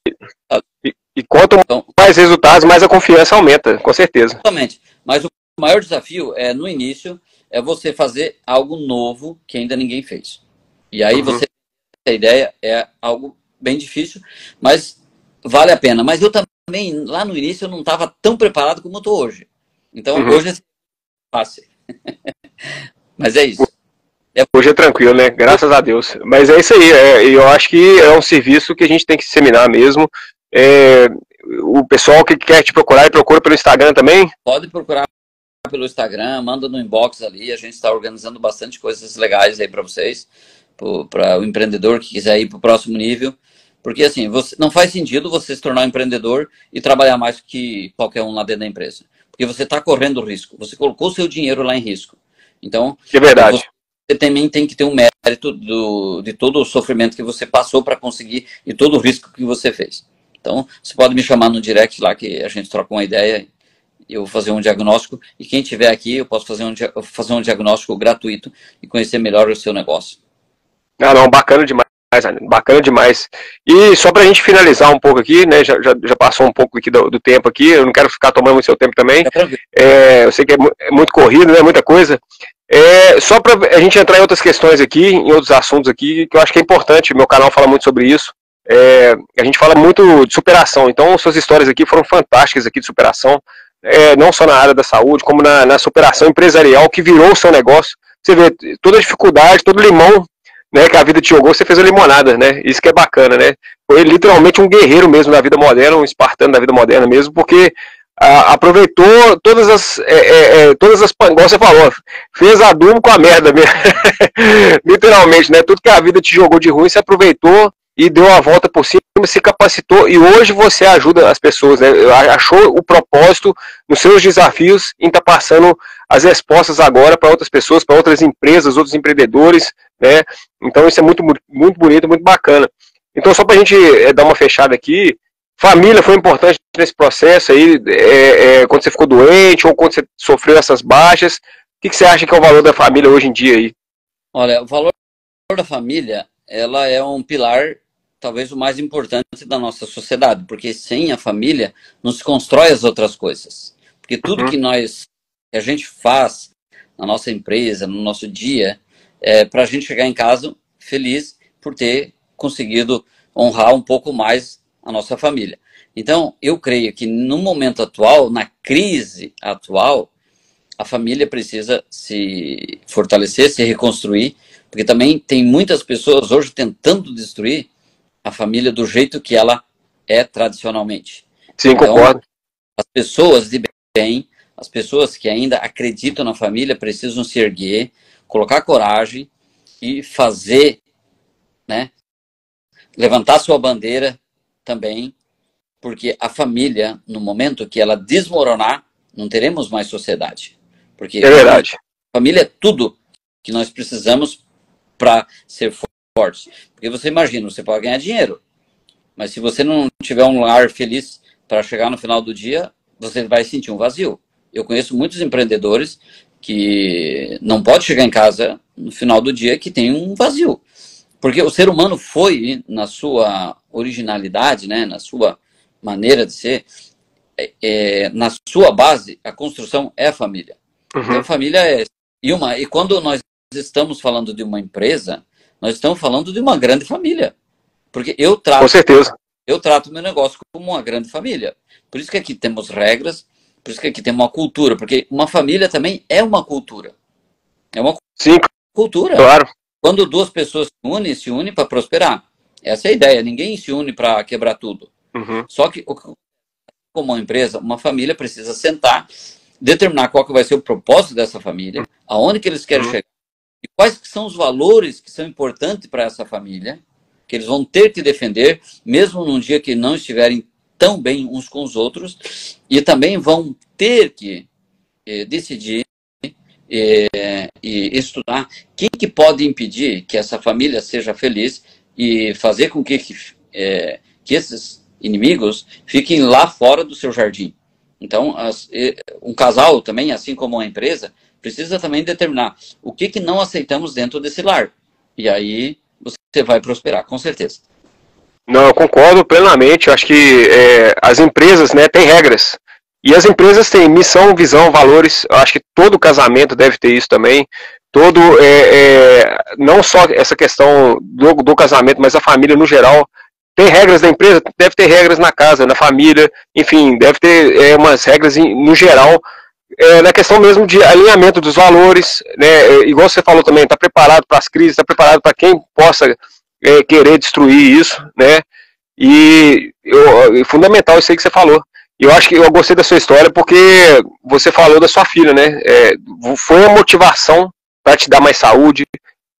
E quanto mais resultados, mais a confiança aumenta, com certeza. Exatamente. Mas o maior desafio no início, é você fazer algo novo que ainda ninguém fez. E aí a ideia é algo bem difícil, mas vale a pena. Mas eu também, lá no início, eu não estava tão preparado como eu estou hoje. Então, hoje é fácil. Mas é isso. Hoje é tranquilo, né? Graças a Deus. Mas é isso aí. Eu acho que é um serviço que a gente tem que disseminar mesmo. o pessoal que quer te procurar, e procura pelo Instagram também? Pode procurar pelo Instagram, manda no inbox ali, a gente está organizando bastante coisas legais aí para vocês, para o empreendedor que quiser ir para o próximo nível, porque assim, não faz sentido você se tornar um empreendedor e trabalhar mais que qualquer um lá dentro da empresa, porque você está correndo risco, você colocou o seu dinheiro lá em risco, então é verdade. Você também tem que ter um mérito de todo o sofrimento que você passou para conseguir e todo o risco que você fez. Então, você pode me chamar no direct lá que a gente troca uma ideia, eu vou fazer um diagnóstico, e quem tiver aqui, eu posso fazer um diagnóstico gratuito e conhecer melhor o seu negócio. Ah, não, bacana demais, bacana demais. E só para a gente finalizar um pouco aqui, né, já passou um pouco aqui do tempo aqui, eu não quero ficar tomando muito seu tempo também, eu sei que é muito corrido, né, muita coisa, só para a gente entrar em outras questões aqui, em outros assuntos aqui, que eu acho que é importante, meu canal fala muito sobre isso, a gente fala muito de superação, então suas histórias aqui foram fantásticas aqui de superação, não só na área da saúde, como na superação empresarial, que virou o seu negócio. Você vê toda a dificuldade, todo limão, né, que a vida te jogou, você fez a limonada, né? Isso que é bacana, né? Foi literalmente um guerreiro mesmo da vida moderna, um espartano da vida moderna mesmo, porque aproveitou todas as igual você falou, fez adubo com a merda mesmo. Literalmente, né? Tudo que a vida te jogou de ruim, você aproveitou e deu a volta por cima, se capacitou, e hoje você ajuda as pessoas, né? Achou o propósito nos seus desafios em estar passando as respostas agora para outras pessoas, para outras empresas, outros empreendedores, né? Então isso é muito, muito bonito, muito bacana. Então só para a gente dar uma fechada aqui, família foi importante nesse processo aí, quando você ficou doente ou quando você sofreu essas baixas, o que você acha que é o valor da família hoje em dia aí? Olha, o valor da família, ela é um pilar, talvez o mais importante da nossa sociedade, porque sem a família não se constrói as outras coisas. Porque tudo que a gente faz na nossa empresa, no nosso dia, é para a gente chegar em casa feliz por ter conseguido honrar um pouco mais a nossa família. Então, eu creio que no momento atual, na crise atual, a família precisa se fortalecer, se reconstruir, porque também tem muitas pessoas hoje tentando destruir a família do jeito que ela é tradicionalmente. Sim, então, concordo. As pessoas de bem, as pessoas que ainda acreditam na família precisam se erguer, colocar coragem e fazer, né, levantar sua bandeira também, porque a família, no momento que ela desmoronar, não teremos mais sociedade. Porque é verdade. A família é tudo que nós precisamos para ser fortes. Porque você imagina, você pode ganhar dinheiro, mas se você não tiver um lar feliz para chegar no final do dia, você vai sentir um vazio. Eu conheço muitos empreendedores que não podem chegar em casa no final do dia que tem um vazio. Porque o ser humano foi, na sua originalidade, né, na sua maneira de ser, na sua base, a construção é a família. Então, a família é... E quando nós estamos falando de uma empresa, nós estamos falando de uma grande família. Porque eu trato... Com certeza. Eu trato o meu negócio como uma grande família. Por isso que aqui temos regras, por isso que aqui temos uma cultura. Porque uma família também é uma cultura. É uma cultura. Claro. Quando duas pessoas se unem para prosperar. Essa é a ideia. Ninguém se une para quebrar tudo. Só que, como uma empresa, uma família precisa sentar, determinar qual que vai ser o propósito dessa família, aonde que eles querem chegar, e quais que são os valores que são importantes para essa família, que eles vão ter que defender, mesmo num dia que não estiverem tão bem uns com os outros, e também vão ter que decidir e estudar quem que pode impedir que essa família seja feliz e fazer com que esses inimigos fiquem lá fora do seu jardim. Então, um casal também, assim como uma empresa, precisa também determinar o que não aceitamos dentro desse lar. E aí você vai prosperar, com certeza. Não, eu concordo plenamente. Eu acho que as empresas, né, têm regras. E as empresas têm missão, visão, valores. Eu acho que todo casamento deve ter isso também. Não só essa questão do casamento, mas a família no geral. Tem regras da empresa, deve ter regras na casa, na família, enfim, deve ter umas regras no geral, na questão mesmo de alinhamento dos valores, né, igual você falou também, está preparado para as crises, está preparado para quem possa querer destruir isso, né, e é fundamental isso aí que você falou. E eu acho que eu gostei da sua história porque você falou da sua filha, né? Foi a motivação para te dar mais saúde,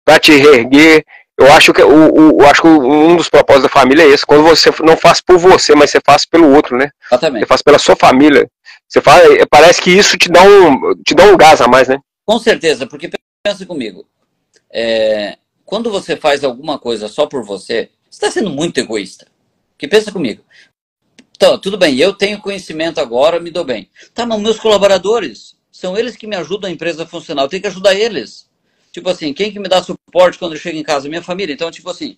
para te reerguer. Eu acho que um dos propósitos da família é esse. Quando você não faz por você, mas você faz pelo outro, né? Exatamente. Você faz pela sua família. Você faz, parece que isso te dá um gás a mais, né? Com certeza, porque pensa comigo. Quando você faz alguma coisa só por você, você está sendo muito egoísta. Porque pensa comigo. Então, tudo bem, eu tenho conhecimento agora, me dou bem. Tá, mas meus colaboradores, são eles que me ajudam a empresa a funcionar. Eu tenho que ajudar eles. Tipo assim, quem que me dá suporte quando eu chego em casa? Minha família. Então, tipo assim,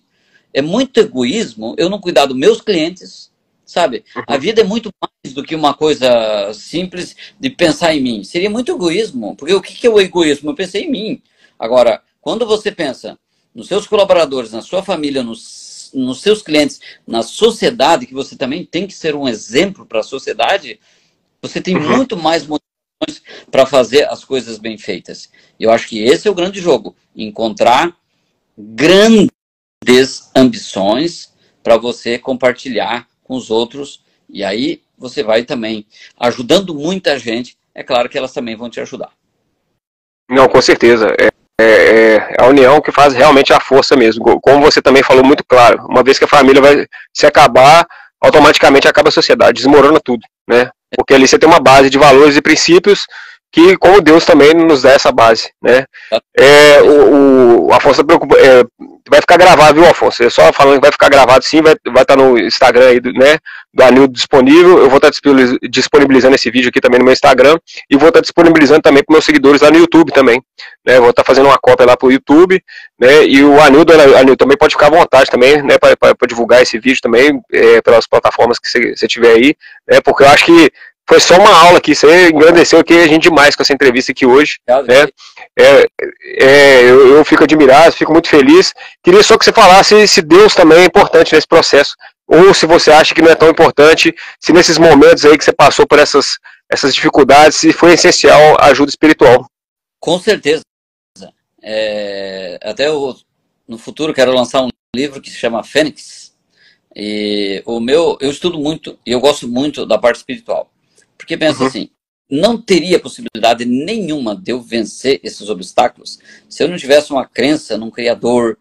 é muito egoísmo eu não cuidar dos meus clientes, sabe? A vida é muito mais do que uma coisa simples de pensar em mim. Seria muito egoísmo, porque o que é o egoísmo? Eu pensei em mim. Agora, quando você pensa nos seus colaboradores, na sua família, nos seus clientes, na sociedade, que você também tem que ser um exemplo para a sociedade, você tem muito mais motivações para fazer as coisas bem feitas. Eu acho que esse é o grande jogo, encontrar grandes ambições para você compartilhar com os outros, e aí você vai também ajudando muita gente, é claro que elas também vão te ajudar. Não, com certeza. É a união que faz realmente a força mesmo. Como você também falou muito claro, uma vez que a família vai se acabar, automaticamente acaba a sociedade, desmorona tudo, né? Porque ali você tem uma base de valores e princípios que, como Deus também nos dá essa base, né? O Afonso vai ficar gravado, viu, Afonso? Só falando que vai ficar gravado sim, vai estar no Instagram aí, né, do Anildo disponível. Eu vou estar disponibilizando esse vídeo aqui também no meu Instagram e vou estar disponibilizando também para meus seguidores lá no YouTube também, né? Vou estar fazendo uma cópia lá para o YouTube, né? E o Anildo também pode ficar à vontade também, né, para divulgar esse vídeo também pelas plataformas que você tiver aí, né? Porque eu acho que foi só uma aula aqui, você engrandeceu aqui a gente demais com essa entrevista aqui hoje, né? Eu fico admirado, fico muito feliz. Queria só que você falasse se Deus também é importante nesse processo, ou se você acha que não é tão importante, se nesses momentos aí que você passou por essas dificuldades, se foi essencial a ajuda espiritual. Com certeza. Até no futuro quero lançar um livro que se chama Fênix. E eu estudo muito e eu gosto muito da parte espiritual. Porque pensa assim, não teria possibilidade nenhuma de eu vencer esses obstáculos se eu não tivesse uma crença num Criador,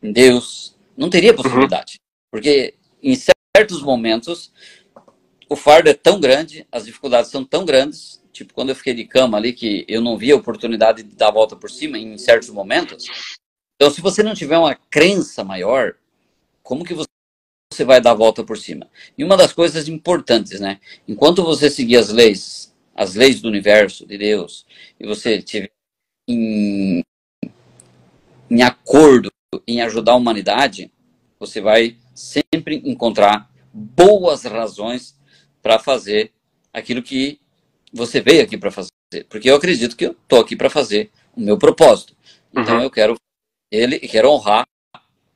em Deus. Não teria possibilidade. Porque em certos momentos o fardo é tão grande, as dificuldades são tão grandes, tipo quando eu fiquei de cama ali, que eu não via a oportunidade de dar a volta por cima em certos momentos. Então, se você não tiver uma crença maior, como que você vai dar a volta por cima? E uma das coisas importantes, né? Enquanto você seguir as leis do universo, de Deus, e você estiver em acordo em ajudar a humanidade, você vai sempre encontrar boas razões para fazer aquilo que você veio aqui para fazer. Porque eu acredito que eu estou aqui para fazer o meu propósito. Então eu quero quero honrar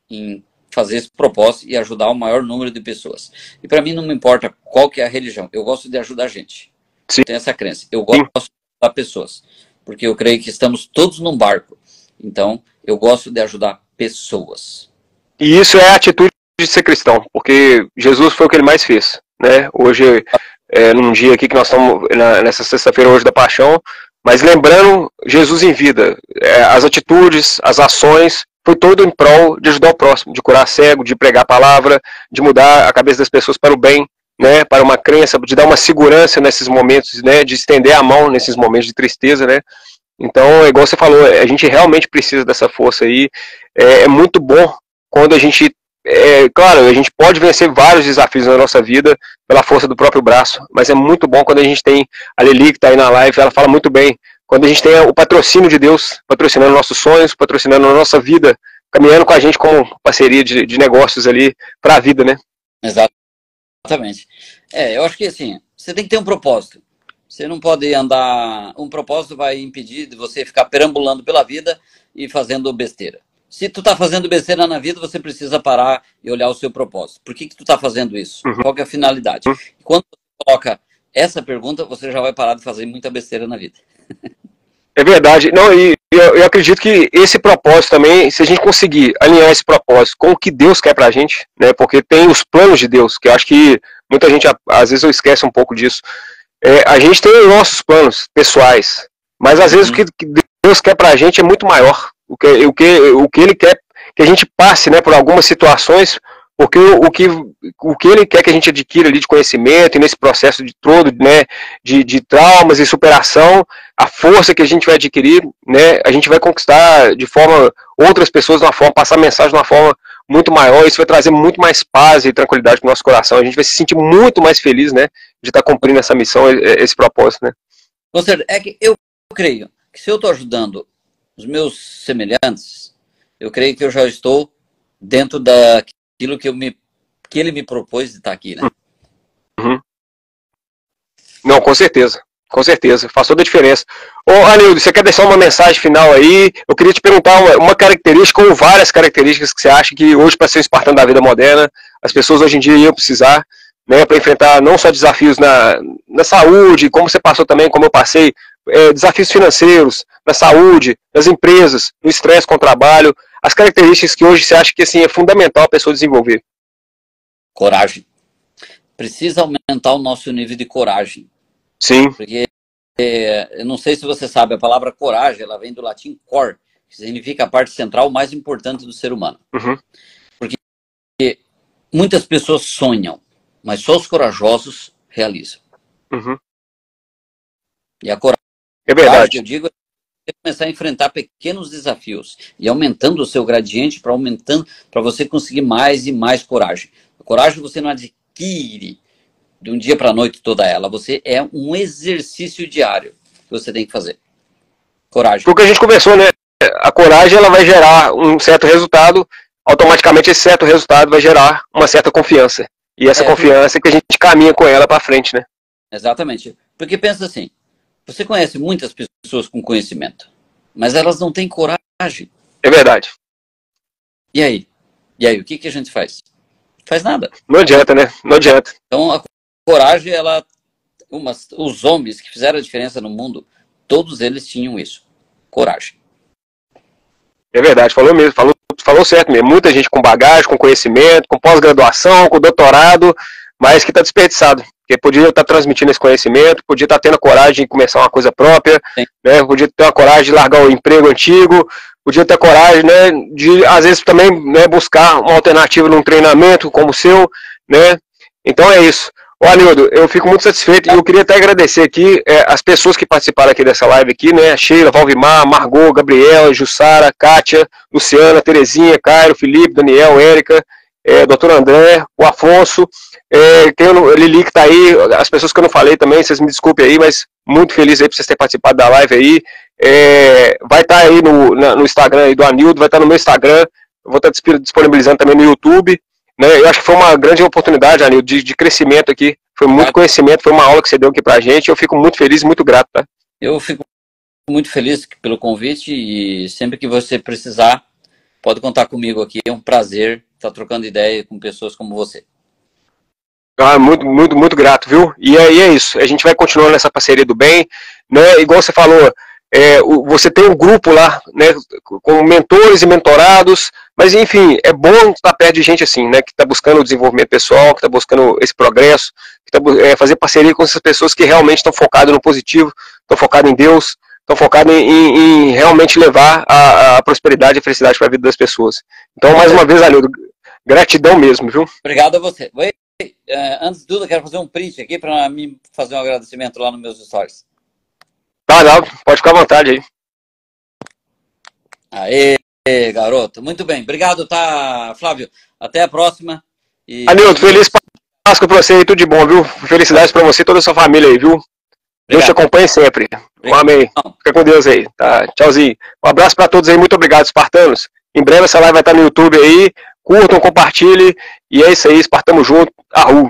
em fazer esse propósito e ajudar o maior número de pessoas. E para mim não me importa qual que é a religião. Eu gosto de ajudar a gente. Sim. Eu tenho essa crença. Eu gosto de ajudar pessoas. Porque eu creio que estamos todos num barco. Então, eu gosto de ajudar pessoas. E isso é a atitude de ser cristão. Porque Jesus foi o que ele mais fez, né? Hoje, num dia aqui que nós estamos, nessa sexta-feira hoje da Paixão, mas lembrando Jesus em vida. As atitudes, as ações, foi todo em prol de ajudar o próximo, de curar cego, de pregar a palavra, de mudar a cabeça das pessoas para o bem, né, para uma crença, de dar uma segurança nesses momentos, né, de estender a mão nesses momentos de tristeza, né. Então, igual você falou, a gente realmente precisa dessa força aí. É muito bom quando a gente, claro, a gente pode vencer vários desafios na nossa vida pela força do próprio braço, mas é muito bom quando a gente tem a Lili que está aí na live, ela fala muito bem, quando a gente tem o patrocínio de Deus, patrocinando nossos sonhos, patrocinando a nossa vida, caminhando com a gente como parceria de negócios ali para a vida, né? Exatamente. Eu acho que assim, você tem que ter um propósito. Você não pode andar... Um propósito vai impedir de você ficar perambulando pela vida e fazendo besteira. Se tu tá fazendo besteira na vida, você precisa parar e olhar o seu propósito. Por que tu tá fazendo isso? Qual que é a finalidade? E quando você coloca essa pergunta, você já vai parar de fazer muita besteira na vida. É verdade. Não, e eu acredito que esse propósito também, se a gente conseguir alinhar esse propósito com o que Deus quer pra gente, né? Porque tem os planos de Deus, que eu acho que muita gente, às vezes, eu esqueço um pouco disso. A gente tem os nossos planos pessoais, mas às vezes o que Deus quer pra gente é muito maior. O que Ele quer que a gente passe, né, por algumas situações, porque o que Ele quer que a gente adquira ali de conhecimento, e nesse processo de todo, né, de traumas e superação, a força que a gente vai adquirir, né, a gente vai conquistar de forma, outras pessoas de uma forma, passar mensagem de uma forma muito maior, isso vai trazer muito mais paz e tranquilidade para o nosso coração, a gente vai se sentir muito mais feliz, né, de estar cumprindo essa missão, esse propósito, né. Com certeza, é que eu creio que se eu estou ajudando os meus semelhantes, eu creio que eu já estou dentro daquilo que ele me propôs de estar aqui, né? Uhum. Não, com certeza. Com certeza, faz toda a diferença. Ô, Anildo, você quer deixar uma mensagem final aí? Eu queria te perguntar uma característica ou várias características que você acha que hoje, para ser um espartano da vida moderna, as pessoas hoje em dia iam precisar, né, para enfrentar não só desafios na saúde, como você passou também, como eu passei, desafios financeiros, na saúde, nas empresas, no estresse com o trabalho, as características que hoje você acha que assim, é fundamental a pessoa desenvolver. Coragem. Precisa aumentar o nosso nível de coragem. Sim. Porque, eu não sei se você sabe, a palavra coragem, ela vem do latim cor, que significa a parte central mais importante do ser humano. Uhum. Porque muitas pessoas sonham, mas só os corajosos realizam. Uhum. E a coragem, é verdade, eu digo, é começar a enfrentar pequenos desafios e aumentando o seu gradiente para você conseguir mais e mais coragem. A coragem você não adquire de um dia para a noite toda ela. Você é um exercício diário que você tem que fazer. Coragem. Porque a gente conversou, né? A coragem ela vai gerar um certo resultado, automaticamente esse certo resultado vai gerar uma certa confiança. E essa confiança é que a gente caminha com ela para frente, né? Exatamente. Porque pensa assim, você conhece muitas pessoas com conhecimento, mas elas não têm coragem. É verdade. E aí? E aí, o que a gente faz? Não faz nada. Não adianta, né? Não adianta. Então, a coragem, os homens que fizeram a diferença no mundo, todos eles tinham isso. Coragem. É verdade, falou mesmo, falou certo mesmo. Muita gente com bagagem, com conhecimento, com pós-graduação, com doutorado, mas que está desperdiçado. Porque podia estar transmitindo esse conhecimento, podia estar tendo a coragem de começar uma coisa própria, né? Podia ter a coragem de largar o emprego antigo, podia ter a coragem, né, de, às vezes, também, né, buscar uma alternativa num treinamento como o seu, né? Então é isso. Ô, Anildo, eu fico muito satisfeito e eu queria até agradecer aqui as pessoas que participaram aqui dessa live aqui, né? Sheila, Valvimar, Margot, Gabriela, Jussara, Kátia, Luciana, Terezinha, Cairo, Felipe, Daniel, Érica, Dr. André, o Afonso, Lili que tá aí, as pessoas que eu não falei também, vocês me desculpem aí, mas muito feliz aí por vocês terem participado da live aí. Vai estar aí no Instagram aí do Anildo, vai estar no meu Instagram, eu vou estar disponibilizando também no YouTube. Né? Eu acho que foi uma grande oportunidade, Anildo, de crescimento aqui. Foi muito conhecimento, foi uma aula que você deu aqui pra gente. Eu fico muito feliz e muito grato, tá? Eu fico muito feliz pelo convite e sempre que você precisar, pode contar comigo aqui. É um prazer estar trocando ideia com pessoas como você. Muito, muito, muito grato, viu? E aí é isso. A gente vai continuando nessa parceria do bem, né? Igual você falou, você tem um grupo lá, né, com mentores e mentorados, mas enfim, é bom estar perto de gente assim, né, que está buscando o desenvolvimento pessoal, que está buscando esse progresso, que está fazer parceria com essas pessoas que realmente estão focadas no positivo, estão focadas em Deus, estão focadas em realmente levar a prosperidade e a felicidade para a vida das pessoas. Então, mais uma vez, Anildo, gratidão mesmo, viu? Obrigado a você. Antes de tudo, eu quero fazer um print aqui para mim fazer um agradecimento lá nos meus stories. Não, pode ficar à vontade aí. Aê, garoto. Muito bem. Obrigado, tá, Flávio? Até a próxima. Anildo, feliz Páscoa pra você aí, tudo de bom, viu? Felicidades pra você e toda a sua família aí, viu? Obrigado. Deus te acompanhe sempre. Um amém. Fica com Deus aí, tá? Tchauzinho. Um abraço pra todos aí, muito obrigado, espartanos. Em breve essa live vai estar no YouTube aí. Curtam, compartilhem. E é isso aí, espartamos junto. Arru!